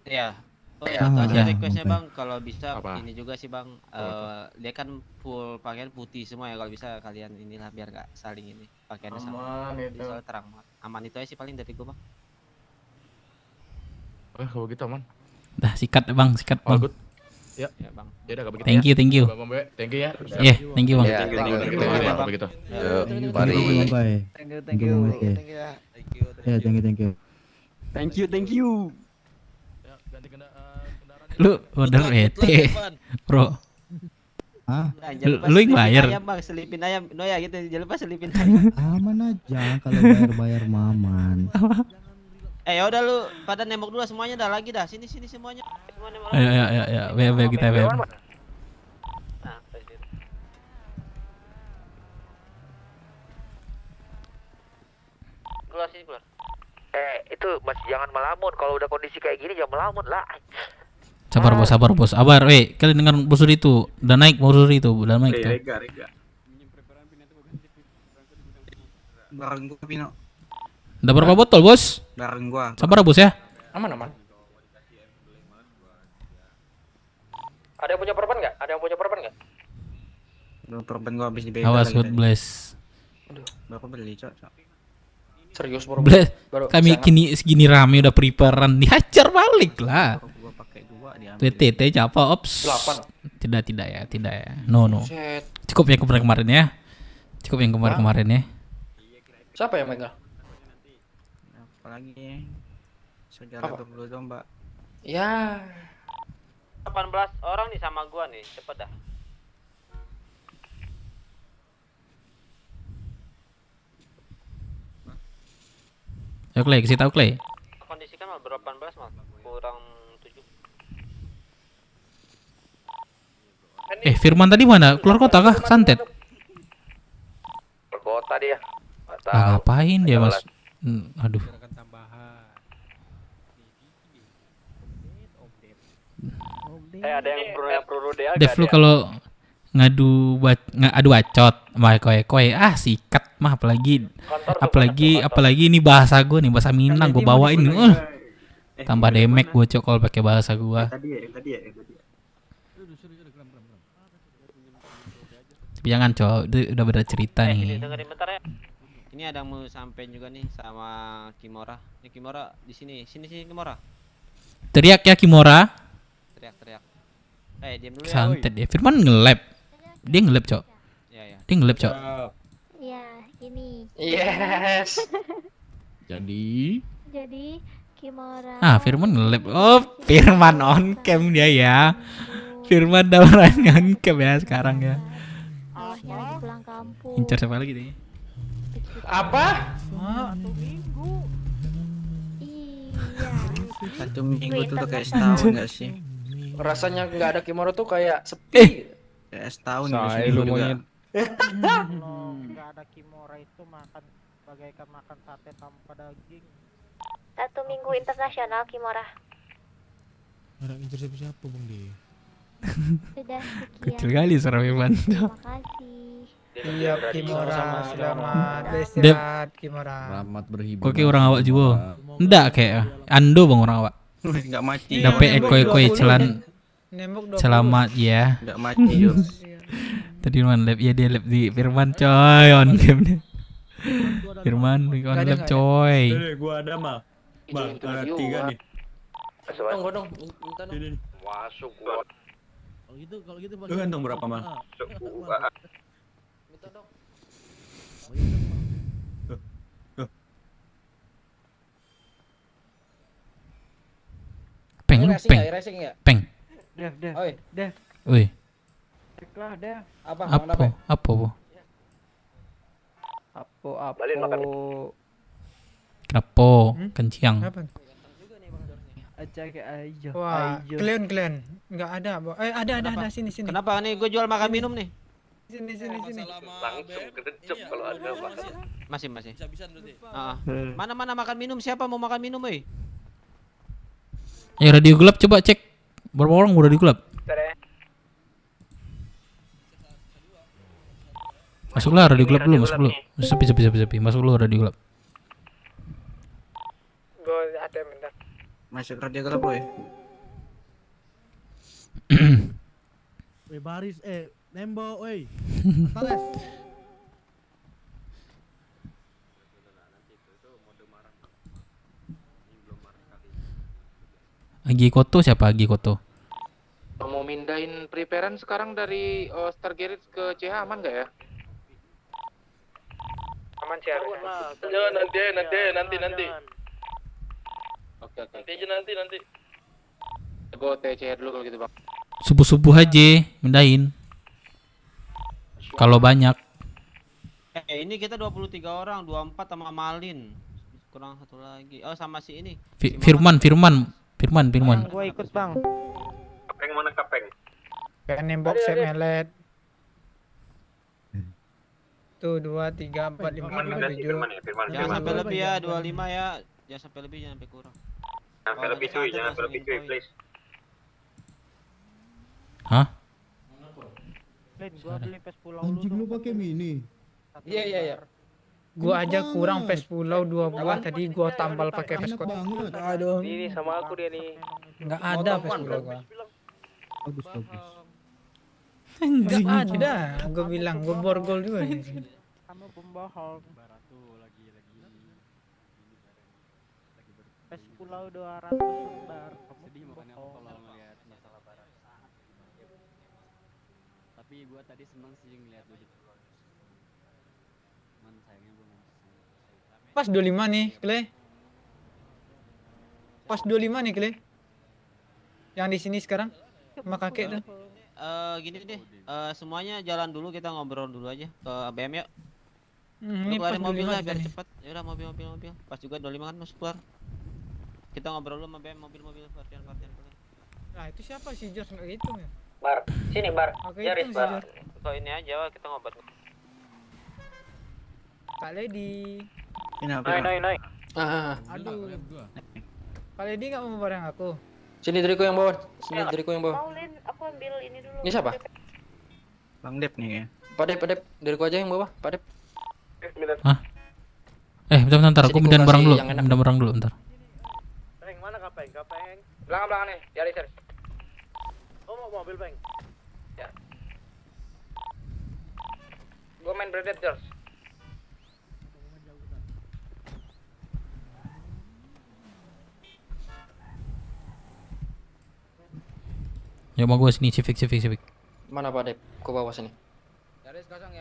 Iya. Oh Ah, ya, aja ah, requestnya oke. bang, kalau bisa Apa? ini juga sih bang, dia kan full pakaian putih semua ya, kalau bisa kalian inilah biar gak saling ini pakaiannya sama. Aman itu. Soalnya terang banget. Aman itu aja sih paling dari gua bang. Kalau gitu aman. Dah sikat bang, sikat All bang. good. Ya. Ya bang. Ya udah kalau begitu. Thank you, thank you. Bang Bebe, thank you ya. Iya, thank you bang. Ya, Thank you kalau begitu. Yuk, Thank you bang mari. Pai. Thank you. Bang Pai. Ya thank you. Thank you. Lu order WT, bro. Ah, Nah, jangan lupa Lu yang selipin bayar. ayam bang, selipin ayam. No ya gitu, jangan lupa selipin ayam. aman aja kalau bayar-bayar maman. Ya udah lu pada nembok dulu semuanya dah lagi dah. Sini semuanya. Semua nembok. Ayo, BM kita BM. Keluar sini keluar. Itu masih jangan melamun. Kalau udah kondisi kayak gini jangan melamun lah. Sabar bos. Sabar, kalian dengar bos Suri itu. Udah naik bos Suri itu, udah naik tuh. Rega. Bareng gua Pino. Udah berapa botol bos? Bareng gua. Sabar bos ya. Aman. Ada yang punya perban nggak? Belum perban gua habis dibegal. Awas God bless. Berapa beli, Cok? Serius baru. Bless. baru Kami sangat. kini segini rame udah preparean dihajar balik lah. Gua pakai 2 diambil. TTT apa ops? 8. Tidak ya. No. Set. Cukup yang kemarin ya. Kemarin ya. Siapa yang megang? Apalagi saudara dulu domba. Ya. 18 orang nih sama gua nih, cepet dah. Ayo Clay, kasih tahu Clay. Kondisikan mal berapa 18 mal? Kurang 7. Firman tadi mana? Keluar kota kah? Santet. Kota dia. Ngapain dia mas? Aduh. Ada yang perlu dia. Dev lu kalau ngadu bacot sama koe sikat mah apalagi ini bahasa gue nih, bahasa Minang gue bawain tambah demek gue cok kalau pakai bahasa gue. Tadi ya. Tapi jangan cok, itu udah beda cerita nih. Dengerin bentar ya. Ini ada yang mau sampein juga nih sama Kimora. Ini Kimora di sini Kimora. Teriak ya Kimora. Teriak. Diam dulu ya. Santet ya. Firman nge-lab. Dia nge-lab cok. Ya. Dia nge-lab cok. Ya, ini. Yes. Jadi Kimora. Firman nge-lab. Oh, Firman on cam dia ya. Firman dalam on cam ya sekarang ya. Awasnya lagi pulang kampung. Incar siapa lagi nih? Apa? 1 minggu. Iya. 1 minggu tuh kayak setahun enggak sih? Rasanya nggak ada Kimura tuh kayak sepi. Kayak setahun Saya seminggu lu juga. monyet. Kalau nggak ada Kimura itu makan bagaikan makan sate tanpa daging. 1 minggu internasional Kimora. Ada ngejar siapa Bang Di? Sudah sekian. Kecil kali suara Firman. Terima kasih. Iya Kimora, selamat Dep. beristirahat Kimora. Selamat berhiburan. Kok kayak orang awak juga? Enggak kayak Ando bang orang awak. Enggak mati. Dapat ekoi celan. Nembok 20. Selamat ya. Enggak mati yo. Tadi man lab ya dia lab di Firman coy on game dia. Firman on lab coy. Gua ada mal. Mal, ada 3 nih. Gua dong, minta dong. Masuk gua. Kalau gitu Lu ganteng berapa mal? Minta dong. Peng lu peng. Racing ya? Peng. Dev. Woi. Lah, Dev. Apa? Apa bu? Apa? Kenapa? Kenciang. Apa? Aja kayak aja. Wah, Glenn. Enggak ada, Bo. Ada sini. Kenapa nih? Gue jual makan minum nih. Sini. Langsung kedecep kalau ada makan. Masih. Bisa-bisa berarti. Mana makan minum? Siapa mau makan minum, Ya radio gelap coba cek. Berapa orang udah di gelap? Masuklah radio gelap dulu, masuk dulu. Sepi. Masuk dulu radio gelap. Gue ada bentar. Masuk radio gelap boy. Weh baris Nembo weh. Atales. Agi Koto siapa Agi Koto? Mau mindahin preparean sekarang dari Star Garage ke CH aman gak ya? Aman sih harusnya. Jangan nanti. Oke. Nanti. Gue TCH dulu kalau gitu bang. Subuh-subuh aja mindahin. Kalau banyak. Ini kita 23 orang, 24 sama Malin. Kurang satu lagi. Oh, sama si ini. Firman. Gua ikut bang. Kapeng mana kapeng? Kayak nembok set melet. Tuh 2, 3, 4, 5, 6, 7. Jangan sampai lebih ya, 25 ya. Jangan sampai lebih, jangan sampai kurang. Jangan sampai lebih cuy, jangan sampai lebih cuy, please. Hah? Len, gua beli pes pulau Anjing lu pakai mini. Iya. Gua aja kurang pes pulau 2 buah tadi gua tambal pakai pes kota. Aduh. Ini sama aku dia nih. Enggak ada pes pulau gua. Bagus. Enggak ada. Gua bilang gua borgol juga nih. Kamu pembohong. Pes pulau 200 lembar. Kamu sedih makanya aku kalau ngeliat masalah barang. Tapi gua tadi seneng sih ngeliat lu di pulau. Cuman sayangnya gua nggak bisa. Pas 25 nih, Kle. Pas 25 nih, Kle. Yang di sini sekarang sama kakek tuh. Gini deh. Semuanya jalan dulu, kita ngobrol dulu aja ke BM yuk. Ini Lu pas keluarin mobil 25 lah biar nih. cepet. Ya udah mobil. Pas juga 25 kan masuk keluar. Kita ngobrol dulu sama BM mobil partian. Nah, itu siapa sih Jos enggak gitu ya? Bar, sini bar. Oke, Jaris itu bar. So ini aja kita ngobrol. Kak Lady. Noi. Aduh. Kak Lady enggak mau bareng aku. Sini diriku yang bawah. Maulin, aku ambil ini dulu. Ini siapa? Bang Dep nih ya. Pak Dep. Diriku aja yang bawah, Pak Dep. Hah? Bentar. Aku Sini mindahin gua barang kasih dulu. yang enak. Mindahin barang dulu, bentar. Peng, mana kapeng? Belakang nih, Jaris. Oh, mau mobil, Peng. Ya. Gua main Bredet, George. Ya mau gue sini Civic. Mana Pak Dep? Ke bawah sini. Yaris kosong.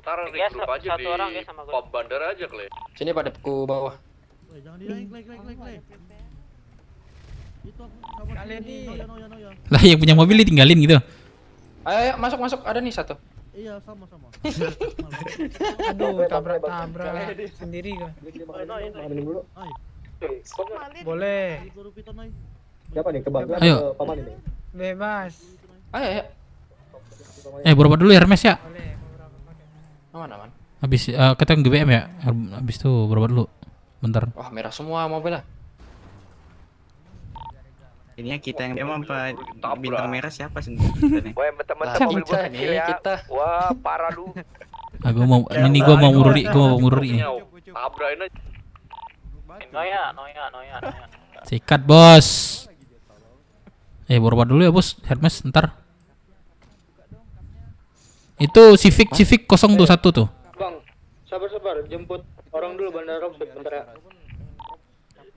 Ntar Ya, di grup aja satu di orang ya sama gue. pom bandara aja kali. Sini Pak Dep ke bawah. Jangan dinaik. Itu aku sama Kak Lady. Noya. Lah yang punya mobil ditinggalin gitu. Ayo masuk. Ada nih satu. Iya, sama. Aduh, tabrak sendiri gua. Boleh. Siapa nih? Kebang Ayo. atau paman ini? Bebas. Ayo. Berobat dulu ya Hermes ya. Boleh. Aman. Habis kita GBM ya. Habis itu berobat dulu. Bentar. Wah, merah semua mobilnya. Ininya kita yang emang apa bintang merah siapa sebenarnya? Wah, teman-teman mobil gua kecil ya. Wah, parah lu. Aku mau gua mau ngururi nih. Tabrakin aja. Noya. Sikat, Bos. Berobat dulu ya, Bos. Hermes ntar. Itu Civic 021 tuh. Bang, sabar, jemput orang dulu bandara Rockford bentar ya.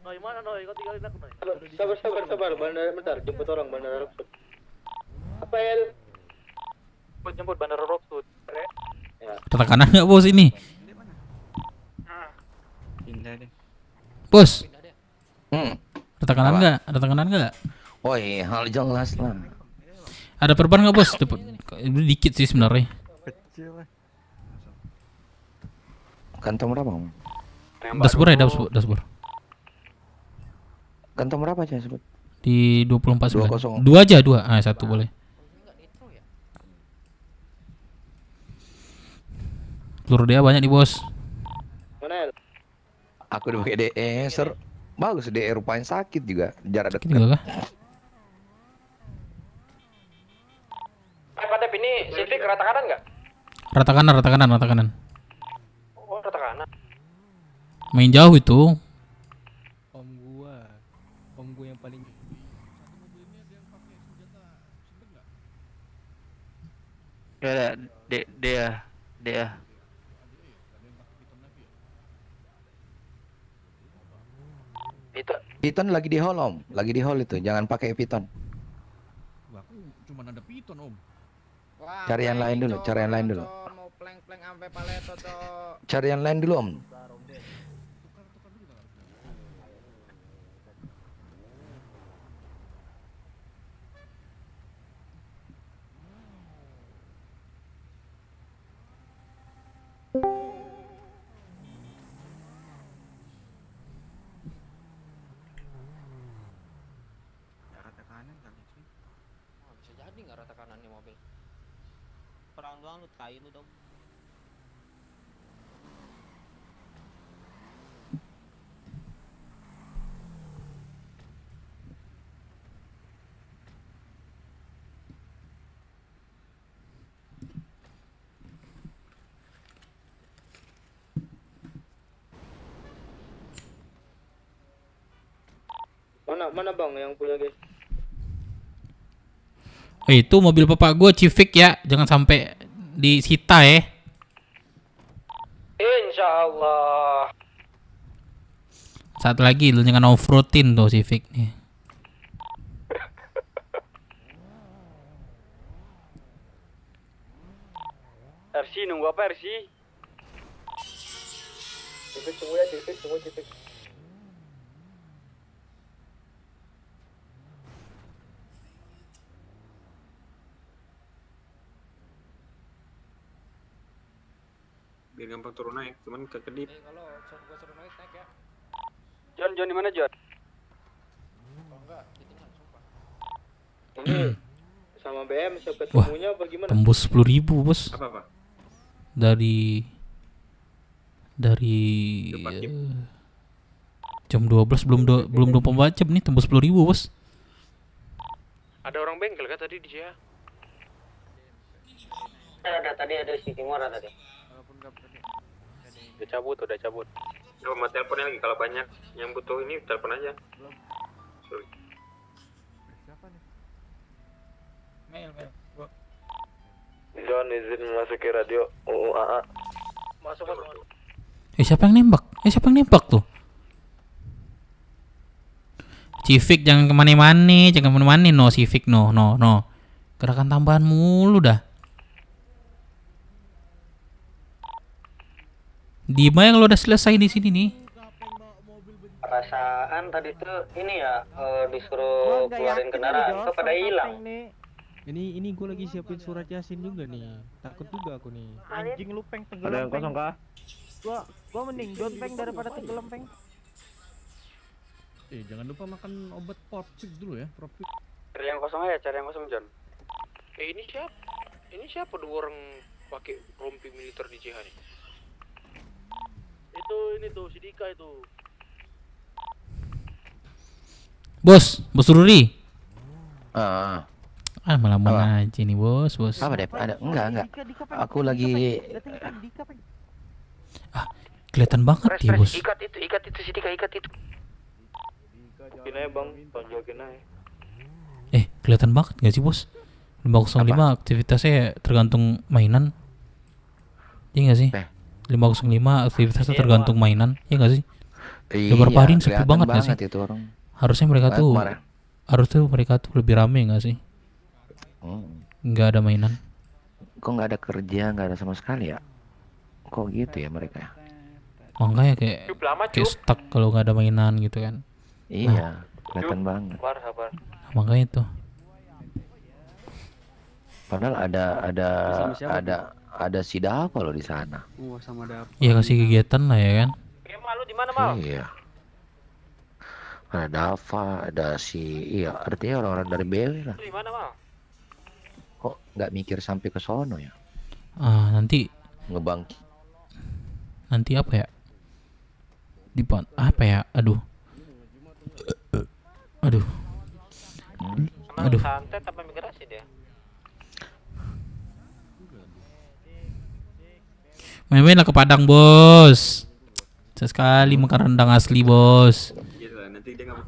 Noi mana Noi? Kau tinggalin aku Noi. Sabar, bandara bentar, jemput orang bandara Rockford. Apa ya? Jemput bandara Rockford. Ya. Rata kanan nggak, Bos, ini? Pindah deh. Bos. Rata kanan nggak? Woi, hal jelas lah. Ada perban nggak, Bos? Dikit sih sebenarnya. Kecil. Kantong berapa, Om? Dashboard. Kantong berapa aja sebut? Di 24.9. 20. 2 aja. Satu boleh. Peluru dia banyak nih, Bos. Mana? Aku udah pakai DE, bagus DE rupanya sakit juga, jarak dekat. Juga kah? Pak Dep, ini Civic rata kanan nggak? Rata kanan. Oh, rata kanan. Main jauh itu. Om gua yang paling Ya, dia. Piton lagi di hall, Om. Lagi di hall itu, jangan pakai piton. aku cuma ada piton, Om. Cari yang lain dulu. Mau plank sampai paleto toh. Cari yang lain dulu, Om. doang lu, tai lu dong. Mana bang yang punya guys? Itu mobil bapak gue Civic ya, jangan sampai disita ya. Insya Allah. Saat lagi lu jangan off-roadin tuh Civic nih. RC nunggu apa RC? Cipik tunggu ya, Cipik tunggu Cipik. Biar gampang turun naik, cuman kekedip. Kalau gua suruh naik ya. John di mana John? Enggak, ditinggal sumpah. Ini sama BM siapa ketemunya apa gimana? Tembus 10.000 bos. Apa? Dari jam 12 belum 24 jam nih tembus 10.000 bos. Ada orang bengkel kan tadi di sini? Ada tadi ada si Kimura tadi. Udah cabut. Coba mau teleponnya lagi kalau banyak yang butuh ini telepon aja. Sorry. Siapa nih? Mail. John izin memasuki radio UAA. Masuk. Siapa yang nembak tuh? Civic jangan kemana-mana no Civic no. Gerakan tambahan mulu dah. Dima yang lo udah selesai di sini nih. Perasaan tadi tuh ini ya disuruh keluarin kendaraan kok pada hilang. Ini gue lagi siapin surat Yasin juga nih. Takut juga aku nih. Anjing lu peng tenggelam. Ada yang kosong kah? Gua mending down peng daripada tenggelam peng. Jangan lupa makan obat Propik dulu ya, Propik. Cari yang kosong aja, cari yang kosong John. Ini siapa dua orang pakai rompi militer di CH nih? Ini tuh si Dika itu. Bos Ruri. Malam aja nih bos. Apa deh? Ada enggak. Aku lagi Kelihatan banget ya bos. Ikat itu si Dika, ikat itu. Jokin aja bang, tonjokin aja. Kelihatan banget gak sih bos? 505 aktivitasnya tergantung mainan. Iya gak sih? 505 aktivitasnya tergantung mainan. Iya gak sih? Udah berapa hari sepi banget gak sih? Harusnya mereka tuh lebih rame gak sih? Nggak ada mainan. Kok nggak ada kerja, nggak ada sama sekali ya? Kok gitu ya mereka? Makanya kayak stuck kalau nggak ada mainan gitu kan. Iya, kelihatan banget. Makanya itu. Padahal ada si Dava loh di sana. Sama Dava. Iya kasih kegiatan lah ya kan. Lu di mana Mal? Iya. Ada Dava, ada iya artinya orang-orang dari BW lah. Di mana Mal? Kok nggak mikir sampai ke sono ya? Nanti ngebangkit. Nanti apa ya? Apa ya? Aduh. Santai tanpa migrasi dia. Main-main lah ke Padang bos. Sesekali makan rendang asli bos.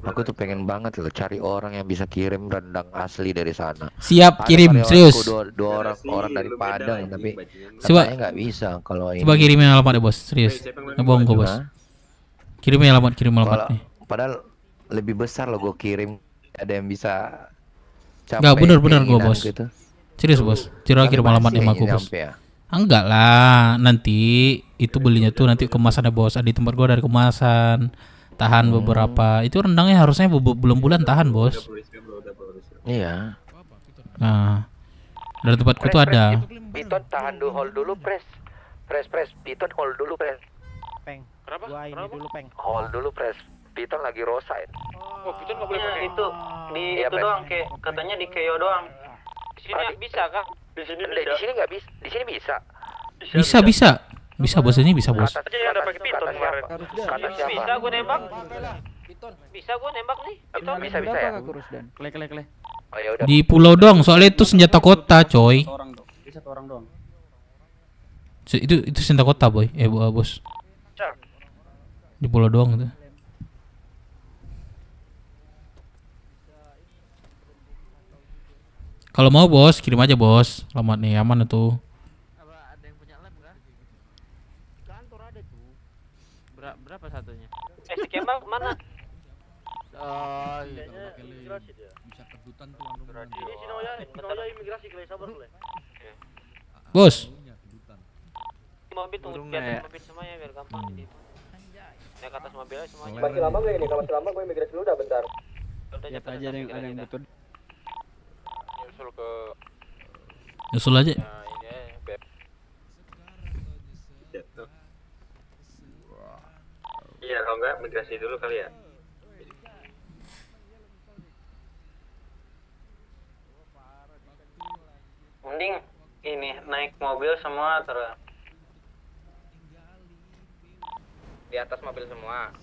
Aku tuh pengen banget loh cari orang yang bisa kirim rendang asli dari sana. Siap, kirim serius. Dua orang dari Padang tapi coba nggak bisa kalau ini. Coba kirimin alamat deh bos, serius. Ngebohong gue bos. Kirim alamatnya. Padahal lebih besar loh gue kirim, ada yang bisa. Enggak bener gue bos. Gitu. Serius bos. Coba kirim alamatnya sama aku bos. Enggak lah, nanti itu belinya tuh nanti kemasannya bos. Di tempat gue dari kemasan. Tahan beberapa. Itu rendangnya harusnya bulan tahan bos. Iya. Nah, dari tempatku tuh ada. Piton tahan dulu, hold dulu, press. Piton hold dulu, press. Peng. Gua ini dulu peng. Hold dulu, press. Piton lagi rosain. Oh, Piton nggak boleh pakai itu. Di itu doang, kayak katanya di KO doang. Di sini bisa kan? Di sini nggak bisa. Di sini bisa. Bisa bos, ini bisa bos. Aja yang dapat piton kemarin. Bisa gue nembak. Bisa gue nembak nih. Piton. Bisa ya. Kle. Oh ya udah. Di pulau doang, soalnya itu senjata kota coy. Bisa 1 orang doang. Itu senjata kota boy, bos. Di pulau doang itu. Kalau mau bos, kirim aja bos. Alamat nih aman itu. Ada yang punya lab enggak? Kantor ada tuh. Berapa satunya? Si Kemal mana? Bisa kedutan tuh Ini Sinoya imigrasi kali sabar boleh. Bos. Mobil tunggu biar mobil semuanya biar gampang gitu. Naik ke atas mobilnya semuanya. Masih lama gue ini, kalau masih lama gue imigrasi dulu dah bentar. Lihat aja ada yang butuh. Nyusul aja. Iya, kalau enggak migrasi dulu kali ya. Mending ini naik mobil semua terus. Di atas mobil semua.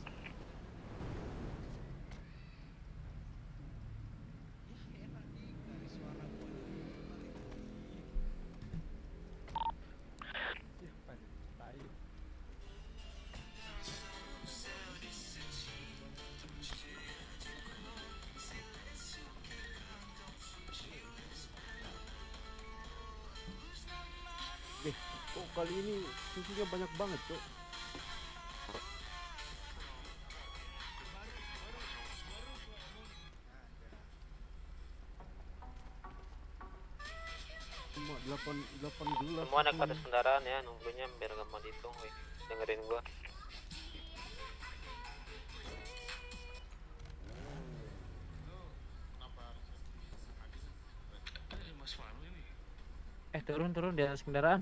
Kok kali ini susunya banyak banget, Cok? Cuma 8 gelas. Semua naik ke atas kendaraan ya, nunggunya biar gampang dihitung. Wih, dengerin gua. Turun di atas kendaraan.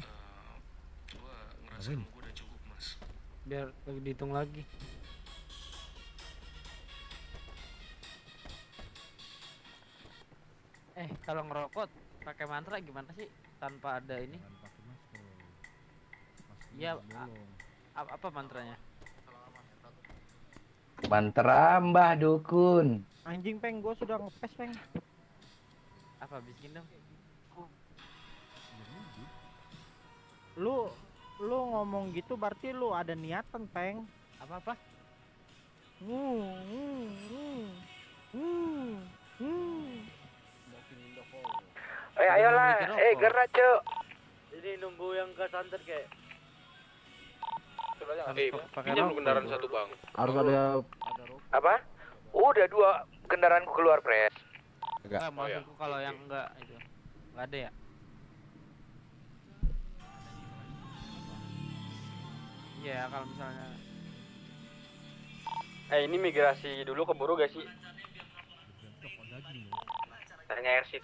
Biar dihitung lagi. Kalau ngerokok pakai mantra gimana sih tanpa ada ini? Iya, apa mantranya? Mantra Mbah Dukun. Anjing Peng, gua sudah ngepes Peng. Apa bikin dong? Lu ngomong gitu berarti lu ada niatan Peng. Apa? Ayolah, gerak Cuk. Ini nunggu yang ke santer kayak. Pinjam kendaraan satu bang. Harus ada Apa? Udah 2 kendaraanku keluar, Pres. Enggak, maksudku kalau yang enggak itu. Enggak ada ya? Iya, kalau misalnya Ini migrasi dulu keburu gak sih? Tanya RC.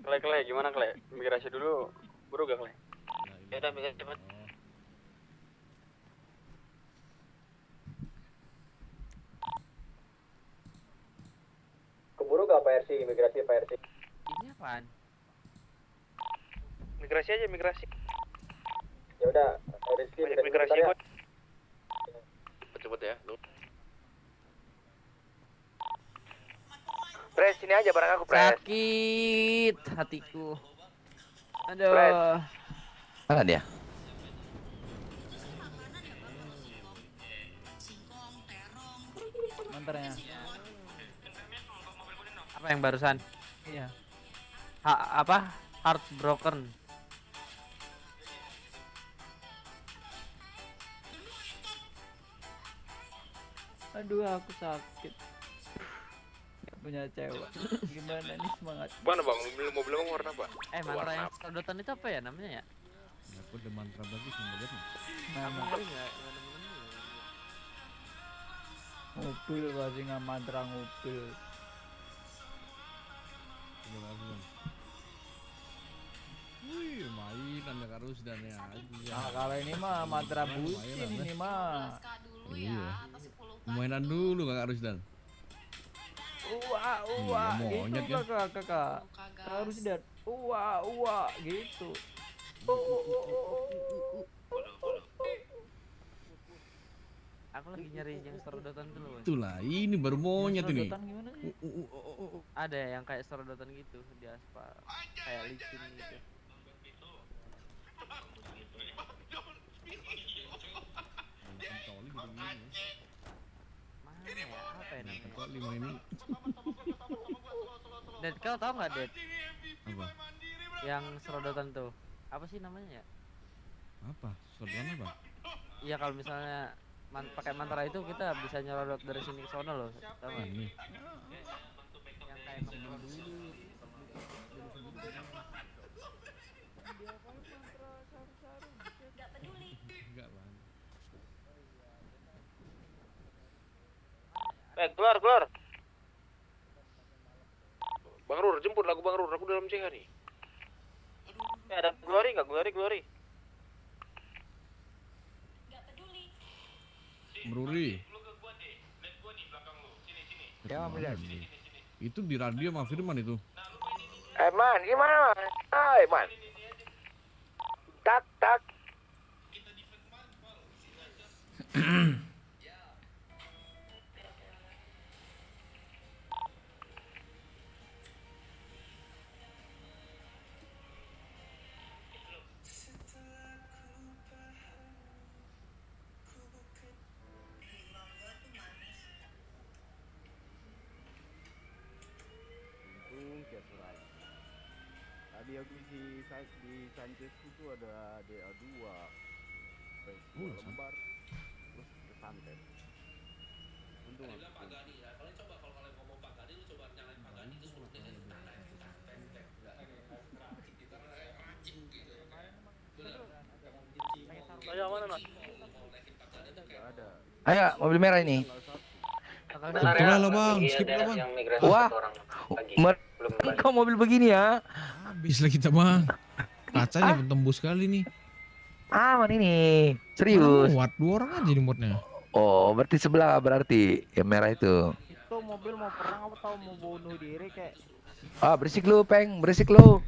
Kle, gimana Kle? Migrasi dulu, buru gak Kle? Ya udah migrasi cepet. Keburu gak Pak RC? Migrasi Pak RC? ini apaan? Migrasi aja, migrasi. Ya udah, Rizky migrasi ya. ikut. Cepet ya, lu. Pres, sini aja bareng aku, Pres. Sakit hatiku. Aduh. Pres. Mana dia? Mantarnya. Apa yang barusan? Iya. Apa? Heartbroken. Aduh, aku sakit. Gak punya cewek. Gimana nih semangat? Mana bang? Mobil bang warna apa? Mantra yang sedotan itu apa ya namanya ya? aku udah mantra bagus ngeliat nih. Nama enggak Ngupil pasti nggak mantra ngupil. Wih, mainan ya karus dan ya. Nah, kalau ini mah mantra bucin ini mah. Iya. Mainan dulu Kak Rusdan. Wah, monyet itu kan? kakak harus dan gitu. Aku lagi nyari yang serodotan dulu. Itulah, ini baru monyet ini. Serodotan gimana sih? Ada yang kayak serodotan gitu di aspal, kayak licin gitu. Mana ya? Apa ya namanya? Kok 5 ini? Ded, kau tahu nggak Ded? Apa? Yang serodotan tuh, apa sih namanya ya? Apa? Serodotan apa? Iya kalau misalnya pakai mantra itu kita bisa nyerodot dari sini ke sono loh, tahu nggak? Ini. Yang kayak dulu. Enggak, Bang. Keluar. Bang Rur, jemput lagu Bang Rur, aku dalam CH nih. Ada Glory nggak? Glory. Meruri. Ya, ambil. Itu di radio sama Firman itu. Man, gimana? Hai, Man. Tak. Tadi aku di Sanchez itu ada DA2 lembar terus ke santet. Untung aku Pak Gani ya. Paling coba kalau kalian ngomong Pak Gani, lu coba nyalain Pak Gani terus lu santet Ayo, mobil merah ini. Betul lah Bang, skip lah Bang. Wah, kok mobil begini ya? Habis lah kita Bang. Kacanya tembus sekali nih. Aman ini, serius. Muat 2 orang aja di muatnya. Oh, berarti sebelah berarti yang merah itu. Itu mobil mau perang apa tahu mau bunuh diri kayak. Ah, berisik lu, Peng, berisik lu.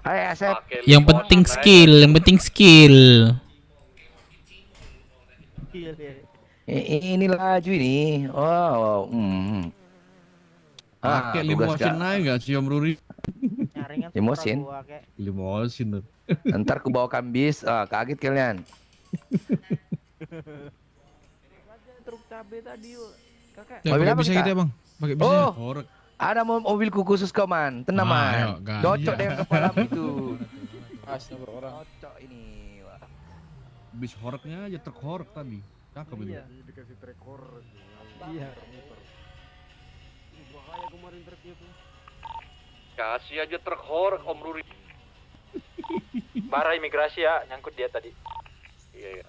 Hai, Asep. Yang penting skill. Ini laju ini. Wow. Pakai limosin aja nggak sih Om Ruri? Limosin. Limosin. Ntar ku bawakan bis. Kaget kalian. Truk cabe tadi yuk. Kakak. Ya, pakai bisa kita Bang. Pakai bisa. Oh, ada mobilku khusus kau Man. Tenang Man. Cocok dengan kepala itu. Nomor orang. Cocok ini. Wah. Bis horoknya aja truk horok tadi. Cakep itu. Iya, dikasih trek horror. Iya. Bahaya kemarin truknya tuh. Kasih aja truk horok Om Ruri. Bara imigrasi ya, nyangkut dia tadi. Iya.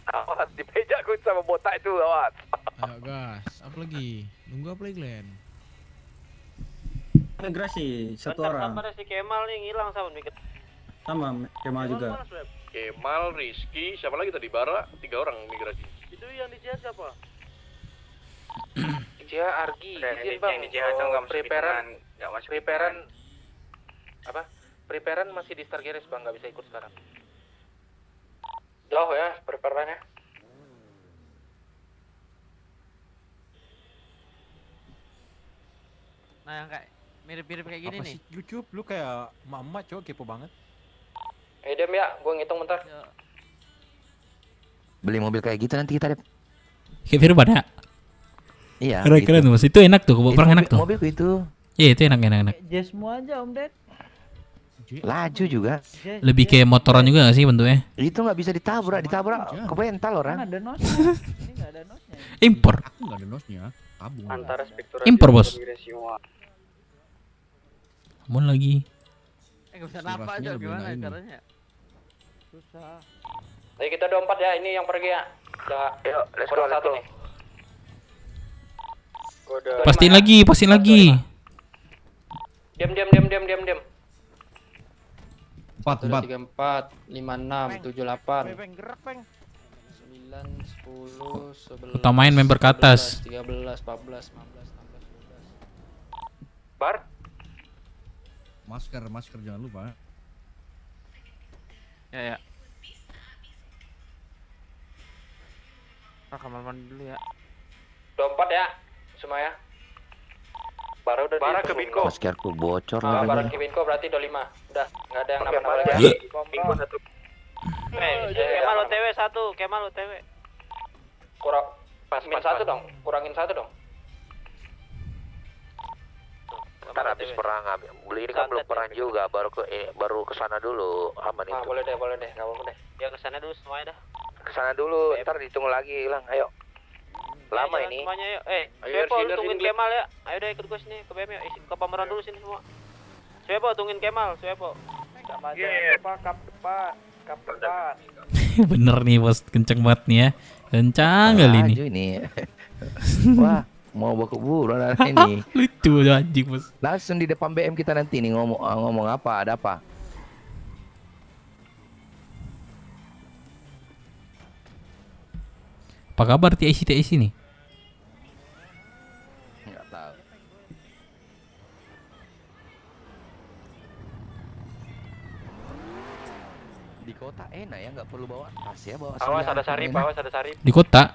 Awas, dipejak ku sama botak itu, awas. Ayo gas, apa lagi? Nunggu apa lagi Glenn? Migrasi satu Bentar, orang. Ada si Kemal nih ngilang sama mikir. Sama Kemal juga. Kemal, Rizky, siapa lagi tadi? Bara, 3 orang migrasi. Itu yang di JH siapa? Dia Argi, izin Bang. Preparan masih di Stargares Bang, nggak bisa ikut sekarang. Jauh ya preparannya. Nah yang kayak mirip-mirip kayak gini nih. Lu kayak mama cowok kepo banget. Dem ya, gua ngitung bentar. Beli mobil kayak gitu nanti kita, Dep. Kayak Firman ya? Iya. Keren tuh Mas. Itu enak tuh, kebawa perang enak tuh. Mobilku itu. Iya, itu enak. Jesmu aja Om Ded. Laju juga. Lebih kayak motoran juga gak sih bentuknya? Itu nggak bisa ditabrak kebental orang. Kan ada nosnya. Ini nggak ada nosnya. Impor. Aku nggak ada nosnya. Tabung. Antara spektur Impor bos. Namun lagi. Nggak bisa napa aja gimana caranya? Susah. Ayo kita 24 ya, ini yang pergi ya. Udah, yuk, kurang 1 nih. Pastiin lagi. Diam. 4, 34, 56, 78. Peng gerak Peng. 9, 10, 11. Utamain member ke atas. 13, 14, 15, 16, 17. Bar. Masker jangan lupa. Ya. Kamar mandi dulu ya. Dompet ya, semua ya. Bara udah ke Binko. Maskerku bocor Bara lagi. ke Binko berarti 25. Udah, nggak ada yang nambah-nambah lagi. Binko 1. Kemal OTW 1, Kemal OTW. Kurang min 1 dong, kurangin 1 dong. Ntar habis perang, beli ini kan belum perang juga, baru ke sana dulu, aman itu. Boleh deh, nggak apa-apa deh. Ya ke sana dulu semuanya dah. Ke sana dulu, ntar dihitung lagi, Lang, ayo. Lama Jalan ini. Semuanya yuk. Ayo, Suepo lu sini, tungguin sini. Kemal ya. Ayo deh ikut gue sini ke BM yuk. Ke pameran dulu sini semua. Suepo tungguin Kemal, Suepo. Kap depan. Bener nih bos, kenceng banget nih ya. Kencang kali ini. Laju ini. Wah, mau bawa kubur ini. Lucu anjing bos. Langsung di depan BM kita nanti nih ngomong apa, ada apa? Apa kabar TIC nih? Enggak tahu. Di kota enak ya, nggak perlu bawa tas ya, bawa Awas senjata ada Sarip, enak. awas ada Sarip. Di kota?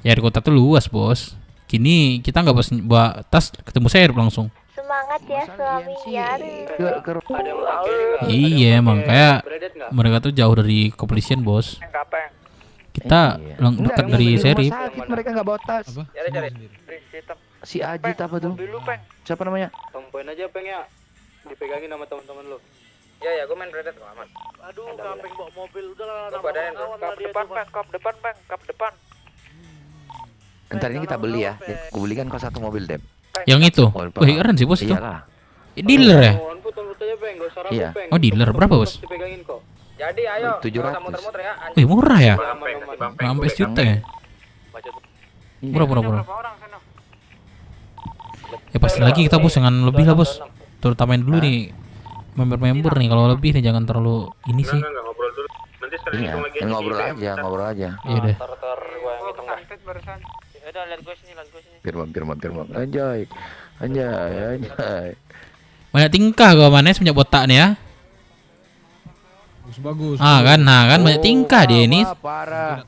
Ya di kota tuh luas bos. Kini kita nggak bawa tas, ketemu Serip langsung. Semangat ya suaminya. Iya emang kayak mereka tuh jauh dari kepolisian bos. Kita dekat dari Serip. Mereka nggak bawa tas. Cari. Si Ajit apa tuh? Siapa namanya? Tompoin aja Peng ya. Dipegangin sama teman-teman lu. Ya, gue main Red Dead kok aman. Aduh, Kapeng bawa mobil udah lah. Lu padain kap depan. Ntar ini kita beli ya. Gue belikan kau satu mobil Dep. Yang itu? Wih keren sih bos itu. Iyalah. Dealer ya? Iya. Oh dealer berapa bos? Dipegangin kok. Jadi ayo, 700. muter-muter ya. Wih murah ya? Sampai sejuta ya? Murah. Ya pasti lagi kita bos jangan lebih lah bos. Terutamain dulu nih member nih, kalau lebih nih jangan terlalu ini sih. Ngobrol dulu. Nanti sekarang Iya, ngobrol aja. Iya deh. Ntar gua yang hitung dah. Udah lihat gue sini. Firman. Anjay. Banyak tingkah gua mana semenjak botak nih ya. Bagus. Kan banyak tingkah dia ini. Parah.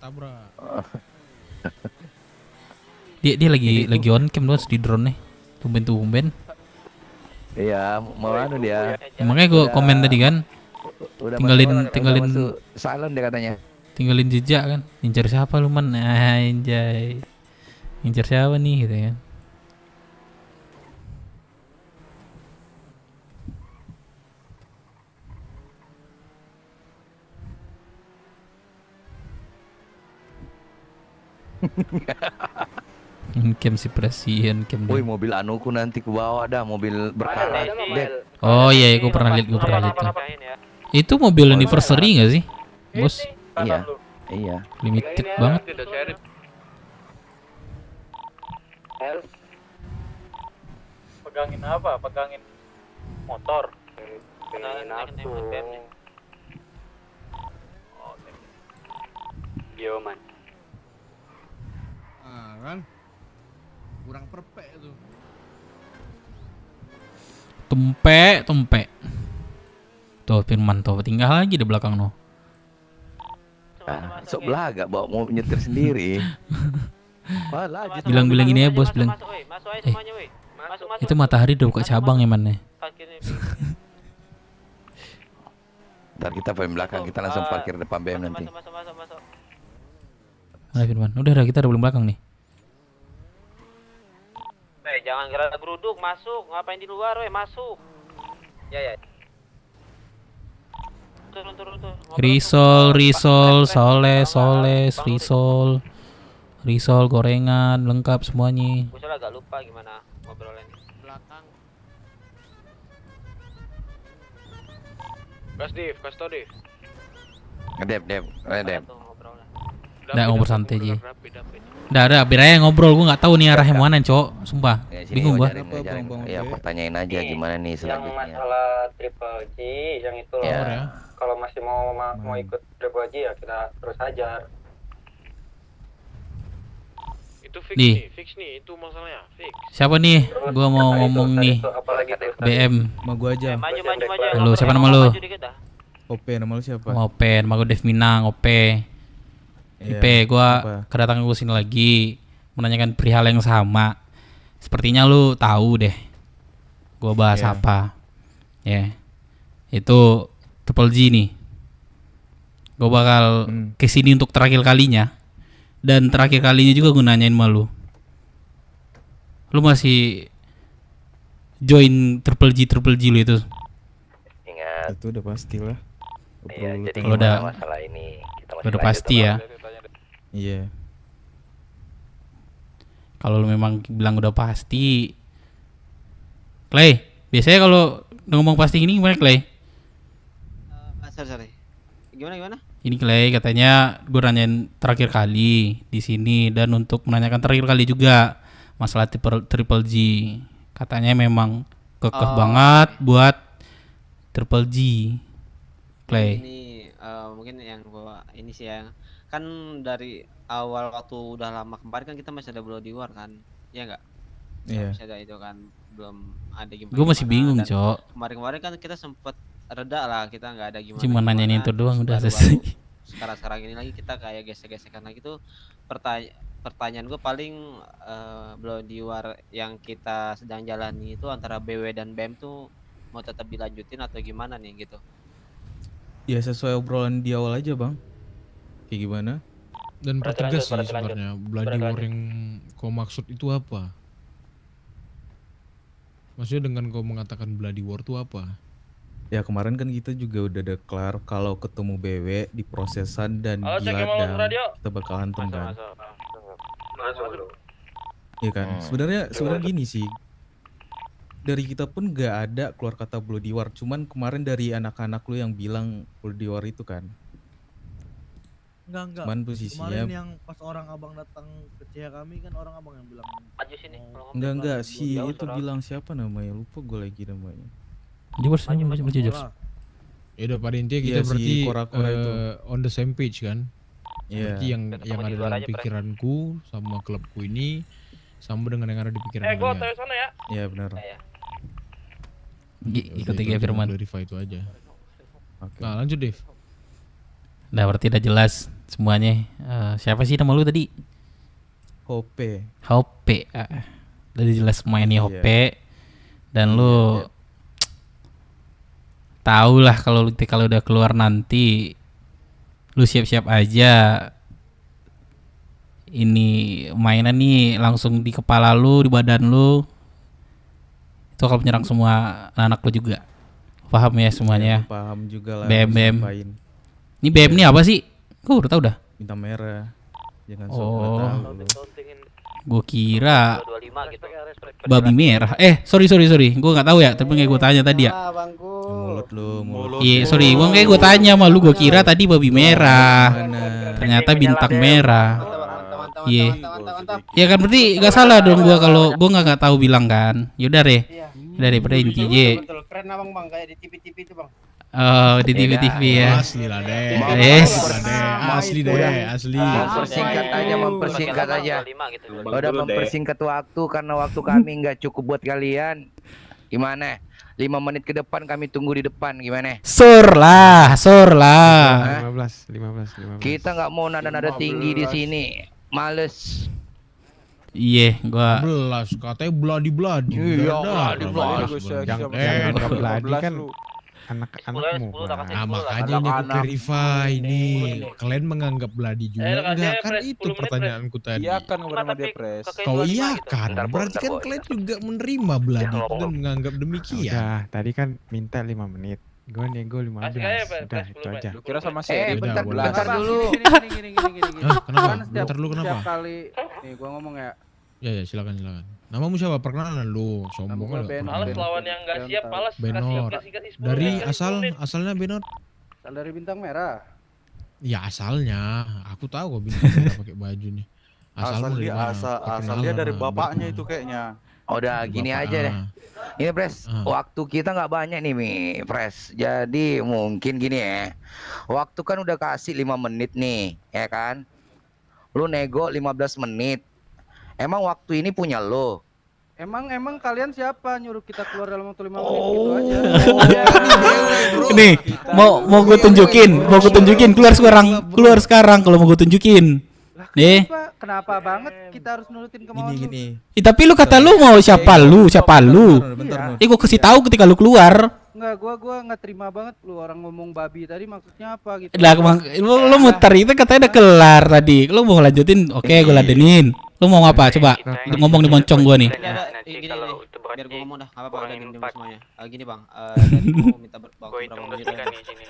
Dia lagi on cam bos di drone nih. Tumben. Iya, mau anu dia. Makanya gua komen tadi kan. Tinggalin silent dia katanya. Tinggalin jejak kan. Ngincar siapa lu man? Anjay. Ngincar siapa nih gitu kan. Cam si presiden cam. Woi, mobil anuku nanti ku bawa dah, mobil berkarat. Oh iya, gue pernah lihat tuh. Itu mobil anniversary nggak sih, bos? Iya. Limited banget. Pegangin apa? Pegangin motor. Yo man. Kan? Kurang perpek tuh. Tumpek. Tuh Firman tuh tinggal lagi di belakang no. Sok belaga bawa mau nyetir sendiri. Bilang ini ya bos bilang. Itu Matahari udah buka cabang ya man. Ntar kita paling belakang, kita langsung parkir depan BM nanti. Nah Firman, udah kita udah belakang nih. Jangan gerak geruduk, masuk. Ngapain di luar, masuk. Ya. Turun tuh. Risol, risol, gorengan, lengkap semuanya. Gue agak lupa gimana ngobrolnya. Belakang. Kas tau Div. Dep. Udah ngobrol santai aja. Udah, biar aja ngobrol, gua nggak tahu nih arahnya mana, Cok. Sumpah. Bingung gua. Ya, pertanyain aja gimana nih selanjutnya. Yang masalah Triple G yang itu loh. Ya. Kalau masih mau ikut Triple G ya kita terus ajar. Nih. Fix nih, itu masalahnya. Fix. Siapa nih? Gua mau ngomong nih. BM. Sama gua aja. Maju. Halo, siapa nama lu? Ope, nama lu siapa? Ope, nama gua Dev Minang, Ope. Iya, Ipe, gua apa? kedatangan gua sini lagi menanyakan perihal yang sama. Sepertinya lu tahu deh. Gua bahas Iya. apa? Ya. Itu Triple G nih. Gua bakal kesini untuk terakhir kalinya. Dan terakhir kalinya juga gue nanyain sama lu. Lu masih join Triple G lu itu? Itu udah pasti lah. Iya, jadi Kalau udah masalah ini kita masih udah lanjut pasti sama- ya. Iya. Kalau lu memang bilang udah pasti, Clay, biasanya kalau ngomong pasti ini gimana Clay? Sorry. Gimana? Ini Clay katanya gue nanyain terakhir kali di sini dan untuk menanyakan terakhir kali juga masalah Triple G. Katanya memang kekeh banget buat Triple G. Clay. Ini mungkin yang gua ini sih yang kan dari awal waktu udah lama kemarin kan kita masih ada Bloody War kan, ya enggak? Iya. Masih ada itu kan, belum ada gimana. Gua masih bingung, Cok. Kemarin kan kita sempet reda lah, kita nggak ada gimana. Cuma nanyain itu doang udah Baru-baru selesai. Sekarang ini lagi kita kayak gesek-gesekan lagi tuh pertanyaan gue paling Bloody War yang kita sedang jalani itu antara BW dan BEM tuh mau tetap dilanjutin atau gimana nih gitu. Ya sesuai obrolan di awal aja bang. Kayak gimana? Dan pertegas sih sebenarnya Bloody War yang kau maksud itu apa? Maksudnya dengan kau mengatakan Bloody War itu apa? Ya kemarin kan kita juga udah declare kalau ketemu BW di prosesan dan Halo, di cek yang mau ladang radio. kita bakal hantem kan. Masuk. Iya kan. Sebenarnya gini sih. Dari kita pun nggak ada keluar kata Bloody War. Cuman kemarin dari anak-anak lu yang bilang Bloody War itu kan. Enggak. Cuman posisinya Kemarin yang pas orang abang datang ke CH kami kan orang abang yang bilang. Maju sini. enggak si itu bilang siapa namanya? Lupa gue lagi namanya. Di bos maju. Ya udah pada intinya kita Iya, si berarti Kora-Kora itu. on the same page kan. Iya. Berarti yang ada dalam pikiranku sama klubku ini sama dengan yang ada di pikiran Gua kalian. tahu sana ya. Iya benar. Ikut aja Firman. Verify itu aja. Nah lanjut Dev. Nah berarti udah jelas semuanya. Siapa sih nama lu tadi? Hope. Hope. Udah jelas semuanya Hope. Dan lu tahu lah kalau udah keluar nanti lu siap-siap aja. Ini mainan nih langsung di kepala lu, di badan lu. Itu akan menyerang semua anak lu juga. Paham ya semuanya? Ya, paham juga lah. BM. Sampain. Ini BM ini apa sih? Gue udah tau dah. Bintang merah. Jangan sok Oh. tahu lu. Gue kira 25 gitu. babi merah. Sorry. Gue nggak tahu ya. Tapi kayak gue tanya tadi ya. Mulut lu, mulut. Iya, sorry. Gue kayak gue tanya sama lu. Gue kira tadi babi merah. Ternyata bintang merah. Iya. Ya kan berarti nggak salah dong gue kalau gue nggak tahu bilang kan. Yaudah deh. Daripada intinya. Betul, keren abang bang, kayak di TV-TV itu bang. Oh, di TV-TV ya. Asli lah deh. Yes. Asli. Mempersingkat aja. Udah mempersingkat waktu karena waktu kami nggak cukup buat kalian. Gimana? 5 menit ke depan kami tunggu di depan, gimana? Sur lah. 15. Kita nggak mau nada-nada tinggi di sini. Males. Iya, gua 11 katanya bloody. Iya, Yang bloody kan anak-anakmu. Nah makanya ini aku clarify nih. Kalian menganggap bloody juga enggak? Kan itu pertanyaanku tadi. Iya kan ngobrol sama dia pres. Kau iya kan? Berarti kan kalian juga menerima bloody dan menganggap demikian. Udah, tadi kan minta 5 menit. Gue nego 15. Udah, itu aja. Lu kira sama si bentar dulu. Gini. Kenapa? Kan Bentar dulu kenapa? Setiap kali nih gua ngomong ya. Ya silakan. Namamu siapa? Perkenalan lu. Sombong lu. Malas lawan yang nggak siap, malas. Benor. Dari asalnya Benor? Asal dari Bintang Merah. Ya asalnya. Aku tahu kok Bintang Merah pakai baju nih. Asalmu dari mana? Asal dia dari bapaknya itu kayaknya. Udah gini aja deh. Ini Pres, waktu kita nggak banyak nih Pres. Jadi mungkin gini ya. Waktu kan udah kasih 5 menit nih, ya kan? Lu nego 15 menit. Emang waktu ini punya lo. Emang kalian siapa nyuruh kita keluar dalam waktu 5 menit gitu aja? Nih, mau gue tunjukin, keluar sekarang kalau mau gue tunjukin. Nih. Kenapa banget kita harus nurutin kemauan lu? Tapi lu kata lu mau siapa lu? Gue kasih tahu ketika lu keluar. Enggak, gua enggak terima banget lu orang ngomong babi tadi maksudnya apa gitu. Lah lu muter itu katanya udah kelar tadi. Lu mau lanjutin? Oke, gue ladenin. Lu mau apa? Coba ngomong di moncong gua nih. Gini biar gua ngomong dah, apa udah gini semuanya. Gini Bang, dari gua minta berapa menit nih sini.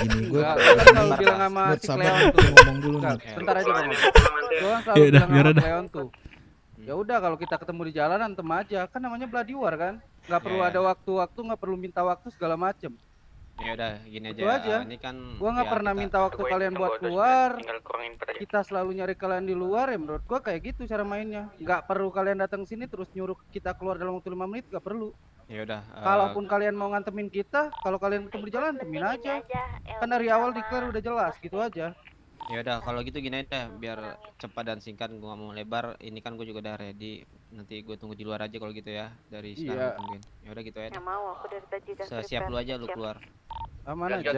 Gini, gua kalau bilang sama si Cleon tuh ngomong dulu nih. Bentar aja Bang. Gua selalu bilang sama Cleon tuh. Ya udah kalau kita ketemu di jalan antem aja, kan namanya bloody war kan. Nggak perlu ada waktu-waktu, nggak perlu minta waktu segala macem. Ya udah gini aja. Itu aja. Ini kan gua nggak pernah minta waktu kalian buat keluar. Kita selalu nyari kalian di luar ya, menurut gua kayak gitu cara mainnya. Nggak perlu kalian datang sini terus nyuruh kita keluar dalam waktu 5 menit, nggak perlu. Ya udah. Kalaupun kalian mau ngantemin kita, kalau kalian ketemu di jalan antemin aja. Kan dari awal declare udah jelas gitu aja. Ya udah kalau gitu gini aja biar cepat dan singkat, gua nggak mau lebar. Ini kan gua juga udah ready. Nanti gue tunggu di luar aja kalau gitu ya, dari sekarang mungkin. Ya udah gitu ya. Yang mau aku dari tadi udah Siap lu aja lu keluar. Aman aja.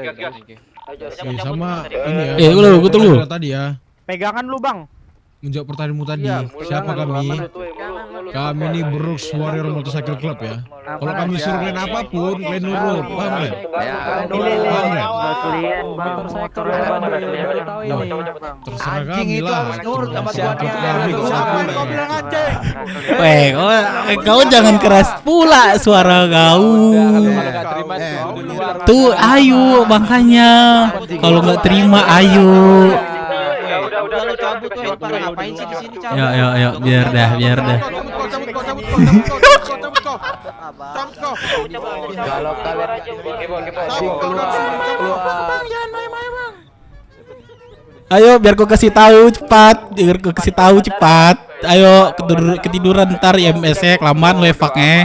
Sama ini ya. Gue tunggu. Tadi ya. Pegangan lu Bang. Menjawab pertanyaanmu tadi, siapa kami? Kami ini Brooks Warrior Motorcycle Club ya. Kalau kami suruh kalian apapun, kalian nurut, paham nggak? Paham nggak? Terserah kami lah. Kau jangan keras pula suara kau. Tuh, ayo makanya. Kalau nggak terima, ayo. Udah lu cabut tuh, pada ngapain sih di sini cabut? Ya, biar dah. Kalau ayo biar gue kasih tahu cepat. Ayo ketiduran ntar IMS-nya kelamaan lo efaknya.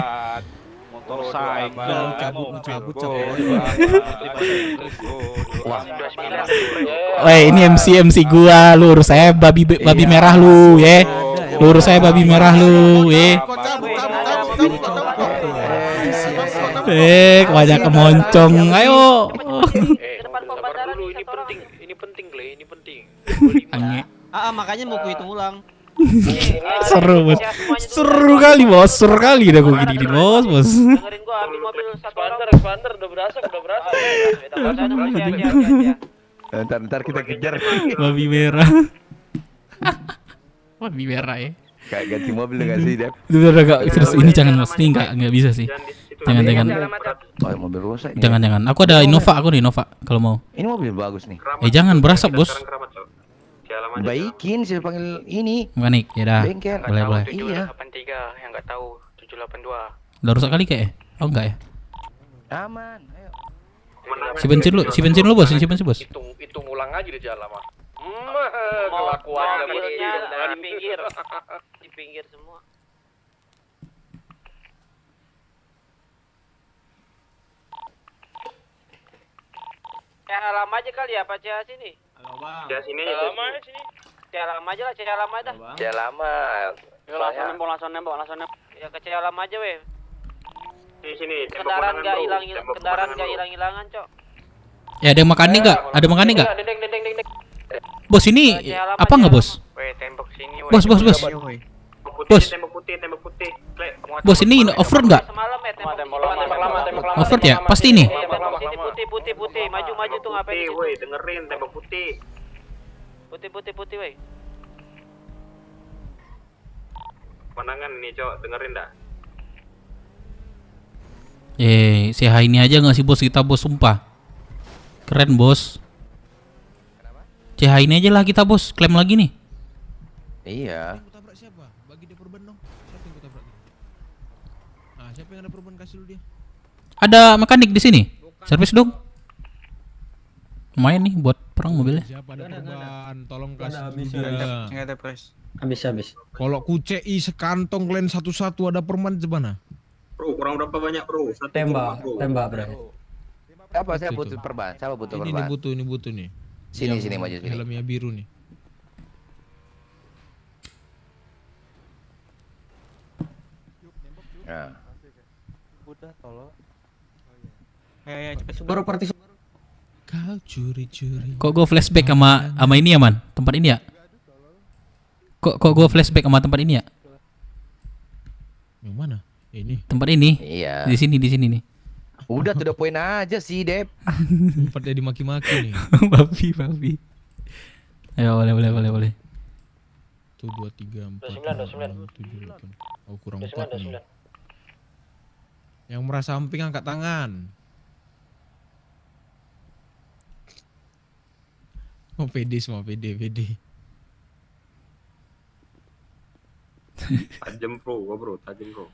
Weh, ini MC gua, lu urus saya babi merah lu, ye. Lu urus saya babi merah lu, ye. Wajah kemoncong, ayo. Ini penting, Gle, ini penting. Makanya mau ku hitung ulang. Seru kali bos dah gue gini bos. Dengerin gua, ambil mobil satu orang. Expander udah berasa. Ntar kita kejar. Babi merah ya. Kayak ganti mobil enggak sih, Dep? Terus ini jangan mas, ini enggak bisa sih. Jangan. Oh, mobil rusak. Jangan. Aku ada Innova kalau mau. Ini mobil bagus nih. Jangan berasap, Bos. Baikin sih panggil ini. Mekanik, ya dah. Bengkel. Boleh. Iya. 783 yang enggak tahu 782. Udah rusak kali kayak? Oh enggak ya? Aman, ayo. Si bensin lu bos, bos. Hitung ulang aja di jalan mah. Kelakuan di pinggir semua. Alam aja kali ya, Pak Cah sini. Halo, Bang. Cah sini aja. Alam aja lah, Cah Alam aja. Cah lama. Langsung nembok. Ya ke Cah Alam aja, weh. Sini. Kendaraan enggak hilang-hilangan, Cok. Ya ada mekanik enggak? Deng. Bos ini apa enggak, Bos? Tembok sini, Bos. Tembok putih. Bos ini off-road enggak? Off-road ya? Pasti ini. Putih. Maju tuh ngapain? Woi, dengerin tembok putih. Putih, woi. Pandangan ini, Cok, dengerin dah. CH ini aja nggak sih bos kita bos, sumpah keren bos. CH ini aja lah kita bos, klaim lagi nih. Iya. Tabrak siapa? Bagi dia korban dong. Siapa yang tabrak? Siapa yang ada korban, kasih lu dia. Ada mekanik di sini. Servis dong. Lumayan nih buat perang mobilnya. Siapa ada korban? Tolong kasih dia. Enggak ada press. Habis. Kalau ku CI sekantong kalian satu-satu ada perman gimana? Bro, kurang berapa banyak, Bro? Tembak, Bro. Apa saya butuh perban? Siapa butuh perban? Ini butuh nih. Sini maju sini. Helmnya biru nih. Nah. Udah tolong. cepet Baru party Kau curi-curi. Kok gue flashback sama ini ya, Man? Tempat ini ya? Kok gue flashback sama tempat ini ya? Yang mana? Ini. Tempat ini. Iya. Di sini nih. Udah to the point aja sih, Dep. Tempatnya dimaki-maki nih. Babi. Ayo, boleh. 1, 2, 3, 4, 5, 6, 7, 8. Oh, kurang 4 nih. Yang merasa samping angkat tangan. Oh, PD semua, PD. Tajam bro, tajam bro.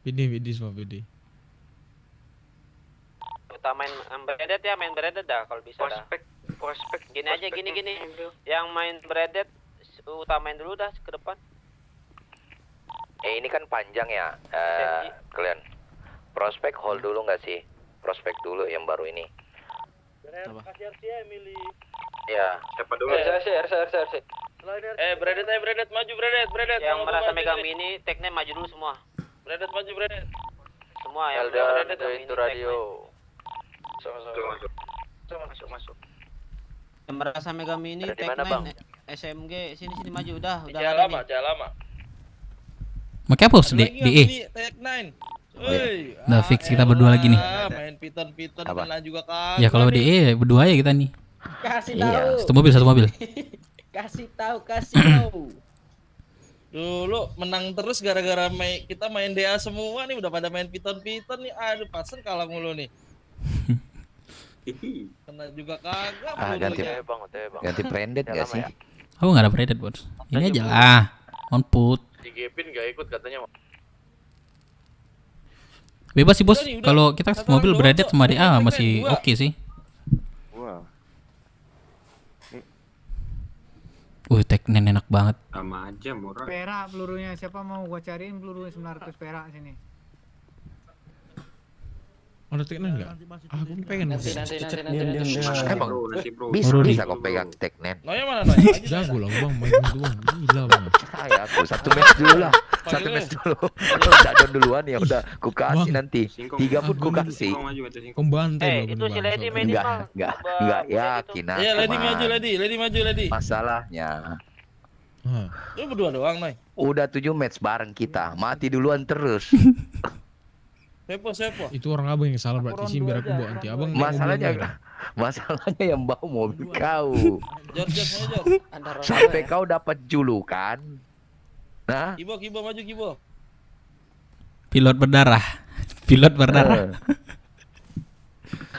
PD semua, PD. Kita main beredet ya, main beredet dah kalau bisa dah. Prospek. Gini aja, gini. Yang main beredet utamain dulu dah ke depan. Ini kan panjang ya, kalian. Prospek hold dulu nggak sih? Prospek dulu yang baru ini. Kasih RC Emily. Ya. Siapa dulu? RC. Bredet maju bredet. Yang merasa megang mini, teknya maju dulu semua. Bredet maju bredet. Semua yang bredet itu radio. Masuk. Yang merasa megang mini, Di mana, Bang? SMG, sini maju udah. Jalan lama. Pakai apa harus DE? Tag 9. Udah fix kita berdua lagi nih. Main piton Apa? kalian juga kan. Ya kalau DE berdua ya kita nih. Kasih Iya. tahu. Satu mobil. Kasih tahu. Dulu menang terus gara-gara kita main DA semua nih, udah pada main piton nih. Aduh, pasen kalah mulu nih. Kena juga kagak. Ganti branded nggak sih? Aku nggak ada branded bos. Ini aja lah. On put. Si Gepin gak ikut katanya. Bebas sih bos. Udah nih, udah. Kalau kita satu mobil branded sama DA masih oke sih. Wow. Teknen enak banget. Sama aja murah. Perak pelurunya, siapa mau gua cariin peluru 900 perak sini. Ada teknen nggak? Aku pengen. Nanti. Emang bro. bisa kok pegang teknen. Noya mana Noya? Jago lah bang, main itu bang. Gila bang. Saya aku satu match dulu lah. Kalau udah down duluan ya udah ku kasih nanti. 3 pun ku kasih. Pembantai Itu si Lady minimal. Enggak yakin aku. Iya, Lady maju. Masalahnya Lu berdua doang, Noy. udah 7 match bareng kita, mati duluan terus. Sepo. itu orang abang yang salah berarti sih, biar aku bawa anti abang. Masalahnya yang bawa mobil kau. Jor. Sampai kau dapat julukan. Nah, Kibo maju. Pilot berdarah.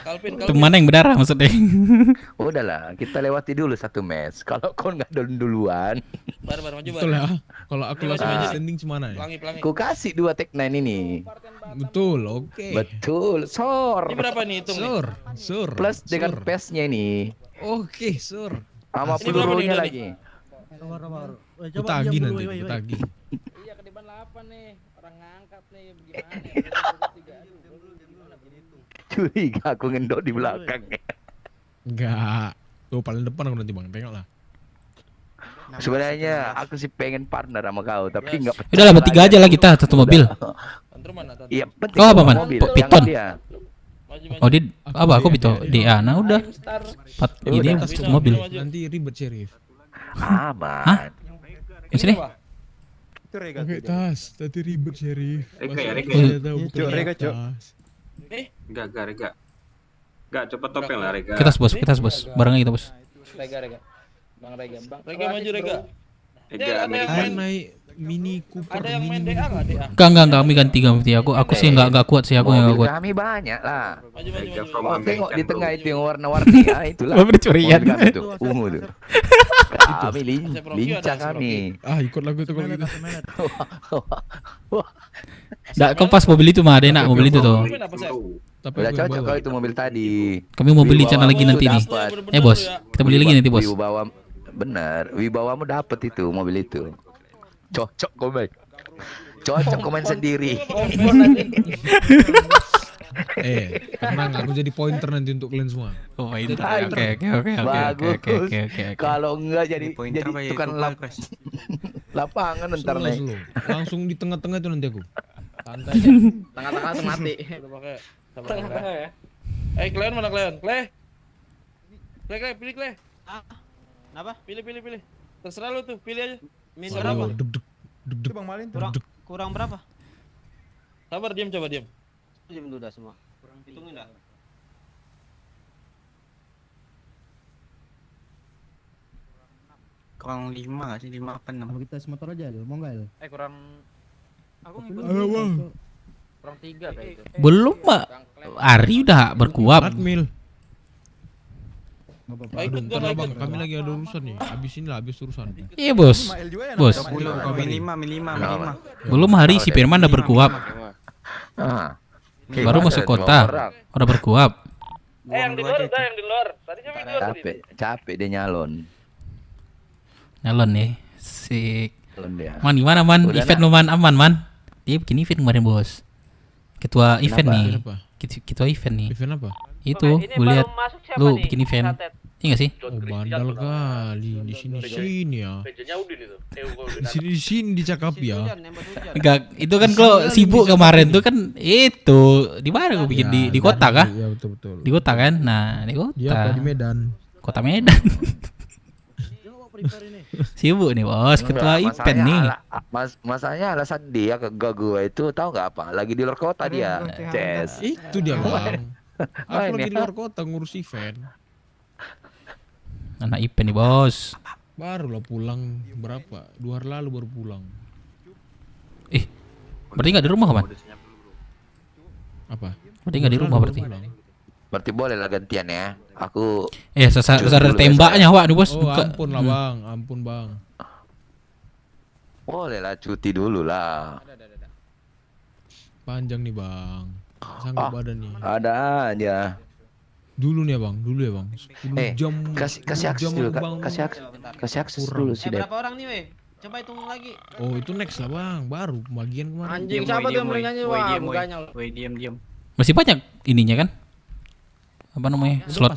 Kalvin. Itu mana yang berdarah maksudnya? udahlah, kita lewati dulu satu match. Kalau kau nggak down duluan, Bar maju. Betul ya. Kalau aku langsung standing cemana ya? ku kasih 2 tag 9 ini. Betul, oke. Betul, sor. Ini berapa nih hitung nih? Sur. Plus dengan PES-nya ini. Oke, sur. Sama Ini berapa pelurunya nih, lagi. Ku tagih nanti, ku tagih. Iya, kediban 8 nih. Orang ngangkat nih bagaimana? Curiga aku ngendok di belakang. Enggak. Tuh paling depan aku nanti bang, tengoklah. Sebenarnya aku sih pengen partner sama kau, tapi nggak. Udah lah bertiga aja lah kita satu mobil. Iya, penting. Kau apa man? Mobil, Piton. jangan dia. Oh dia apa? Aku Pito DA. Nah udah. Ini satu mobil. Nanti ribet Sheriff. Aman. Di sini. Oke, tas. Tadi ribet Sheriff. Rega. Enggak, coba topeng lah Rega. Kita bos. Bareng kita bos. Rega. Bang Rega. Rega maju Rega. Ada naik Mini Cooper. Ada yang main DA enggak DA? Enggak, kami ganti. Aku sih enggak kuat sih, aku enggak kuat. Kami banyak lah. Maju. Tengok di tengah itu yang warna-warni ya, itulah. Mobil curian. Itu ungu tuh. Kami lincah kami. Ikut lagu itu kalau gitu. Nggak, kau pas mobil itu mah ada enak mobil itu tuh. Tapi udah cocok kalau itu mobil tadi. Kami mau beli channel lagi nanti nih. Bos, kita beli lagi nanti bos. Wibawamu dapat itu mobil itu. Cocok komen sendiri. Tenang, aku jadi pointer nanti untuk kalian semua. Oke. Bagus. Kalau enggak jadi tukang lapangan ntar nih. Langsung di tengah-tengah itu nanti aku. Santai aja. Tengah-tengah langsung mati. Udah pakai. Tengah-tengah ya. Kleon mana Kleon? Kleh, pilih Kleh. Kenapa? Pilih. Terserah lu tuh, pilih aja. Min berapa? Deg-deg. Bang Malin Kurang berapa? Sabar, coba diam. Diam dulu dah semua. Hitungin dah. Kurang 5 gak sih? 5 apa 6? Kita semotor aja dulu, mau nggak? Kurang aku ngikut Ayo, Bang. kurang 3 kayak itu. Belum, Pak. Ari udah berkuap. Admil. Ikut Bentar lah, Bang, kami lagi ada urusan nih. Habis urusan. Iya, Bos. Bos. Kami 5. Belum Hari si Firman udah berkuap. Ah. Baru masuk kota. Udah berkuap. Yang di luar. Tadinya video Capek dia nyalon. Nyalon nih. Sik. Nyalon dia. Man, gimana man? Udah Event lu man aman man? Dia bikin event kemarin, Bos. Ketua event nih. Kenapa? Ketua event nih. Event apa? Itu, gue lihat lu bikin event. Iya gak sih? Oh, bandel kali di sini ya. Pejanya Udin itu. Di sini dicakap ya. Enggak, itu kan kalau sibuk kemarin tuh kan itu di mana gue bikin di kota kah? Iya, betul. Di kota kan? Nah, di kota. Dia apa di Medan? Kota Medan. Sibuk nih, Bos. Ketua event nih. Masanya alasan dia ke gue itu tahu nggak apa? Lagi di luar kota dia. Ces. Itu dia, Bang. Aku lagi di luar kota ngurus event. Anak event nih, Bos. Baru lah pulang berapa? 2 hari lalu baru pulang. Berarti nggak di rumah, Kapan? Apa? Berarti nggak di rumah berarti. Berarti boleh lah gantian ya. Aku sasar tembaknya, Wak, nih, Bos. Oh, ampun lah, Bang. Ampun, Bang. Boleh lah cuti dulu lah. Panjang nih, Bang. Sanggup badan nih. Ada aja. Dulu nih, Bang. 10 jam. Kasih akses dulu, kasih akses dulu sih, Dep. Berapa orang nih, weh? Coba hitung lagi. Oh, itu next lah, Bang. Baru pembagian kemarin. Anjing, siapa tuh yang mulai nyanyi? Wah, mukanya. Woi, diam. Masih banyak ininya kan? Apa namanya? Slot.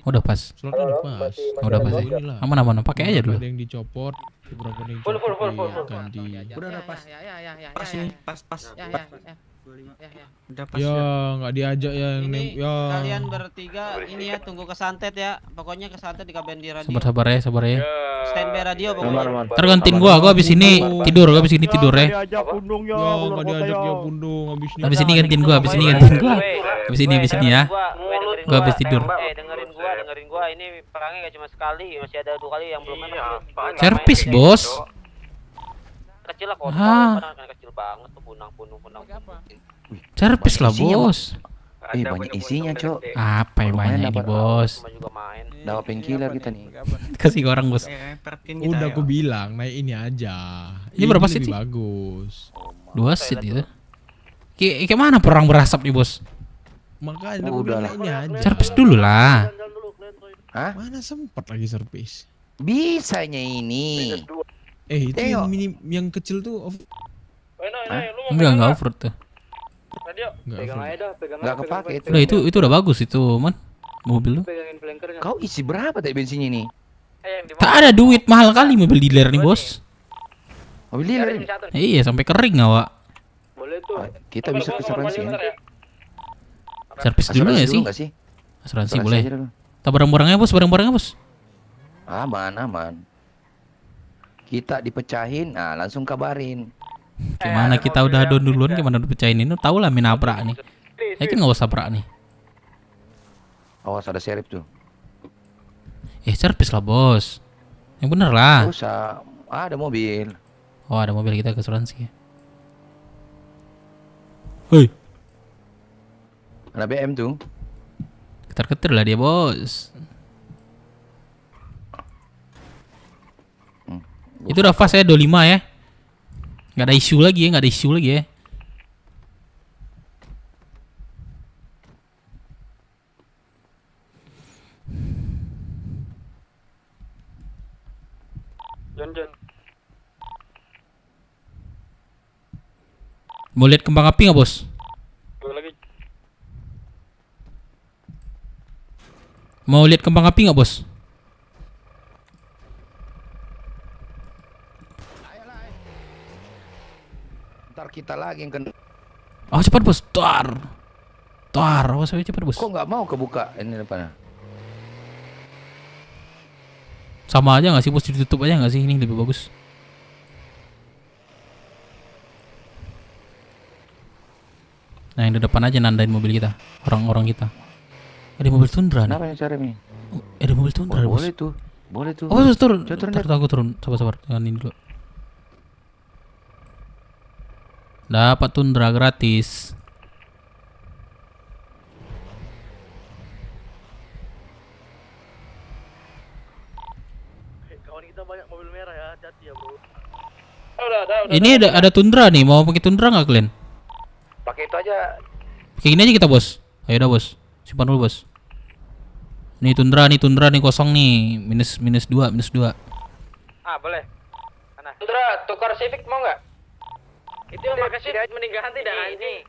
Udah pas. Slotnya udah pas. Udah pas. Aman, pakai aja dulu. Ada yang dicopot, beberapa yang dicopot, ganti. Udah pas. Pas ini, pas. Udah pas. Ya, nggak diajak ya yang ya. Kalian bertiga ini ya tunggu ke santet ya. Pokoknya ke santet di kabarin di radio. Sabar ya. Standby radio pokoknya. Tergantiin gua habis ini tidur ya. Nggak diajak ya Pundung habis ini. Habis ini gantiin gua. Habis ini ya. Gua habis tidur. Dengerin gua, ini perangnya gak cuma sekali, masih ada 2 kali yang belum enak. Servis, Bos. Kecil lah kotor, kan kecil banget tuh, punang. Servis lah, Bos. Banyak isinya, Cok. Apa yang banyak ini, Bos? Dapat painkiller kita nih. Kasih ke orang, Bos. Udah aku bilang naik ini aja. Ini berapa seat sih? Bagus. 2 seat itu. Kayak mana perang berasap nih, Bos? Makanya aku bilang naik ini aja. Servis dulu lah. Hah? Mana sempet lagi servis? Bisanya ini. Itu yang mini, yang kecil tuh Enggak off-road tuh. Enggak kepake itu. Udah itu udah bagus itu, Man. Mobil lu. Kau isi berapa tadi bensinnya nih? Tak ada duit, mahal kali mobil dealer nih, Bos. Mobil dealer ini? Iya, sampai kering awak. Boleh tuh. Kita bisa ke asuransi ya. Servis dulu ya sih? Asuransi boleh. Tak barang-barangnya, Bos, Bos. Aman. Kita dipecahin, nah langsung kabarin. Gimana kita udah down duluan, gimana dipecahin ini? Tahu lah main nabrak nih. Yakin nggak usah nabrak nih. Awas ada serif tuh. Servis lah, Bos. Yang bener lah. Usah, ada mobil. Oh, ada mobil, kita ke asuransi. Hei. Ada BM tuh. Ketar-ketir lah dia, Bos. Itu udah fast ya, 25 ya. Nggak ada isu lagi ya. Jon. Mau lihat kembang api nggak, Bos? Mau lihat kembang api nggak, Bos? Ntar kita lagi yang kena. Oh cepat bos, tar, awas aja cepat bos. Kok nggak mau kebuka ini depannya? Sama aja nggak sih bos, ditutup aja nggak sih, ini lebih bagus. Nah yang di depan aja nandain mobil kita, orang-orang kita. Ada mobil Tundra nih. Kenapa yang cari nih? Ada mobil Tundra bos. Boleh tuh, boleh tuh. Oh bos turun, turun. aku turun, sabar, jangan ini dulu. Dapat Tundra gratis. Kawan kita banyak mobil merah ya, hati-hati ya bro. Ini ada Tundra nih, mau pakai Tundra nggak kalian? Pakai itu aja. Pakai gini aja kita bos. Ayo dah bos, simpan dulu bos. Nih Tundra nih kosong nih, minus 2. Ah boleh. Mana? Tundra, tukar Civic mau nggak? Itu yang pakai Civic meninggalkan tidak ini.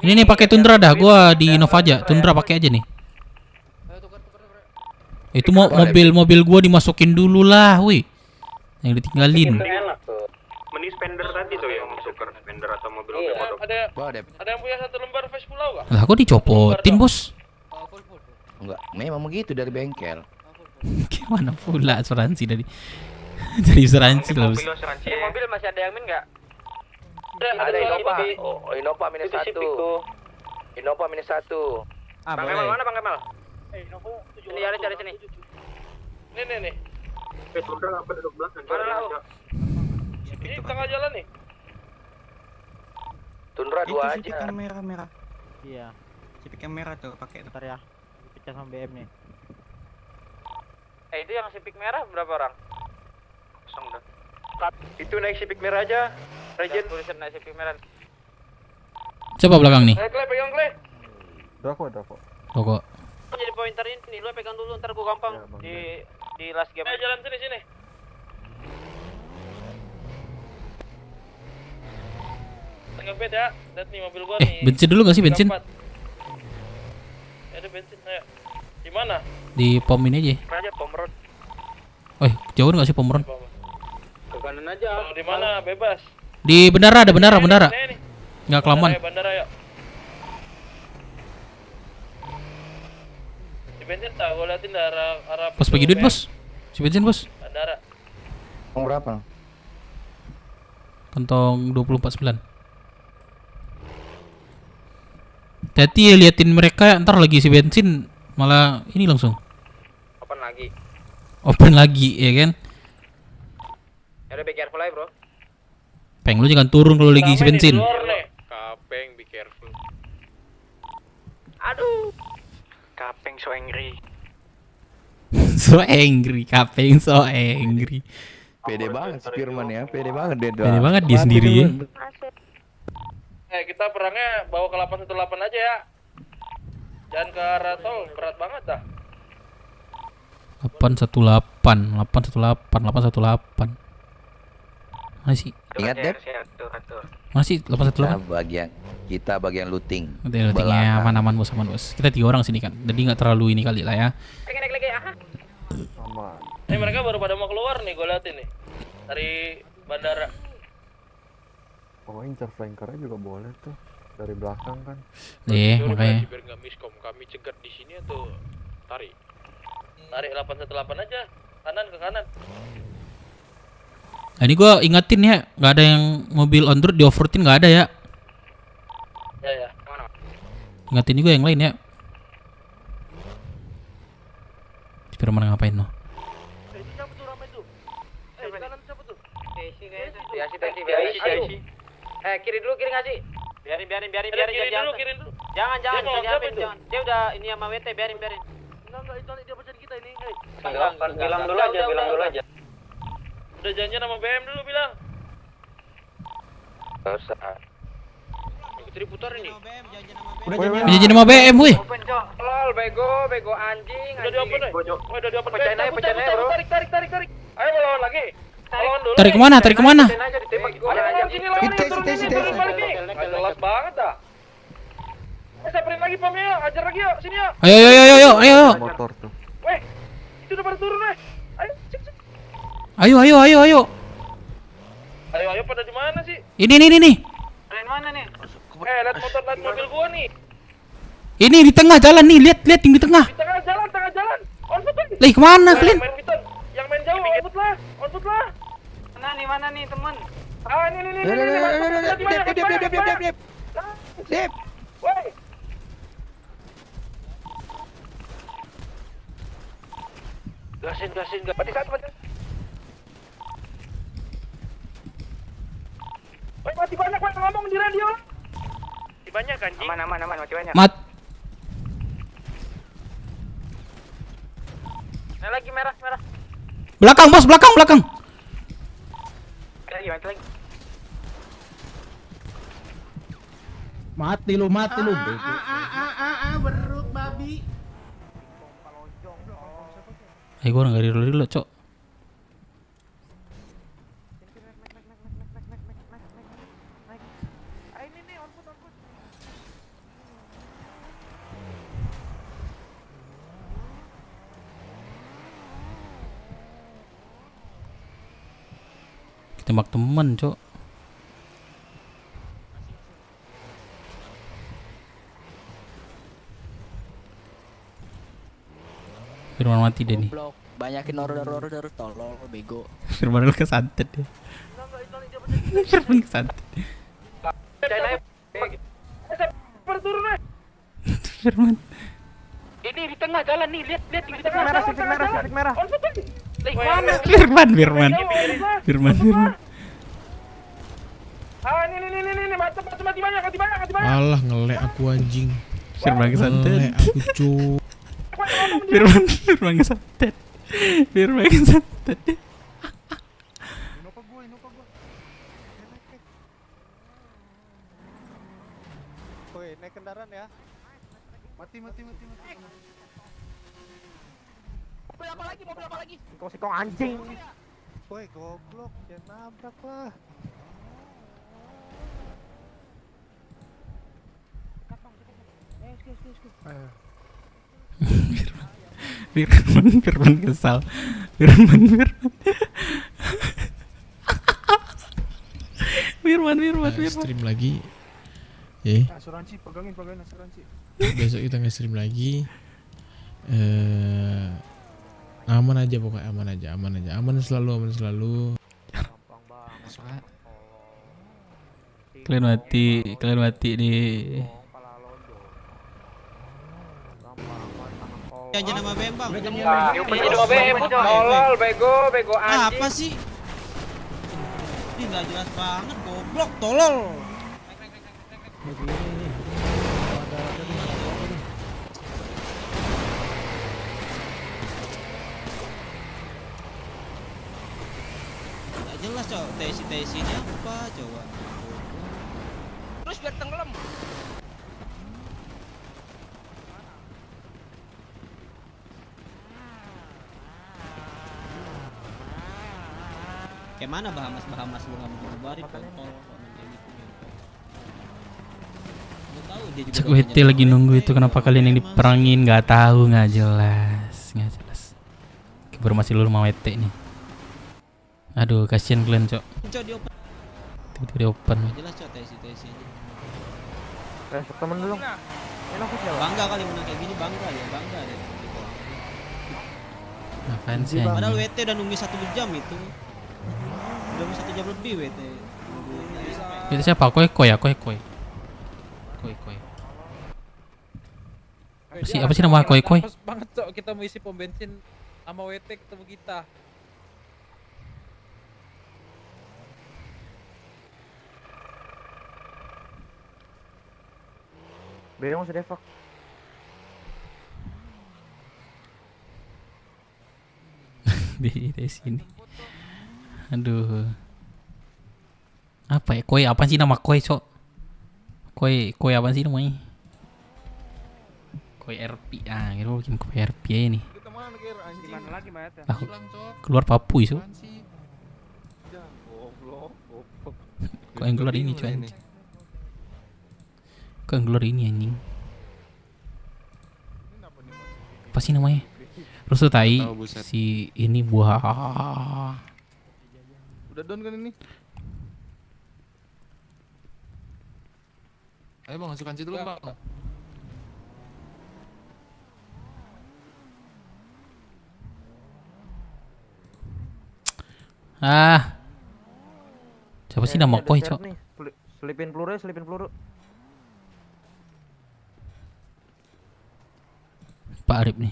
Ini nih pakai Tundra dah, gua di Innova aja. Tundra pakai aja nih. Itu mobil gua dimasukin dulu lah, wih. Yang ditinggalin. Mending spender tadi tuh yang tuker spender atau mobil baru. Ada yang punya 1 lembar face pulau nggak? Lah kok dicopotin bos? Enggak, memang begitu dari bengkel. Gimana pula asuransi dari asuransi lah bos. Mobil masih ada yang min nggak? Ada Innova. Oh, Innova minus 1. Innova minus 1. Bang Kemal mana Bang Kemal? Ini cari sini. Nih. Tundra apa duduk belakang? Mana lau? Ini tengah jalan nih. Tundra 2 aja. Civic yang merah. Iya. Civic yang merah tuh pakai. Bentar ya. Pecah sama BM nih. Itu yang Civic merah berapa orang? Kosong dah. Itu naik Civic merah aja. Regen tulisan naik Civic merah. Coba belakang nih. Klep, pegang klep. Doko. Kok. Jadi pointer ini lu pegang dulu, ntar gua gampang di last game. Ayo jalan sini. Ngebet ya, lihat nih mobil gua nih. Bensin dulu nggak sih bensin? Ada bensin, ayo. Di mana? Di pom ini aja. Aja pom road. Jauh nggak sih pom road? Ke kanan aja. Di mana? Bebas. Di bendara ada bendara. Nggak kelamaan. Bandara ya. Di bensin tak, gua liatin arah. Bos bagi duit bos. Si bensin bos. Bandara. Berapa? Kantong 24.9. Hati ya liatin mereka, ntar lagi si bensin malah ini langsung open lagi ya kan. Ada be careful aja bro. Peng lu jangan turun kalau lagi si bensin. Kapeng, be careful. Aduh. Kapeng so angry. Kapeng so angry. Pede banget si Firman ya, pede banget dia. Pede banget dia sendiri ya. Kita perangnya bawa ke 818 aja ya. Jangan ke arah tol, berat banget dah. 818. Masih. Ingat deh. Masih 818. Kita bagian looting. Lootingnya aman bos. Kita 3 orang sini kan. Jadi nggak terlalu ini kali lah ya. Lagi. Mereka baru pada mau keluar nih, gue liatin nih. Dari bandara. Oh, incar flankernya juga boleh tuh dari belakang kan. Makanya. Biar nggak miskom, kami cegat di sini atau tarik 818 aja, kanan ke kanan. Nah, ini gua ingetin ya, nggak ada yang mobil on road di off-roadin, nggak ada ya. Ya. Ingetin juga yang lain ya. Firman ngapain no? Siapa tuh ramai tuh? Kanan siapa tuh? Tensi. Kiri nggak sih? Biarin. Kiri dulu. Jangan. Dia udah ini sama WT, biarin. Enggak, itu dia pencet kita ini. Bilang dulu aja. Udah janjian sama BM dulu bilang. Gak usah. Ikut putar ini. Janjian sama BM wih. Lol, bego anjing. Udah diopen deh. Udah diopen. Pecahin aja, bro. Tarik. Ayo lawan lagi. Lawan dulu. Tarik kemana? Nggak jelas banget dah. Samperin lagi pamnya, ajar lagi yuk, sini yuk. Ayo. Motor tuh. Weh, itu udah pada turun weh. Ayo, cek. Ayo. Ayo pada di mana sih? Ini. Main mana nih? lihat mobil gua nih. Ini di tengah jalan nih, lihat yang di tengah. Di tengah jalan. On foot nih. Lah kemana kalian? Yang main jauh, on foot lah. Mana nih teman? Ah, ini. Dip. Woi. Gasin. Mati satu. Woi, mati banyak ngomong di radio. Mati banyak anjing. Aman, mati banyak. Nah, lagi merah. Belakang bos, belakang. Mati lagi. Mati lu. Berut babi. Gue nggak reload, cok. Tembak teman, cok. Firman mati deh nih. Banyakin order tolol bego. Firman lu kesantet ya. Firman kesantet. Firman. Ini di tengah jalan nih, lihat di tengah merah, titik merah. Firman. Ah, ini mati banyak. Alah ngelek aku anjing. Firman kesantet. Ngelek aku cu. Firman kesantet. Innova gua. Woi, naik kendaraan ya. Mati. Mobil apa lagi? Sikong anjing. Woi, goblok, jangan nabrak lah. Firman kesal. Firman. Stream lagi. Asuransi, pegangin asuransi. Besok kita nge-stream lagi. Aman aja pokoknya, aman selalu. Kalian mati nih. Jangan nama BM bang. Nama BM tolol, bego anjing. Apa sih? Ini nggak jelas banget, goblok, tolol. Nggak jelas cowok, tesi-tesinya apa coba? Terus biar tenggelam. Kayak mana Bahamas lu nggak mau ngebarin kontol Cek WT lagi nunggu itu, kenapa kalian yang diperangin nggak tahu, nggak jelas. Baru masih lulu mau WT nih. Aduh, kasihan kalian, cok. Tiba-tiba di open. Jelas cok tesi-tesinya. Temen dulu. Bangga kali menang kayak gini, bangga deh. Ngapain sih? Padahal WT udah nunggu 1 jam itu. Udah 1 jam lebih WT. Itu siapa? Koi. Apa sih nama Koi? Pas banget cok, kita mau isi pom bensin sama WT ketemu kita. Beda sudah evak. Di sini. Aduh. Apa ya? Koi apa sih nama Koi, cok? Koi apa sih namanya? Koi RP. Ah, gitu bikin Koi RP aja nih. Gimana lagi mayatnya? Keluar Papui, so. Kok yang keluar ini, cuy? Kok yang keluar ini, anjing? Apa sih namanya? Rusuh tai. Si ini buah. Udah down kan ini? Ayo bang, masukkan situ dulu bang. Siapa sih nama koi, Cok? Selipin peluru ya, selipin peluru. Pak Arif nih.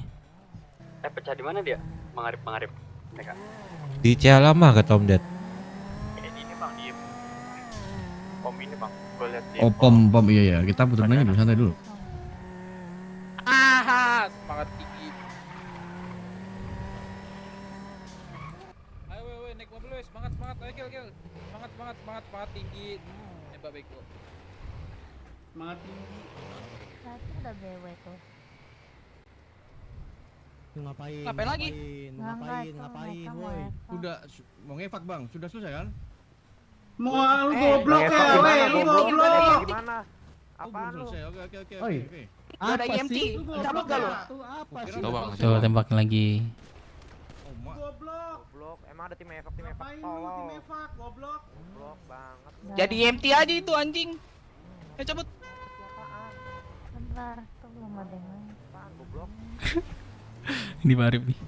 Pecah di mana dia? Bang Arif mereka. Di Cialama kata Om Ded. Ini bang, diem. Pom ini bang, gue lihat Oh pom iya, kita putar nanya dulu, santai dulu. Semangat tinggi. Ayo weh, naik mobil weh, semangat, ayo Gil. Semangat tinggi. Nembak bego. Semangat tinggi. Satu udah BW tuh. Ngapain lagi? Ngapain, woi. Udah mau ngefak bang, sudah selesai kan? Mau lu goblok ya, weh, lu goblok. Gimana? Apaan lu? Selesai, oke. Ada IMT, cabut gak lu? Apa sih? Coba tembakin lagi. Goblok, emang ada tim efek tolong. Goblok banget. Jadi IMT aja itu anjing. Cabut. Bentar, tuh belum ada yang main. Apaan goblok? Ini Pak Arif nih.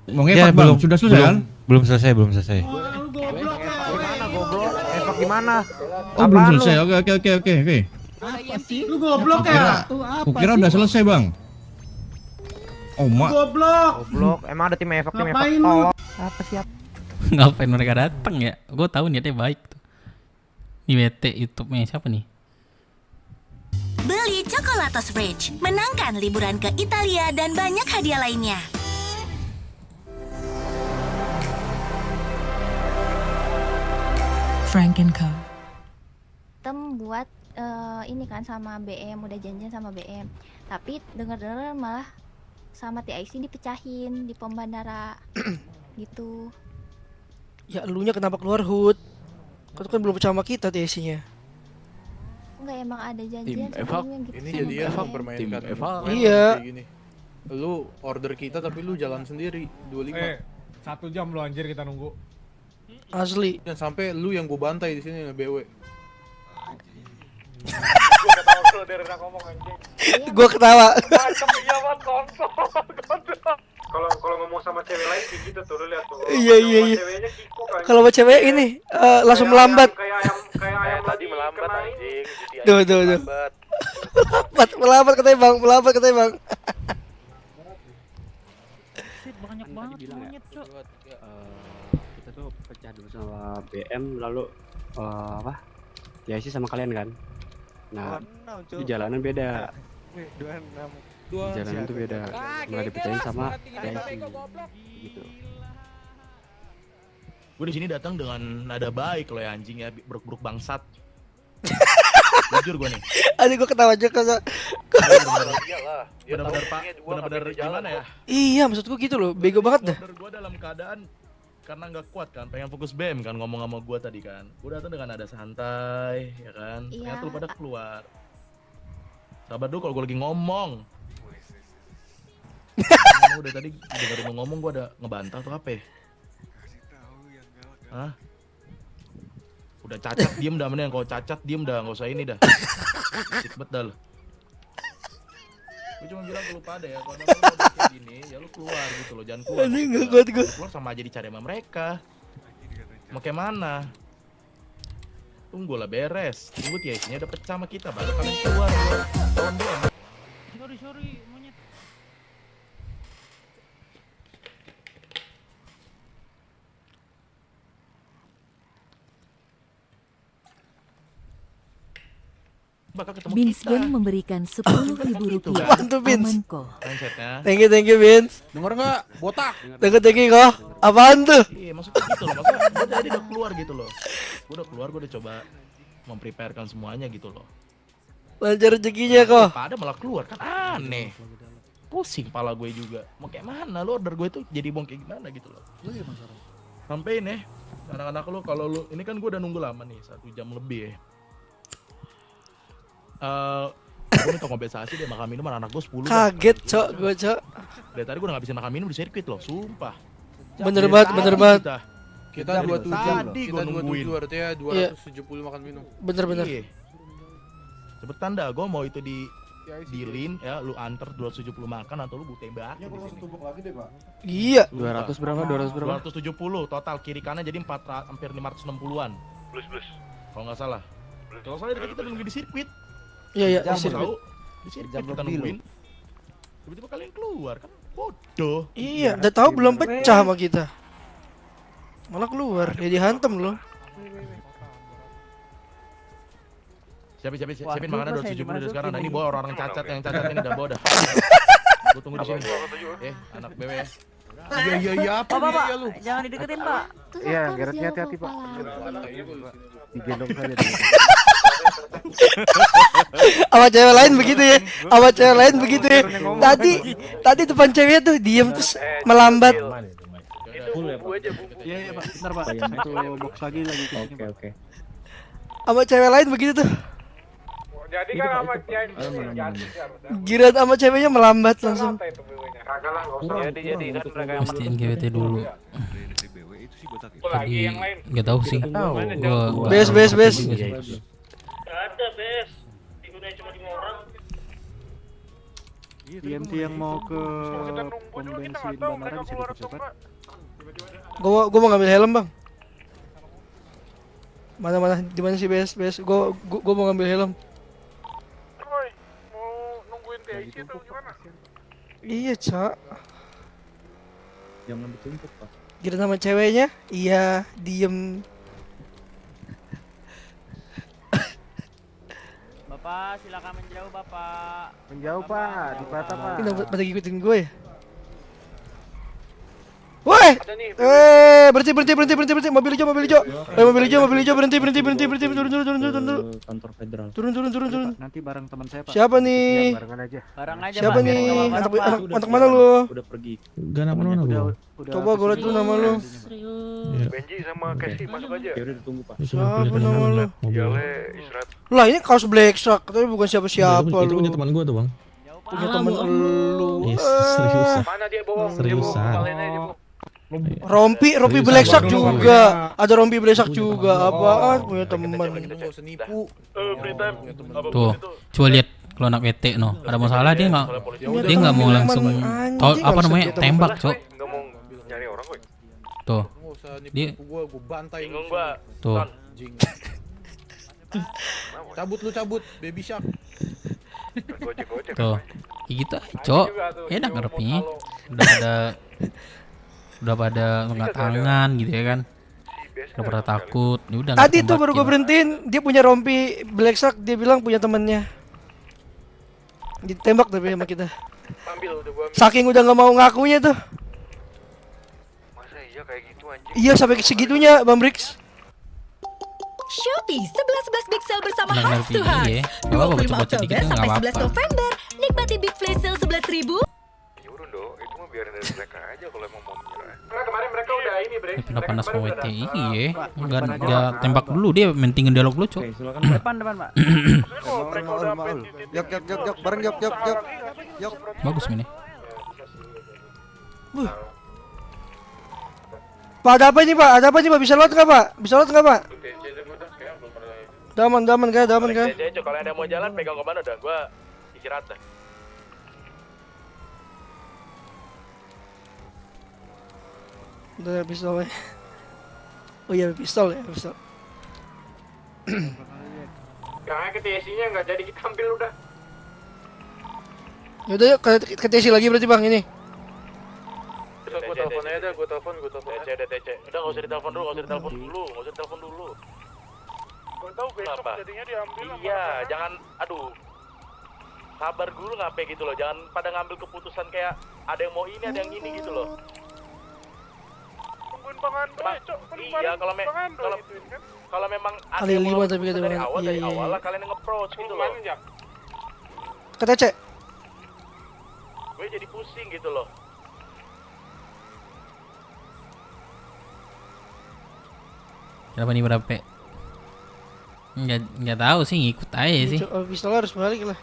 Mau ngefak bang, sudah selesai kan? Belum selesai. Lu goblok ya, Gimana goblok? Efek gimana? Oh belum selesai, oke. Apa sih? Lu goblok ya? Kukira udah selesai bang. Oh mak. Goblok, emang ada tim efek tolong. Apa sih? Ngapain mereka datang ya? Gue tahu niatnya baik tuh. Ini WT YouTube-nya siapa nih? Beli Coklatos Fridge, menangkan liburan ke Italia dan banyak hadiah lainnya. Frank & Co. Tem buat ini kan sama BM, udah janjian sama BM. Tapi dengar-dengar malah sama TIC dipecahin di pom bandara. Gitu. Ya elunya kenapa keluar HUD? Kau kan belum percaya sama kita TIC-nya. Enggak, emang ada janjian sebelumnya gitu. Ini jadi efek bermainkan Iya. Gini. Lu order kita tapi lu jalan sendiri 25. 1 jam lo anjir kita nunggu. Asli. Dan sampai lu yang gua bantai di sini BW. Gua ketawa. Kalau ngomong sama cewek lain kayak gitu tuh, lu lihat tuh. Iya. Kalau sama cewek ini langsung melambat. Kayak ayam tadi melambat anjing. Tuh. Melambat katanya bang. Banyak banget monyet, Cok. Kita tuh pecah dulu sama BM lalu TIC sama kalian kan. Nah, di jalanan beda. Jalanan tuh beda. Mulai dipecahin sama TIC gitu. Gue di sini datang dengan nada baik loh ya anjing ya, buruk-buruk bangsat. Jujur gue nih. Aduh gue ketawa juga. Bener-bener gimana ya? Iya maksud gue gitu loh, bego banget dah. Gue dalam keadaan karena nggak kuat kan, pengen fokus BM kan, ngomong sama gue tadi kan. Gue datang dengan nada santai, ya kan. Ternyata lu pada keluar. Sabar dulu kalau gue lagi ngomong. Udah tadi dengerin lu ngomong, gue ada ngebantah tuh apa ya? Hah? Udah cacat diem dah, mending kalau cacat diem dah, nggak usah ini dah. Sikbet dah lu. Gue cuma bilang ke lu pada ya, kalau lu kayak gini, ya lu keluar gitu loh, jangan keluar. Ini nggak kuat gue. Keluar sama aja dicari sama mereka. Mau kayak mana? Tunggu lah beres. Tunggu TIC-nya udah pecah sama kita, baru kalian keluar. Tahun BM. Sorry, monyet. Bins Gang memberikan 10.000 rupiah. Bantu Bins. Mindsetnya. Thank you Bins. Denger nggak? Botak. Thank you kok. Apaan tuh? Iya maksudnya gitu loh, maksudnya gue tadi udah keluar gitu loh. Gue udah keluar, gue udah coba mempreparekan semuanya gitu loh. Lancar rezekinya kok. Pada malah keluar kan aneh. Pusing pala gue juga. Mau kayak mana lu order gue tuh jadi bong kayak gimana gitu loh. Sampai nih anak-anak lu, kalau lu ini kan gue udah nunggu lama nih 1 jam lebih ya. Gue minta kompensasi dia makan minum anak gue 10. Kaget gue cok. Dari tadi gue udah gak bisa makan minum di sirkuit loh, sumpah. Bener banget. Kita 27. Tadi Kita gua nungguin. 27 artinya 270 makan minum. Bener-bener. Iya. Cepetan dah, gua mau itu di dealin ya, lu anter 270 makan atau lu gua tembak. Ya, kalau tumpuk lagi deh, Pak. Iya. 200 berapa? 200 berapa? 270 total kiri kanan jadi hampir 560-an. Plus. Kalau nggak salah. Kalau salah kita nunggu di sirkuit. Iya, Kamu di sirkuit. tahu? Di sirkuit kita nungguin. Tiba-tiba kalian keluar kan bodoh. Iya, udah tahu belum pecah sama kita. Malah keluar, ya dihantam loh. Siapin makanan 270 udah sekarang. Nah, ini bawa orang-orang cacat yang cacat ini udah bawa dah. Gua tunggu di sini. Anak BW ya. Iya apa Pak, ya lu? jangan dideketin, Pak. Iya, Gareth hati-hati, Pak. Digendong saja. Sama cewek lain begitu ya. Sama cewek lain begitu ya. Tadi depan cewek tuh diem terus melambat. Iya, Pak. Bentar, Pak. Satu box lagi Oke. Sama cewek lain begitu tuh. Jadi kan sama Giran sama ceweknya melambat langsung. jadi kan mereka yang Pastiin GWT dulu. Tadi nggak tahu sih. Gua Bes. ada bes. Digunain cuma 5 orang. TMT yang mau ke pom bensin bandara bisa dipercepat. Gua mau ngambil helm, Bang. Mana di mana sih bes? Gua mau ngambil helm. Woi, mau nungguin TIC atau gimana? Iya, Cak. Jangan dituntut, Pak. Giran sama ceweknya? Iya, diem. Bapak, silakan menjauh, Bapak. Menjauh, Pak. Di patah, Pak. Ini pada ngikutin gue ya? Woi! Berhenti. Mobil hijau. Mobil hijau berhenti. Turun. Kantor federal. Turun. Nanti bareng teman saya, Pak. Siapa nih? Barengan aja. Siapa nih? Anak mana lu? Udah pergi. Gak nama lu. Coba gue liat dulu nama lu. Benji sama Casey masuk aja. Ya udah ditunggu, Pak. Siapa nama lu? Ya le, istirahat. Lah ini kaos Black Shark, tapi bukan siapa-siapa Itu lu. punya teman gua tuh, Bang. Punya temen lu. Seriusan. Mana dia bohong? Seriusan. Rompi Black Shark juga. Ada rompi Black Shark juga. Apaan punya temen? Enggak usah nipu. tuh, coba lihat kalau anak WT no, ada masalah dia nggak mau langsung tembak, Cok. Enggak mau nyari orang, woi. Tuh. Enggak usah Dia nipu gua bantai. Bingung gua. Tuh. Cabut baby shark. Tuh. Kayak gitu aja, Cok. Enak ngarepnya. Udah pada angkat tangan gitu ya kan. Udah pada takut. Ya udah. Tadi tuh baru gue berhentiin, dia punya rompi Black Shark, dia bilang punya temennya. Ditembak tapi sama kita. Saking udah nggak mau ngakunya tuh. Masa iya kayak gitu anjing? Iya sampai segitunya, Bang Brix. Shopee 11 Big Sale bersama Nah, Hearts to ngerti, Hearts. iya. Nggak apa-apa, 25 bocor-bocor dikit Oktober tuh nggak sampai apa-apa. 11 November. Nikmati Big Flash Sale 11.000. Yurun do, itu mah biarin dari mereka aja kalau emang mau menyerah. Karena kemarin mereka udah ini, Bre. Udah panas sama WT, iya. Enggak tembak dulu, dia mentingin dialog dulu, Cok. Depan, Pak. Mereka udah Yok, bareng yok. Bagus ini. Pak, ada apa nih, Pak? Bisa lewat nggak, Pak? Daman kah? Kalau ada mau jalan pegang komando dah, gua istirahat dah. Udah pistolnya. Oh iya, pistol ya. Kayaknya ke TSI-nya nggak jadi kita ambil udah. Yaudah yuk, ke TC lagi berarti Bang ini. Gua telepon aja, gua telepon. TC. Udah nggak usah ditelepon dulu. Gua tahu besok jadinya diambil. Iya, jangan, aduh. Sabar dulu ngapain gitu loh, jangan pada ngambil keputusan kayak ada yang mau ini, ada yang ini gitu loh. Tungguin Bang Ando, Cok. Iya, kalau memang ada Kali yang 5 mau tapi kata dari Bang. awal Iya. lah kalian nge-approach gitu loh. Ke TC. Gue jadi pusing gitu loh. Kenapa nih berapa? Nggak tahu sih, ngikut aja sih. Pistol harus balik lah.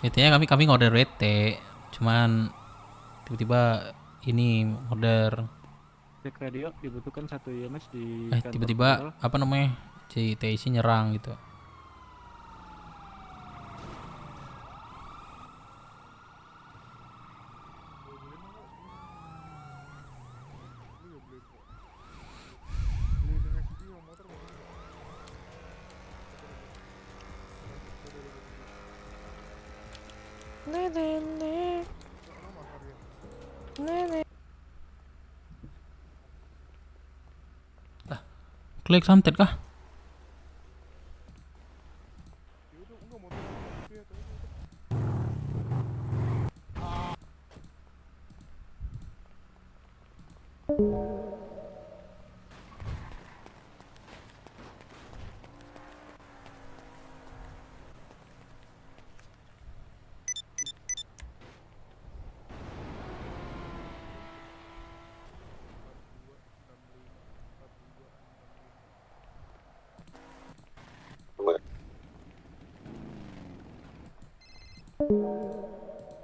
Intinya kami ngorder WT, cuman tiba-tiba ini order Cek radio dibutuhkan 1 IMS di tiba-tiba apa namanya CTC nyerang gitu. Klik santet kah?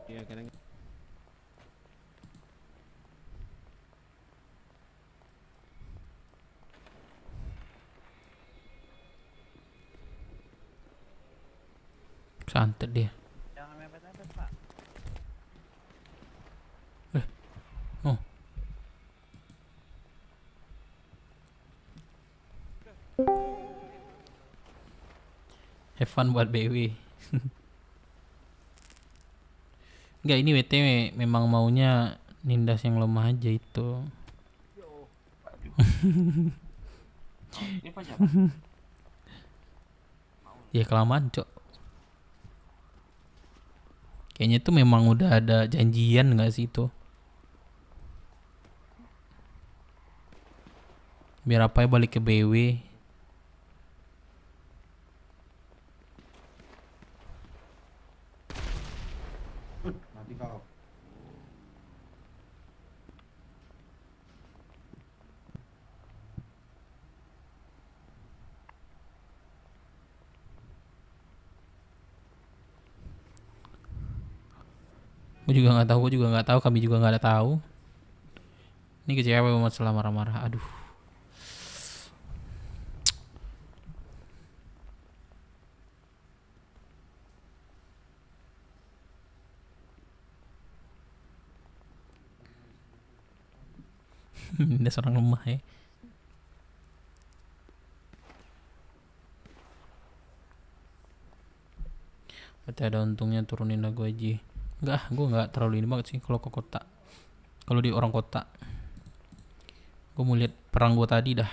Iya, kadang santet dia. Jangan mepet-mepet, Pak. Oh. Have fun buat BW. Enggak, ini WTW memang maunya nindas yang lemah aja itu. Ya kelamaan, Cok. Kayaknya itu memang udah ada janjian nggak sih itu? Biar apa ya balik ke BW. Mati kau. Gue juga nggak tahu, kami juga nggak ada tahu. Ini kecewa banget setelah marah-marah. Aduh. Ini seorang lemah ya. Berarti ada untungnya turunin lagu aja. Enggak, gue nggak terlalu ini banget sih kalau ke kota. Kalau di orang kota, gue mau lihat perang gue tadi dah.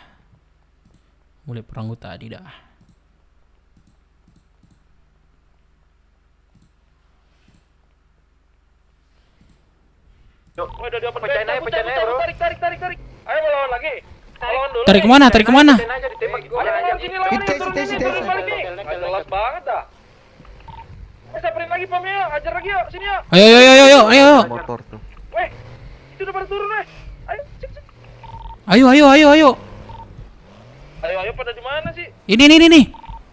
Yuk, udah diopen pecahin aja, bro. Tarik. Ayo melawan lagi. Lawan dulu. Tarik kemana? Jelas banget dah. Samperin lagi pomnya, ajar lagi yuk, sini yuk. Ayo. Motor tuh. Weh, itu udah pada turun weh. Ayo, cek. Ayo. Ayo pada di mana sih? Ini.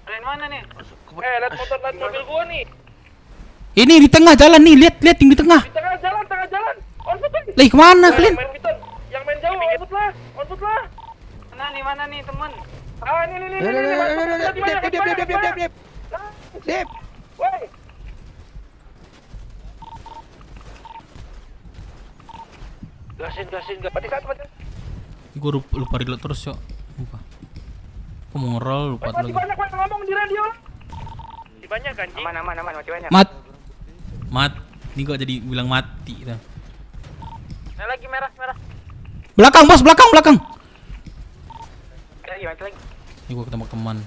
Dari mana nih? Lihat mobil gua nih. Ini di tengah jalan nih, lihat yang di tengah. Di tengah jalan. On foot lagi. Lah, kemana kalian? Yang main jauh, on foot lah. Mana nih teman? Ah, ini. Dip. Woi. Gasin, pati satu. Gue lupa reload terus, Cok. Lupa. Aku mau ngerol, lupa lagi. Banyak ngomong di radio. Banyak kan? Aman, masih banyak. Mat. Ini gue jadi bilang mati dah. Nah, lagi merah. Belakang, bos, belakang. Lagi. Ini gue ketemu teman.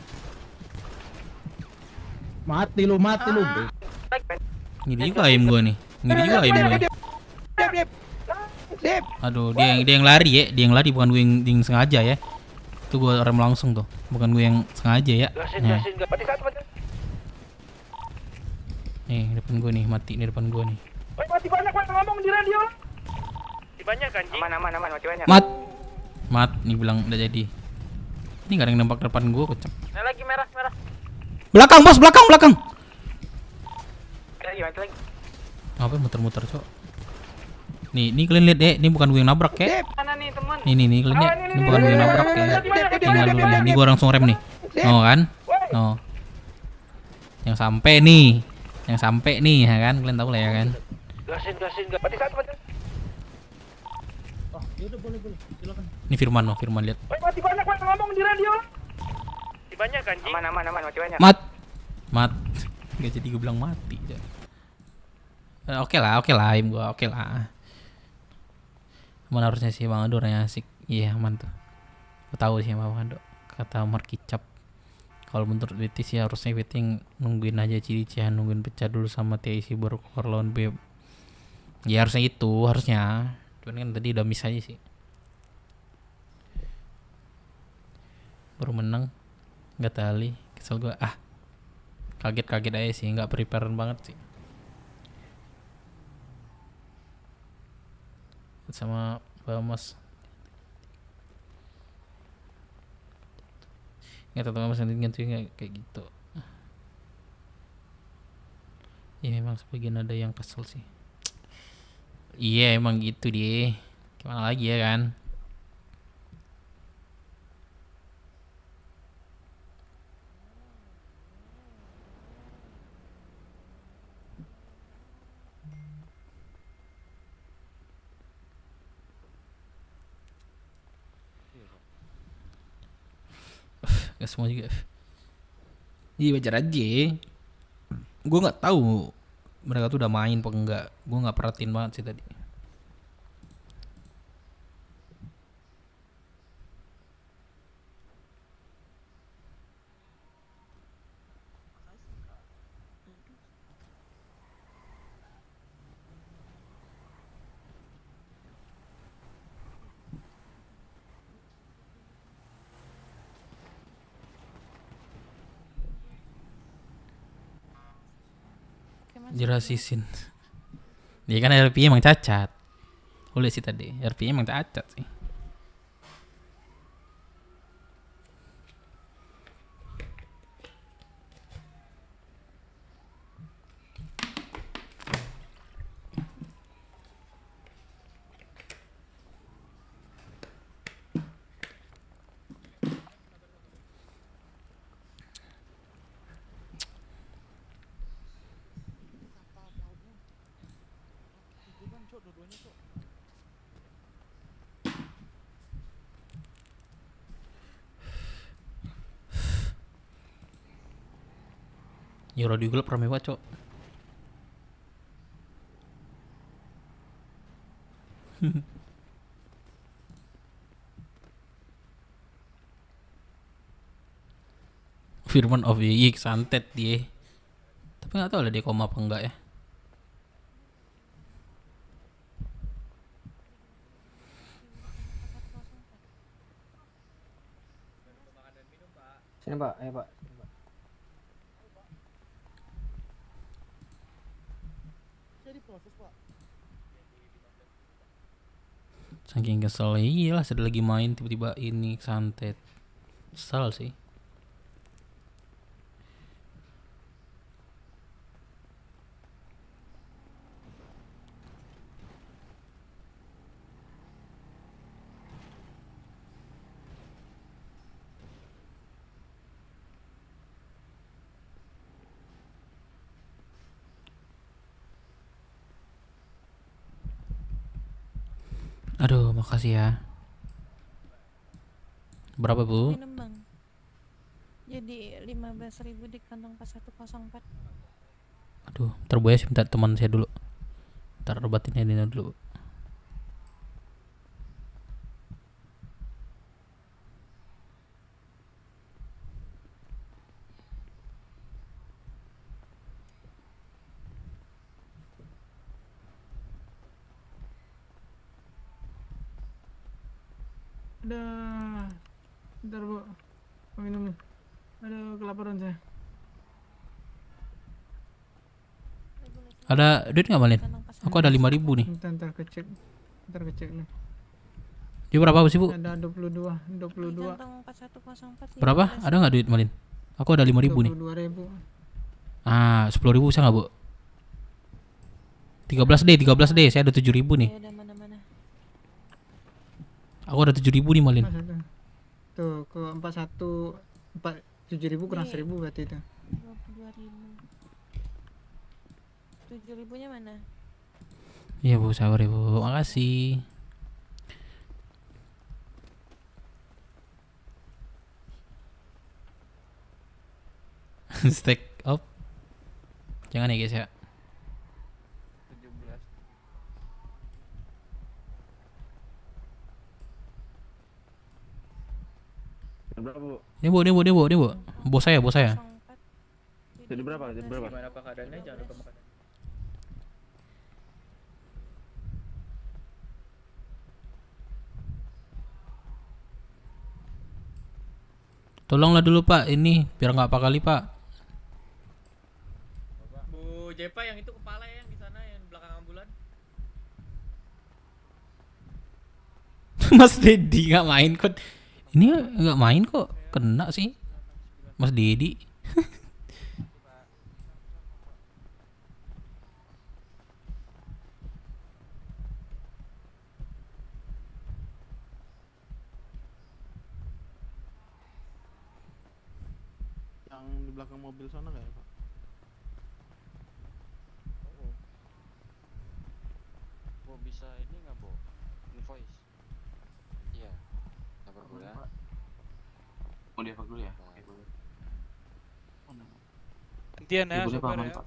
Mati lu. Ngiri juga aim gue nih. Aduh, dia yang lari ya. Dia yang lari, bukan gue yang sengaja ya. Itu gue rem langsung tuh. Bukan gue yang sengaja ya. Gasin, pati satu. Nih, depan gue nih, mati nih depan gue nih. Mati banyak ngomong di radio. Banyak kan? Aman, masih banyak. Mat, nih bilang udah jadi. Ini gak ada yang nembak depan gue, kocak. Nah, lagi merah. Belakang, bos, belakang. Lagi. Ngapain muter-muter, Cok? Nih kalian lihat deh, ini bukan gue yang nabrak ya. Mana nih Nih kalian ya. Ini bukan gue yang nabrak ya. Tinggal dulu nih. Ini gue langsung rem nih. Oh kan? Oh. Yang sampai nih ya kan? Kalian tahu lah ya kan? Gasin enggak. Mati satu. Oh, yaudah boleh. Silakan. Ini Firman lihat. Mati banyak ngomong di radio. Mati banyak anjing. Aman, mati banyak. Mat. Gak jadi gue bilang mati. Oke lah, im gue oke lah. Aman harusnya sih Bang Ado orangnya asik. Iya aman tuh. Gue tahu sih Bang Ado. Kata Omar Kicap. Kalau menurut BT sih harusnya BT nungguin aja Ciri-Cihan, nungguin pecah dulu sama TIC baru keluar lawan BEM. Ya harusnya itu, harusnya. Cuman kan tadi udah miss aja sih. Baru menang. Gak tali. Kesel gue. Kaget aja sih, gak prepare banget sih. Sama Bamas. Nggak tahu mas nanti kayak gitu. Ya memang sebagian ada yang kesel sih. Iya emang gitu deh. Gimana lagi ya kan? Gak semua juga. Iya wajar aja. Gue nggak tahu mereka tuh udah main apa enggak. Gue nggak perhatiin banget sih tadi. Jerasisin. Dia kan RP emang cacat. Boleh sih tadi. RP emang cacat sih. Euro di Google rame banget, Cok. Firman of the Year santet dia. Tapi nggak tahu lah dia koma apa enggak ya. Sini Pak, ayo Pak. Saking kesel, iyalah sedang lagi main tiba-tiba ini santet. Kesel sih. Aduh, makasih ya. Berapa, Bu? Minum, Bang. Jadi 15.000 di kantong 4104. Aduh, ntar Bu ya minta teman saya dulu. Ntar obatin ini dulu. Bentar Bu, mau minum. Aduh, kelaparan saya. Ada duit nggak Malin? Aku ada 5.000 nih. Ntar kecek nih. Dia berapa sih Bu? Ada 22. Berapa? Ada nggak duit Malin? Aku ada 5.000 nih. 22.000. 10.000 bisa nggak Bu? 13 deh, saya ada 7.000 nih. Aku ada 7.000 nih Malin. Tuh ke 7.000 kurang 1.000 berarti itu. 22.000. 7.000-nya mana? Iya Bu, sabar ya Bu. Makasih. Stack up. Jangan ya guys ya. 17. Berapa, Bu? Ini Bu. Bos saya. Jadi berapa? Gimana Pak keadaannya? Jangan lupa makan. Tolonglah dulu Pak, ini biar nggak apa kali Pak. Bu Jepa yang itu kepala yang di sana yang di belakang ambulan. Mas Dedi nggak main kok. Ini nggak main kok, kena sih. Mas Dedi. Yang di belakang mobil sana nggak ya, Pak? Bo bisa ini nggak Bo? Invoice. Iya. Sabar dulu ya. Mau di dulu ya? Oke, boleh. Gantian ya, Boleh, Pak, sabar aman, ya. Pak.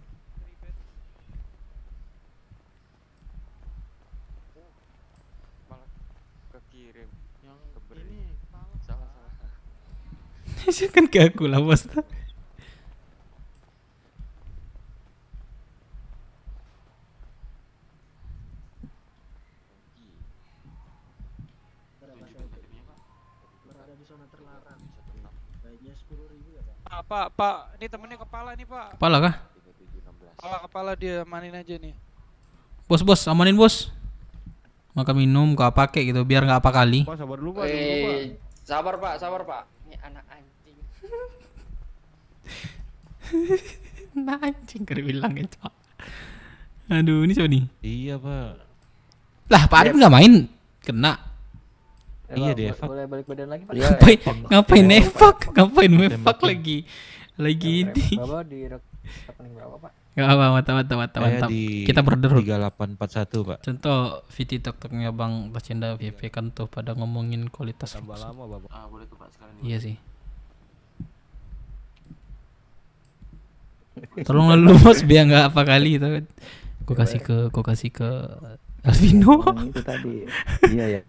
Malah kekirim. Yang Keberi. ini Salah. Kan ke aku lah bos. Berada di zona terlarang. Baiknya 10.000 ya Pak. Pak, ini temennya kepala nih Pak. Kepala kah? Kepala dia amanin aja nih. Bos, amanin bos. Makan minum, kau pakai gitu biar nggak apa kali. Pak, sabar dulu Pak. Sabar Pak. Ini anak anjing. Nah anjing kau bilang itu. Aduh, ini siapa nih? Iya Pak. Lah, Pak Arif nggak main, kena. Iya deh, Pak. Boleh balik badan lagi Pak. Ngapain nefak? Ngapain nefak lagi? Lagi ini. Bapak di rekening berapa Pak? Gak apa, mantap. Kita border 3841 Pak. Contoh VT tok-toknya Bang Tacenda VP kan tuh pada ngomongin kualitas. Tambah lama Bapak. Boleh tuh Pak sekarang. Iya sih. Tolong lu bos biar nggak apa kali itu. Gue kasih ke Alvino. Itu tadi. Iya ya.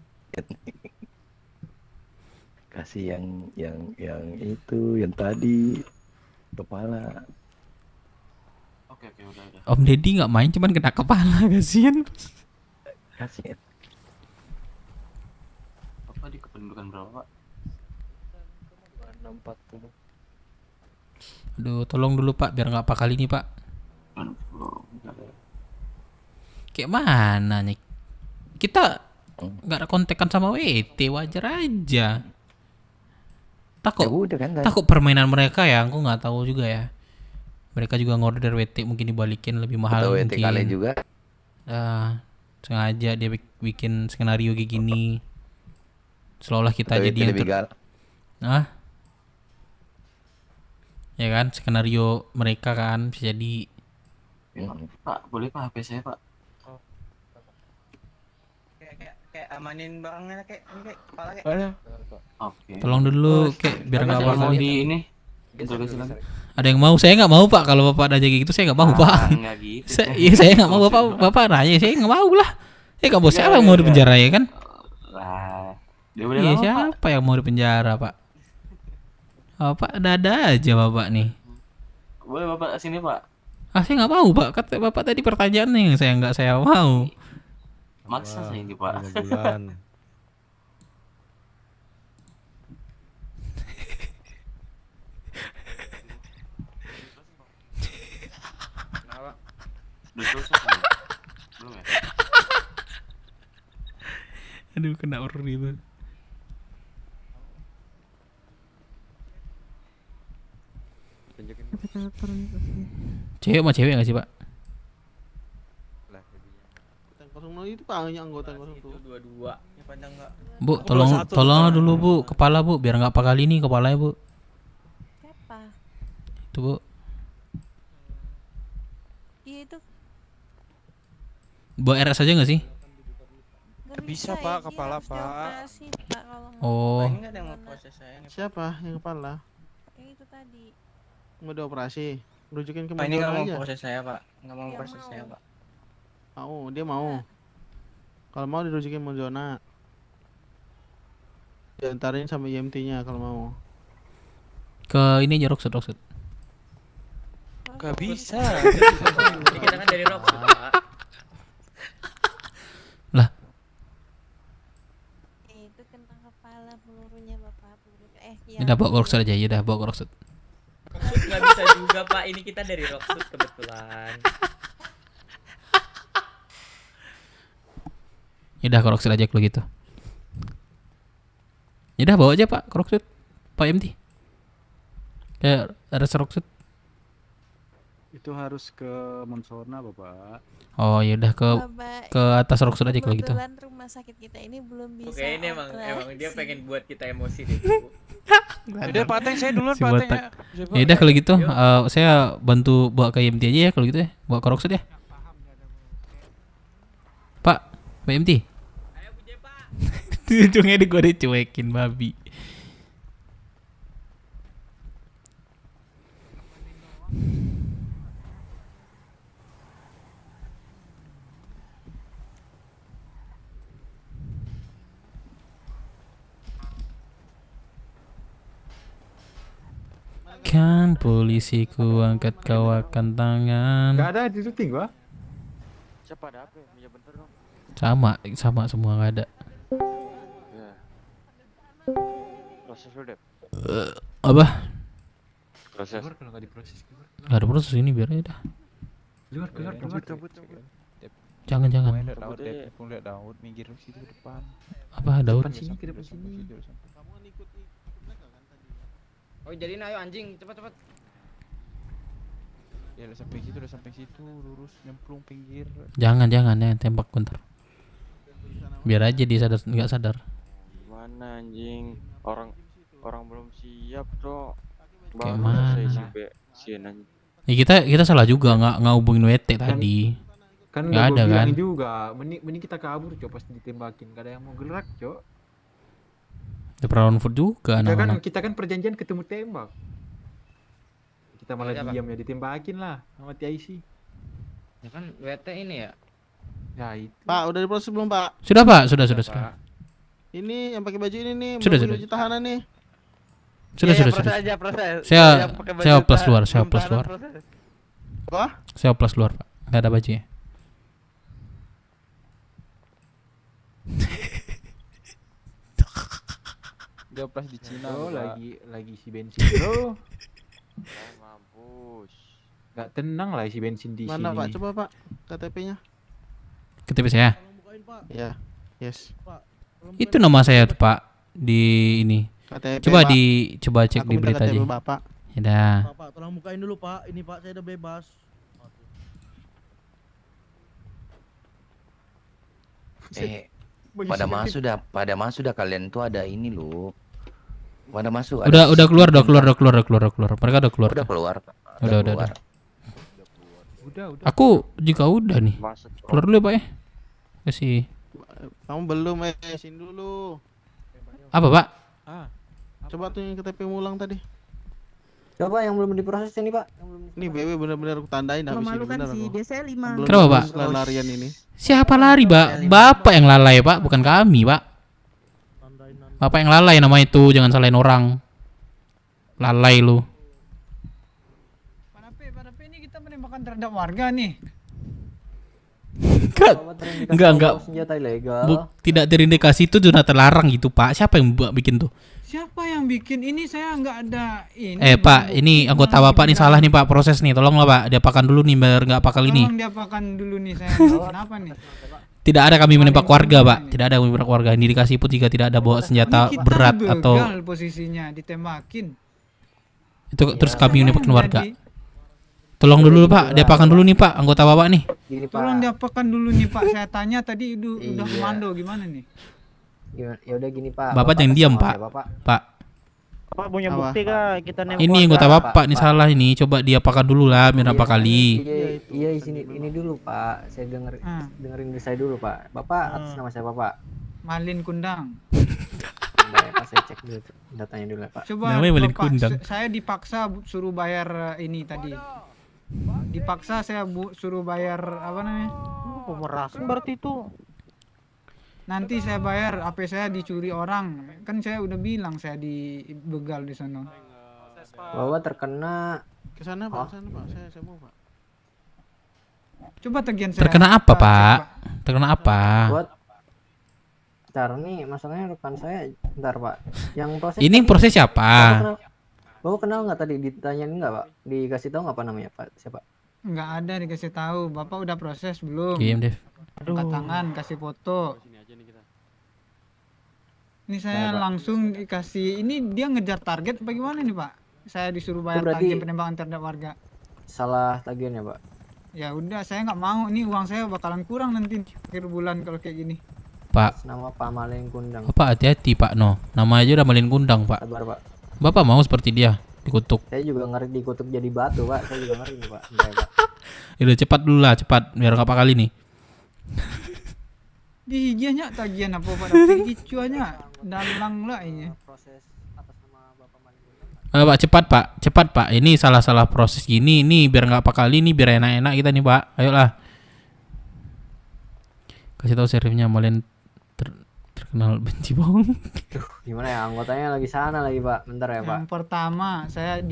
Kasih yang itu yang tadi kepala. Oke, udah. Om Deddy nggak main cuman kena kepala, kasihan. Kasihan. Bapak di kependudukan berapa Pak? 640. Aduh, tolong dulu Pak biar nggak apa kali nih Pak. Kayak mana nih? Kita nggak ada kontekan sama WT, wajar aja. Takut permainan mereka ya, aku nggak tahu juga ya. Mereka juga ngorder WT mungkin dibalikin lebih mahal Atau mungkin. WT kalian juga. Sengaja dia bikin skenario kayak gini. Seolah kita Atau jadi WT yang lebih galak. Ya kan, skenario mereka kan bisa jadi. Pak, boleh Pak HP saya Pak? Kayak amanin barangnya kayak kepala kayak. Oke. Tolong dulu kayak biar nggak apa kali. Di ini. Interogasi lagi. Ada yang mau? Saya nggak mau Pak. Kalau Bapak nanya gitu saya nggak mau Pak. Nggak gitu. Saya nggak mau Bapak nanya, saya nggak mau lah. Nggak bos siapa yang mau di penjara ya kan? Lah. Iya siapa yang mau di penjara Pak? Bapak ada aja Bapak nih. Boleh Bapak sini Pak. Saya nggak mau Pak. Kata Bapak tadi pertanyaannya yang saya mau. Maksa saya ini Pak. 5 bulan. Udah selesai belum ya? Aduh kena horor gitu. Cewek sama cewek nggak sih Pak? 02 itu Pak, hanya anggota 02. 22. Yang panjang enggak? Bu, tolong dulu Bu, kepala Bu, biar nggak apa kali ini kepalanya Bu. Siapa? Itu Bu. Iya itu. Bawa RS aja nggak sih? Nggak Bisa ya, Pak, dia kepala harus Pak. dioperasi, Pak, kalau mau. Oh. Ini enggak ada yang mau proses saya. Siapa yang kepala? Yang itu tadi. Mau dioperasi. Rujukin ke Pak, ini nggak Monjona mau aja. proses saya Pak. Nggak mau Dia proses mau. saya Pak. Mau, dia mau. Kalau mau dirujukin Monjona. Diantarin sama IMT-nya kalau mau. Ke ini aja Rockset. Gak bisa. Ini kita kan dari Rock Pak. Lah, Itu kena kepala pelurunya Bapak. udah bawa ke Rockset aja, ya udah bawa ke Rockset. Nggak bisa juga Pak. Ini kita dari Rockset kebetulan. Ya udah ke Rockset aja kalau gitu. Ya udah bawa aja Pak ke Rockset. Pak MT. Kayak RS Rockset. Itu harus ke Monsona, Bapak. Oh ya udah ke atas Rockset aja kalau gitu. Kebetulan rumah sakit kita ini belum bisa. Oke, ini emang dia pengen buat kita emosi deh. Udah Pateng, saya duluan Si Pateng botak. ya. Ya udah kalau gitu saya bantu bawa ke IMT aja ya kalau gitu ya. Bawa ke Rockset ya. Pak MT. Ujungnya gue dicuekin babi. Kan polisiku angkat kau akan tangan. Gak ada di syuting gua. Siapa ada apa? Ya bentar dong. Sama semua nggak ada. Ya. Proses dulu deh. Apa? Proses. Kalau nggak diproses keluar. Gak ada proses ini biar aja dah. Keluar. Cabut. Jangan. Lihat Daud minggir ke situ depan. Apa Daud? Ke depan sini. Oh jadiin ayo anjing cepat. Ya udah sampai situ lurus nyemplung pinggir. Jangan ya tembak bentar. Biar aja dia nggak sadar. Mana anjing? Orang belum siap, Bro. Kayak mana? Ya kita salah juga nggak hubungin WT tadi. Kan nggak ada kan? Juga. Mending kita kabur coba pas ditembakin. Gak ada yang mau gerak, Cok. Di Brown Food juga kita kan perjanjian ketemu tembak. Kita malah diam ya ditembakin lah sama TIC. Ya kan WT ini ya. Ya itu. Pak, udah diproses belum, Pak? Sudah, Pak. Sudah. Ini yang pakai baju ini nih, Sudah. cuci tahanan nih. Sudah. Proses. Saya oplas luar. Apa? Saya oplas luar, Pak. Enggak ada bajunya. Dia plus di Cina. Oh, lagi isi bensin, Bro. Mampus. Gak tenang lah isi bensin di sini. Mana, Pak? Coba, Pak. KTP-nya. KTP saya. Ya. Yes. Itu nama saya tuh, Pak. Di ini. KTP, Coba cek di berita aja. Bapak. Ya dah. Pak, tolong bukain dulu, Pak. Ini, Pak, saya udah bebas. Pada masuk dah kalian tuh ada ini loh. Pada masuk. Udah keluar. Mereka udah keluar. Udah keluar. Udah. Aku juga udah nih. Keluar dulu ya, Pak ya. Kasih. Kamu belum, sini dulu. Apa, Pak? Coba tuh yang KTP ulang tadi. Coba yang belum diproses ini, Pak. Nih BW bener-bener aku tandain habis ini bener aku. Biasanya 5. Kenapa, Pak? Larian ini. Siapa lari, Pak? Bapak yang lalai, Pak, bukan kami, Pak. Bapak yang lalai nama itu, jangan salahin orang. Lalai lu. Pada ini kita menembakkan terhadap warga nih. Enggak. Senjata ilegal. Tidak terindikasi itu zona terlarang gitu, Pak. Siapa yang bikin tuh? Siapa yang bikin ini? Saya nggak ada ini. Pak, ini anggota Bapak nih salah nih, Pak, proses nih. Tolonglah, Pak, diapakan dulu nih biar nggak apa kali ini. Tolong diapakan dulu nih saya. Kenapa nih? Tidak ada kami menembak warga, Pak. Tidak ada kami menembak warga. Ini dikasih pun jika tidak ada bawa senjata berat atau posisinya ditembakin. itu terus kami menembakin warga. Tolong dulu Pak, diapakan dulu nih Pak, anggota Bapak nih. Gini Pak. Tolong diapakan dulu nih Pak. Saya tanya tadi udah komando gimana nih? Ya udah gini Pak. Bapak jangan diam Pak. Pak. Pak punya bukti kah kita nembak? Ini anggota Bapak nih salah ini. Coba diapakan dulu lah, berapa kali. Iya ini dulu Pak. Saya dengerin diri saya dulu Pak. Bapak atas nama siapa Pak? Malin Kundang. Pak saya cek dulu datanya dulu ya Pak. Coba Bapak, saya dipaksa suruh bayar ini tadi. Dipaksa saya suruh bayar apa namanya? Pemerasan berarti itu. Nanti saya bayar, HP saya dicuri orang. Kan saya udah bilang saya dibegal di sana. Bapak terkena ke sana Pak, ke sana Pak. Saya mau Pak. Coba tagihan saya. Terkena apa Pak? Terkena apa? Buat Bentar nih, masalahnya rekan saya. Bentar Pak. Yang proses. Ini proses siapa? Bapak kenal nggak tadi? Ditanyain nggak Pak? Dikasih tahu nggak apa namanya Pak? Siapa? Nggak ada dikasih tahu. Bapak udah proses belum? Kirim Dev. Angkat tangan, kasih foto. Ini saya langsung dikasih. Ini dia ngejar target apa gimana nih Pak? Saya disuruh bayar tagihan penembakan terhadap warga. Salah tagihan ya Pak? Ya udah, saya nggak mau. Ini uang saya bakalan kurang nanti akhir bulan kalau kayak gini. Pak. Nama Pak Malin Kundang. Bapak hati-hati Pak No. Nama aja udah Malin Kundang Pak. Sabar Pak. Bapak mau seperti dia dikutuk. Saya juga ngeri dikutuk jadi batu Pak. Saya juga ngeri nih Pak. Pak. Udah cepat dulu lah, cepat biar nggak apa kali nih. Di hijiannya tagihan apa Pak? Dapat gicuannya dalang lah ini. Pak cepat Pak. Ini salah proses gini, ini biar nggak apa kali, ini biar enak-enak kita nih Pak. Ayolah. Kasih tahu serifnya Malin terkenal benci bohong. Gimana ya, anggotanya lagi sana lagi Pak. Bentar ya Pak. Yang pertama saya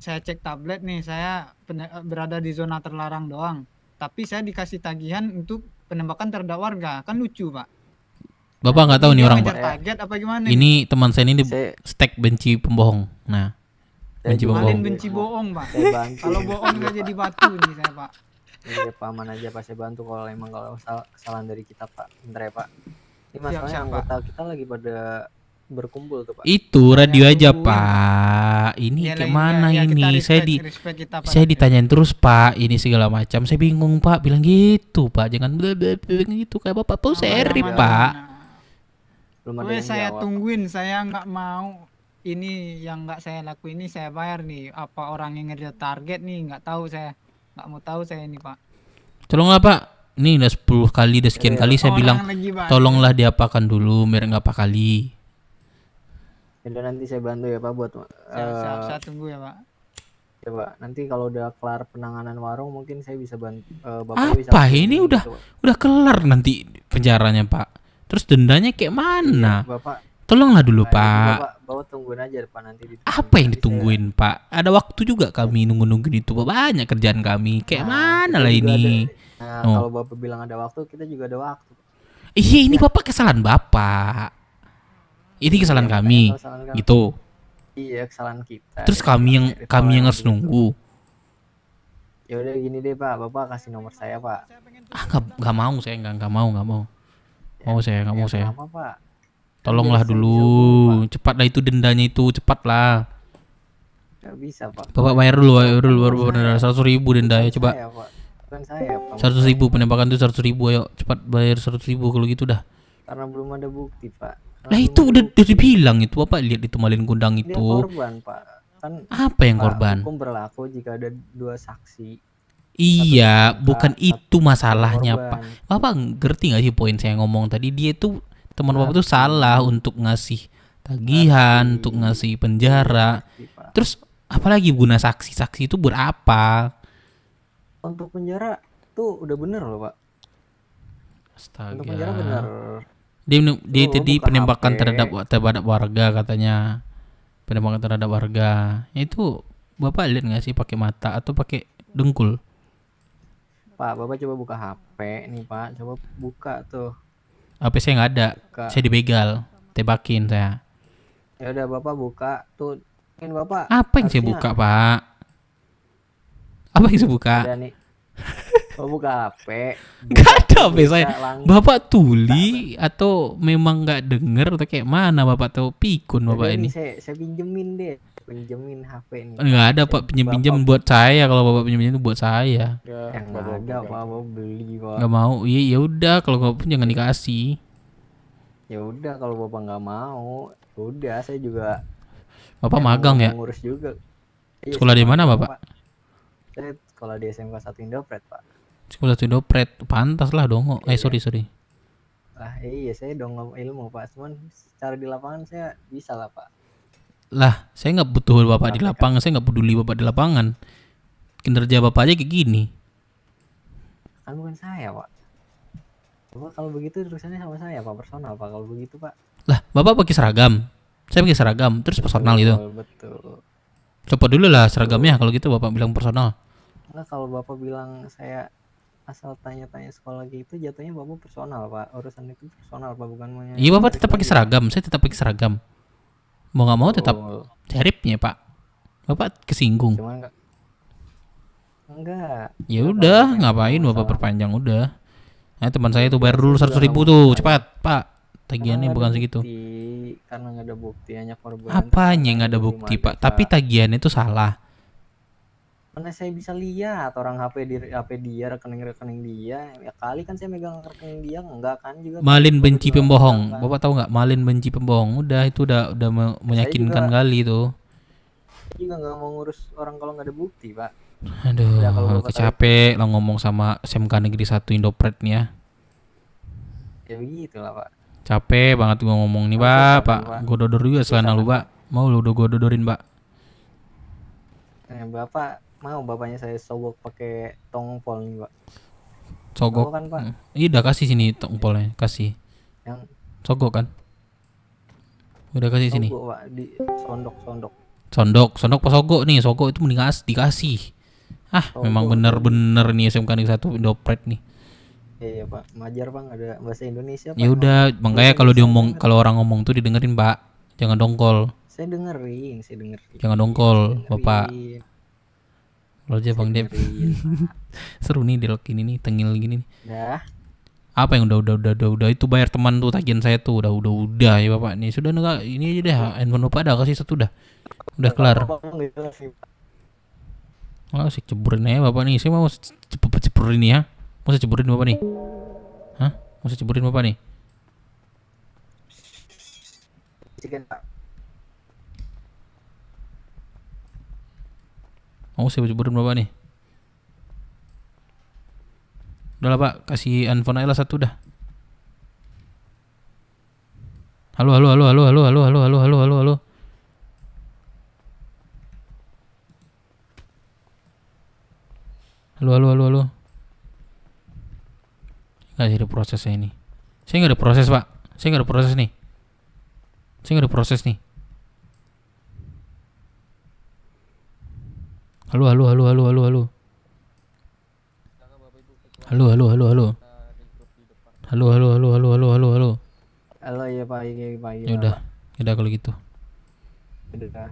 saya cek tablet nih, saya berada di zona terlarang doang. Tapi saya dikasih tagihan untuk penembakan terhadap warga, kan lucu Pak. Bapak nggak tahu nih orang Pak. Target apa gimana? Ini teman saya ini stack benci pembohong. Nah, benci pembohong. Benci bohong Pak. Kalau bohong nggak jadi batu nih saya Pak. Iya Pak, aman aja Pak, saya bantu kalau emang kalau kesalahan dari kita Pak. Bentar ya Pak. Ini masalahnya anggota kita lagi pada berkumpul tuh Pak. Itu radio aja Pak. Ini gimana ini? Saya ditanyain terus Pak. Ini segala macam. Saya bingung Pak. Bilang gitu Pak. Jangan gitu kayak Bapak tuh seri Pak. Saya tungguin. Saya nggak mau. Ini yang nggak saya lakuin ini saya bayar nih. Apa orang yang ngejar target nih? Nggak tahu saya. Nggak mau tahu saya ini Pak. Tolonglah Pak. Ini udah 10 kali, udah sekian kali saya bilang tolonglah diapakan dulu biar nggak apa kali. Udah nanti saya bantu ya Pak buat saya tunggu ya Pak. Ya Pak, nanti kalau udah kelar penanganan warung mungkin saya bisa bantu Bapak bisa. Apa ini udah kelar nanti penjaranya Pak. Terus dendanya kayak mana? Iya, Bapak. Tolonglah dulu Pak. Bapak tungguin aja Pak nanti. Apa yang ditungguin Pak? Ada waktu juga kami nunggu-nungguin itu Pak. Banyak kerjaan kami. Kayak mana lah ini? Kalau Bapak bilang ada waktu, kita juga ada waktu. Iya, ini Bapak kesalahan Bapak. Ini kesalahan kami. Gitu. Iya, kesalahan kita. Terus kami yang harus nunggu. Ya udah gini deh Pak, Bapak kasih nomor saya Pak. Nggak mau saya, nggak mau. Mau saya, nggak mau saya. Apa Pak? Tolonglah dulu, cepatlah itu dendanya itu, cepatlah. Nggak bisa Pak. Bapak bayar dulu baru benar 100.000 denda ya coba. Bukan saya Pak. 100.000 penembakan itu 100.000, ayo cepat bayar 100.000 kalau gitu dah. Karena belum ada bukti Pak. Lah itu udah dibilang itu Bapak lihat itu Malin Kundang itu. Dia korban Pak. Kan apa yang korban? Hukum berlaku jika ada 2 saksi. Iya, bukan itu masalahnya Pak. Bapak ngerti nggak sih poin saya ngomong tadi? Dia tuh teman Bapak tuh salah untuk ngasih tagihan, untuk ngasih penjara. Terus apalagi guna saksi itu berapa? Untuk penjara tuh udah bener loh Pak. Astaga. Untuk penjara bener. Dia tadi penembakan terhadap warga katanya. Penembakan terhadap warga. Itu Bapak lihat nggak sih pakai mata atau pakai dengkul? Pak, Bapak coba buka HP nih Pak. Coba buka tuh. HP saya nggak ada. Saya dibegal. Tebakin saya. Ya udah Bapak buka tuh. Bapak. Apa yang saya buka Pak? Apa yang saya buka? Ada nih. Bapak buka HP. Gak ada HP saya. Bapak tuli atau memang nggak denger atau kayak mana Bapak tahu pikun Bapak ini? Saya pinjemin deh. pinjemin HP nih. Enggak ada Pak pinjam-pinjam buat saya. Kalau Bapak pinjam itu buat saya. Yang ada Pak, mau beli Pak. Nggak mau. Iya ya udah kalau nggak pun jangan dikasih. Ya udah kalau Bapak nggak mau, udah saya juga. Bapak magang ya? Ngurus juga. Iya, sekolah di mana Bapak? Saya sekolah di SMK 1 Indopret Pak. Sekolah 1 Indopret, pantas lah dong. Sorry. Lah iya saya dong ilmu Pak, cuman secara di lapangan saya bisa lah Pak. Lah saya nggak butuh Bapak di lapangan, saya nggak peduli Bapak di lapangan. Kinerja Bapak aja kayak gini. Kan bukan saya Pak. Bapak kalau begitu urusannya sama saya Pak, personal Pak kalau begitu Pak. Lah Bapak pakai seragam, saya pakai seragam, terus personal gitu. Betul. Coba dulu lah seragamnya kalau gitu Bapak bilang personal. Enggak, kalau Bapak bilang saya asal tanya-tanya sekolah gitu jatuhnya Bapak personal Pak. Urusan itu personal Pak, bukan mau. Iya Bapak tetap pakai seragam, saya tetap pakai seragam. Mau nggak mau tetap seripnya Pak. Bapak kesinggung. Cuman enggak. Ya udah, ngapain Bapak perpanjang udah. Nah, teman saya tuh bayar dulu 100.000 tuh, cepat Pak. Tagihannya bukan segitu. Karena nggak ada bukti, hanya korban. Apanya nggak ada bukti Pak? Tapi tagihannya itu salah. Mana saya bisa lihat orang HP dia, rekening dia. Ya kali kan saya megang rekening dia, enggak kan juga. Malin benci pembohong. Bapak tahu nggak? Malin benci pembohong. Udah itu udah meyakinkan kali itu. Saya juga nggak mau ngurus orang kalau nggak ada bukti Pak. Aduh, capek lah ngomong sama SMK Negeri 1 Indopret nih ya. Ya begitulah Pak. Capek banget gua ngomong nih Pak. Gua dodor juga selana lu Pak. Mau lu udah gua dodorin Pak. Bapak mau bapaknya saya sogok pakai tongpol nih Pak. Sogok kan Pak? Iya udah kasih sini tongpolnya, kasih. Yang sogok kan? Udah kasih sini. Sogok Pak, di Sondok pas sogok nih, sogok itu mending dikasih. Memang bener-bener nih SMK Negeri 1 Indopret nih. Iya Pak, majar Bang, ada bahasa Indonesia Pak. Ya udah, makanya kalau orang ngomong tuh didengerin Pak, jangan dongkol. Saya dengerin. Jangan dongkol, Bapak. Lo aja Bang Dep. Seru nih dialog ini nih, tengil gini nih. Dah. Apa yang udah itu bayar teman tuh tagihan saya tuh udah ya Bapak nih. Sudah enggak ini aja deh, handphone Bapak ada kasih satu dah. Udah kelar. Sih ceburin aja Bapak nih. Saya mau cepet ceburin nih ya. Mau saya ceburin Bapak nih. Hah? Mau saya ceburin Bapak nih. Mau saya ceburin Bapak nih. Udah lah Pak, kasih handphone aja lah satu dah. Halo. Halo. Nggak ada prosesnya ini. Saya nggak ada proses Pak. Saya nggak ada proses nih. Halo. Halo iya Pak, Ya udah kalau gitu. Udah.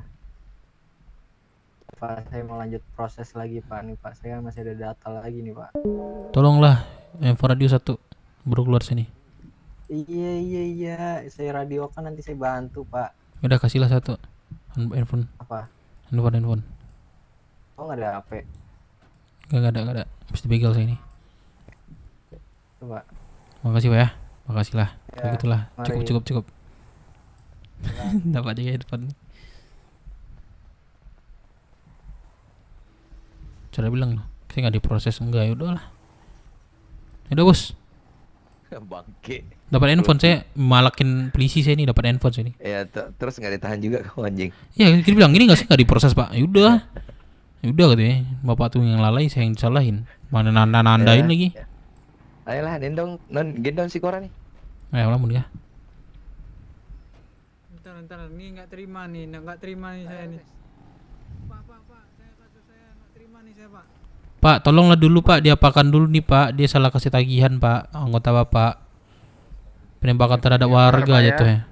Pak, saya mau lanjut proses lagi Pak. Nih Pak, saya masih ada data lagi nih Pak. Tolonglah info radio 1 baru keluar sini. Iya. Saya radiokan nanti saya bantu Pak. Udah kasihlah satu handphone. Apa? Handphone. Oh nggak ada HP? Nggak ada. Habis dibegal saya ini. Coba. Makasih Pak ya. Makasih lah. Ya, begitulah. mari. Cukup. Dapat juga handphone. Cara bilang saya nggak diproses enggak, ya udahlah. Udah bos. Bangke. Dapat handphone saya, malakin polisi saya nih dapat handphone saya nih. Ya terus nggak ditahan juga kamu anjing. Ya dia bilang gini nggak sih nggak diproses Pak. Ya udah katanya Bapak tuh yang lalai, saya yang disalahin. Mana nandain lagi. Ayolah gendong si Kora nih. Ayo lamun ya. Ntar nih nggak terima nih saya nih. Pak, tolonglah dulu Pak, diapakan dulu nih Pak, dia salah kasih tagihan Pak, anggota Bapak. Penembakan terhadap warga jatuhnya.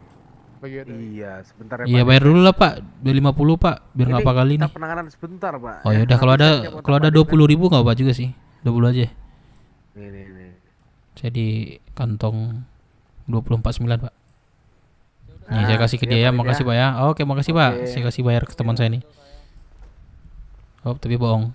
Iya, sebentar ya. Iya, bayar dulu lah Pak, biar 50 Pak, biar nggak apa kali nih. Penanganan sebentar Pak. Oh ya udah kalau ada 20.000 nggak apa juga sih, 20 aja. Nih. Saya di kantong 249 Pak. Nih saya kasih ke dia ya, makasih Pak ya. Oke, makasih Pak. Oke. Saya kasih bayar ke teman saya nih. Oh, tapi bohong.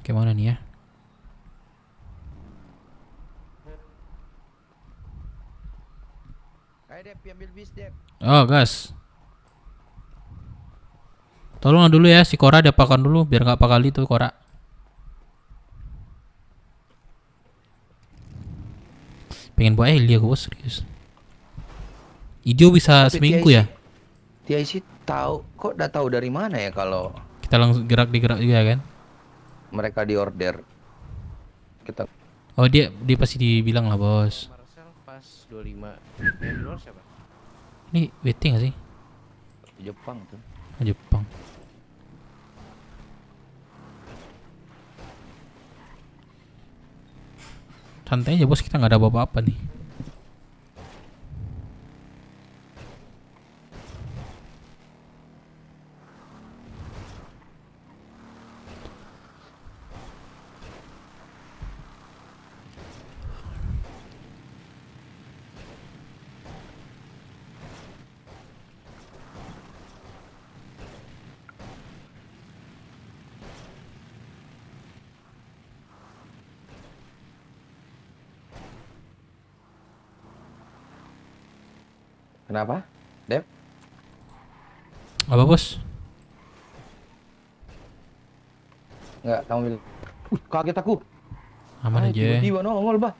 Gimana nih ya? Ayo Dep, ambil bis Dep. Oh, gas. Tolong dulu ya si Kora diapakan dulu biar nggak pakali tuh Kora. Pengen buat Elia gue serius. Ijo bisa Tapi seminggu ya? TIC tahu kok udah tahu dari mana ya kalau Kita langsung digerak juga kan? mereka di order. Kita Oh dia pasti dibilang lah bos. Marcel pas 25. Yang di luar siapa? Ini WT nggak sih? Jepang tuh. Ah, Jepang. Santai aja bos, kita nggak ada apa-apa nih. Kenapa? Dep? Apa bos? Enggak, kamu bilang. Kaget aku. Aman aja. Tiba-tiba nongol, Bah.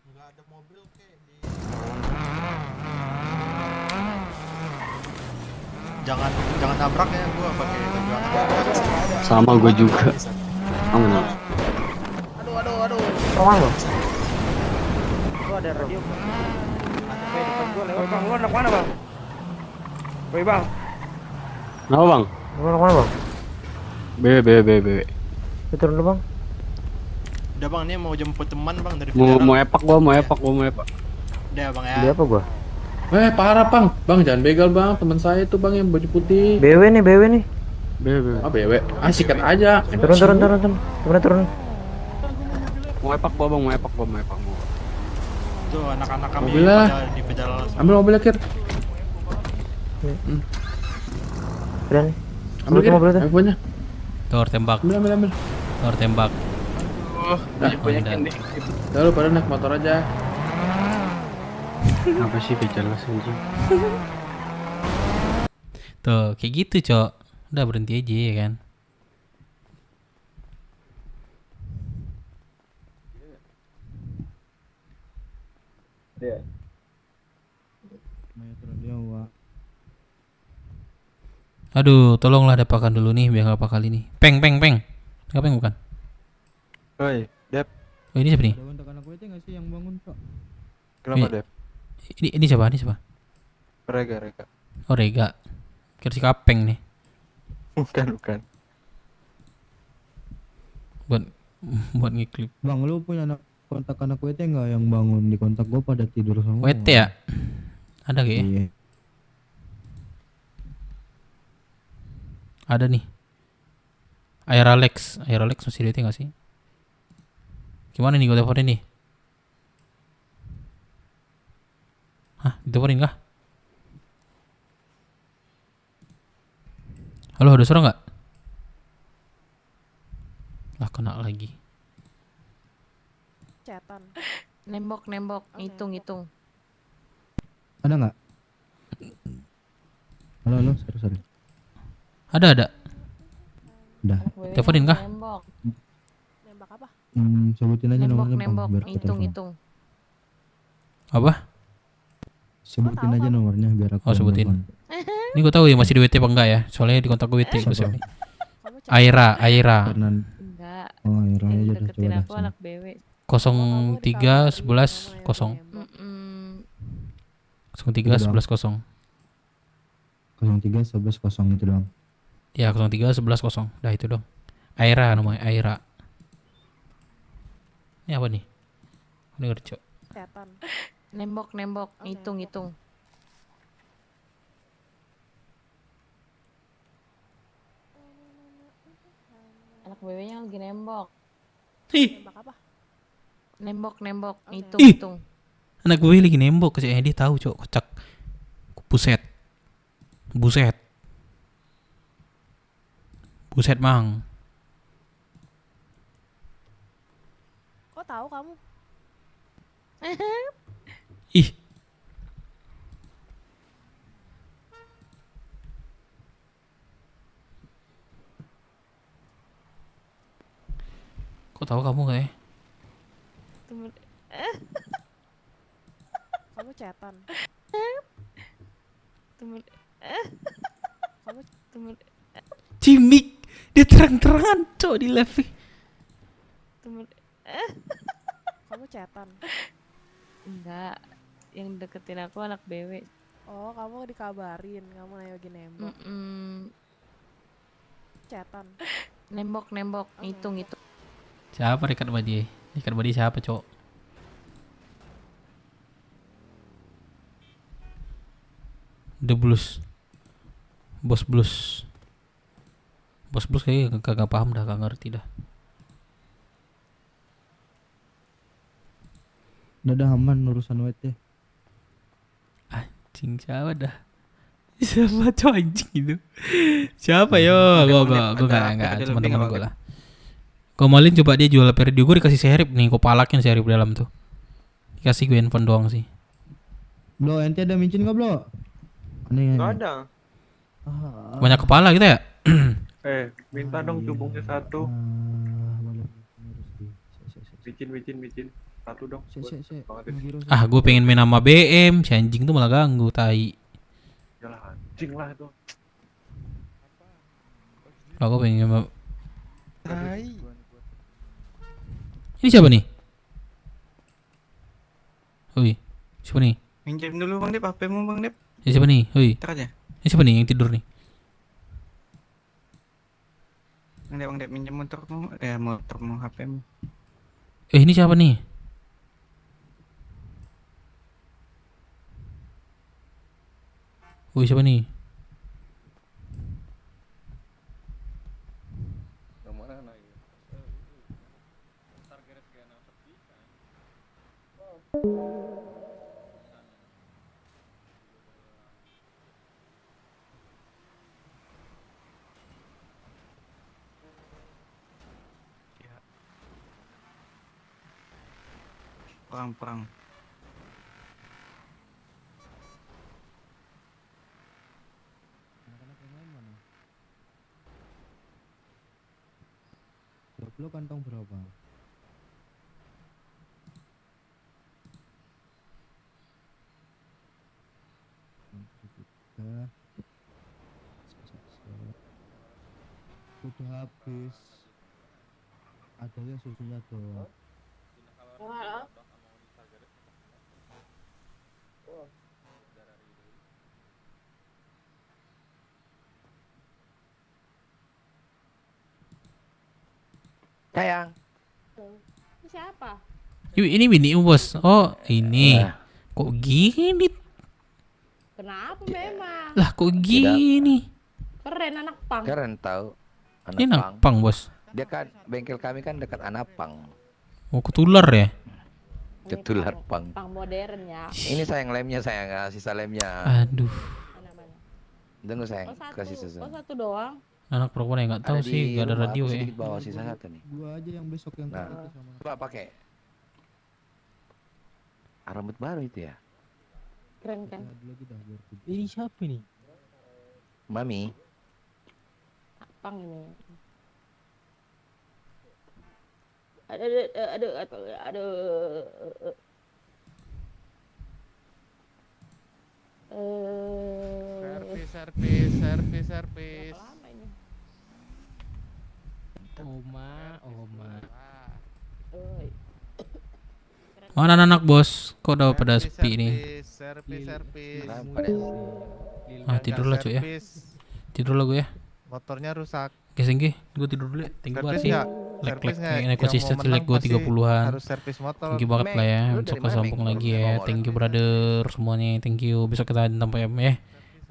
Nggak ada mobil kek di. Jangan tabrak ya, gua pakai baju anak. Sama gue juga. Aman. Aduh. Tolong lo. Gua ada radio. ATP depan gua lewat. Bang, lu anak mana bang? Woi bang. Kenapa bang? Lu anak mana bang? BB. Turun dulu bang. Udah bang, ini mau jemput teman bang dari Mau epak gua, mau epak. Udah bang ya. Beli apa gua? Parah bang, jangan begal bang, teman saya itu bang yang baju putih. BW nih. BB. Ah BW, sikat aja. Turun. Gimana turun? Mau epak gua bang, mau epak. Tuh anak-anak kami Mobilnya. pada di pedal. Ambil mobilnya Kir. Keren nih. Ambil Kir, mobil tuh. iPhone-nya. Tor tembak. Ambil. Tor tembak. Banyak Udah lu pada naik motor aja. Apa sih bicara anjing? Tuh kayak gitu cok. Udah berhenti aja ya kan. Iya. Aduh, tolonglah dapakan dulu nih biar nggak pakali nih. Peng. Nggak peng bukan? Oi, Dep. Oh ini siapa nih? Ada kontak anak gue itu nggak sih yang bangun Pak? Kenapa, Ini- Dep? Ini siapa? Rega. Oh Rega. Kira si Kapeng nih. Bukan. Buat ngeklip. Bang, lu punya kontak anak WT nggak yang bangun di kontak gue pada tidur semua? WT ya? Ada kayaknya. Iya. Ada nih. Air Alex masih WT nggak sih? Gimana nih gue teleponin nih? Hah, diteleponin kah? Halo, ada suara nggak? Lah kena lagi. Chatan. Nembok, ngitung. Ada nggak? Halo, sorry. Ada. Udah. Teleponin kah? Nembok apa? Sebutin aja nomornya Bang, Nembok, biar aku telepon. ngitung. Apa? Sebutin aja nomornya biar aku Oh sebutin. telepon. Ini gue tahu ya masih di WT apa enggak ya? Soalnya di kontak gue WT gue save nih. Aira. Enggak. Oh, Aira aja udah Deketin coba aku dah. anak BW. 03 11 0. 03 11 0. 03 11 0 itu doang. Ya 03 11 0. Dah itu dong. Aira namanya, Aira. Ini apa nih? Ini ngerti, Cok. Setan. Nembok, hitung. Anak bebeknya lagi nembok. Ih. Nembak apa? Nembok, Ih. hitung. Anak gue lagi nembok, kayaknya dia tahu, Cok. Kocak. Buset, Mang. Kok tahu kamu? Ih. Kok tahu kamu kayak? Kamu cetan. Kamu Cimik. Dia terang-terangan, Cok, di live. kamu cetan. Enggak, yang deketin aku anak BW. Oh, kamu dikabarin, kamu lagi nembak. Cetan. Nembok, hitung. Siapa Rikat Badi? Rikat Badi siapa, Cok? The Blues. Bos Blues kayaknya kagak paham dah, kagak ngerti dah. Udah aman urusan WT. Anjing siapa dah? Siapa, Cok, anjing itu? Siapa yo? Gue enggak teman-teman gue lah. Komalin coba dia jual periode, gue dikasih serip nih, gue palakin serip dalam tuh. Dikasih gue handphone doang sih. Blo, ente ada micin gak, Blo? Aneh. Gak ada. Banyak kepala kita ya? Minta dong cubungnya satu. Micin. Satu dong. Ah, gue pengen main sama BM, si anjing tuh malah ganggu, tai. Yalah, anjing lah itu. Aku pengen sama... Ini siapa nih? Oi, siapa nih? Minjem dulu Bang Dep, HP-mu Bang Dep. Ini siapa nih? Oi. Ntar aja. Ini siapa nih yang tidur nih? Bang Dep minjem motormu, HP-mu. Ini siapa nih? Woi, siapa nih? Perang. Lo kantong berapa? Udah habis. Ada yang susunya doang. Sayang. Ini siapa? Yuk, ini bini bos. Oh, ini. Kok gini? Kenapa memang? Lah, kok gini? Keren anak pang. Keren tahu. Ini anak pang, bos. Dia kan bengkel kami kan dekat Anapang. Oh, ketular ya? Ketular pang. Pang modern ya. Ini sayang lemnya, sayang, sisa lemnya. Aduh. Dan sayang kasih sisa. Oh, satu doang. Anak perempuan yang nggak tahu Ada sih, di gak ada rumah, radio aku ya. sedikit bawa sisa satu nih. Gua aja yang besok yang Nah, itu sama. coba pakai. Rambut baru itu ya? Keren kan? Ini siapa nih? Mami. Pang ini. Aduh. Servis. Oma. Mana anak bos? Kok udah pada sepi nih? Servis. Ah, tidur lah cuy ya. Tidur lah gue ya. Motornya rusak. Oke, thank you. Gue tidur dulu ya. Thank you banget Servis sih. nggak? Lag Servis nggak? ini Yang konsisten mau sih lag menang gue pasti 30-an. harus servis motor. Thank you banget lah ya. Lu Besok dari mana, kesambung Meng? lagi ya. Thank you brother semuanya. Thank you. Besok kita nonton PM ya.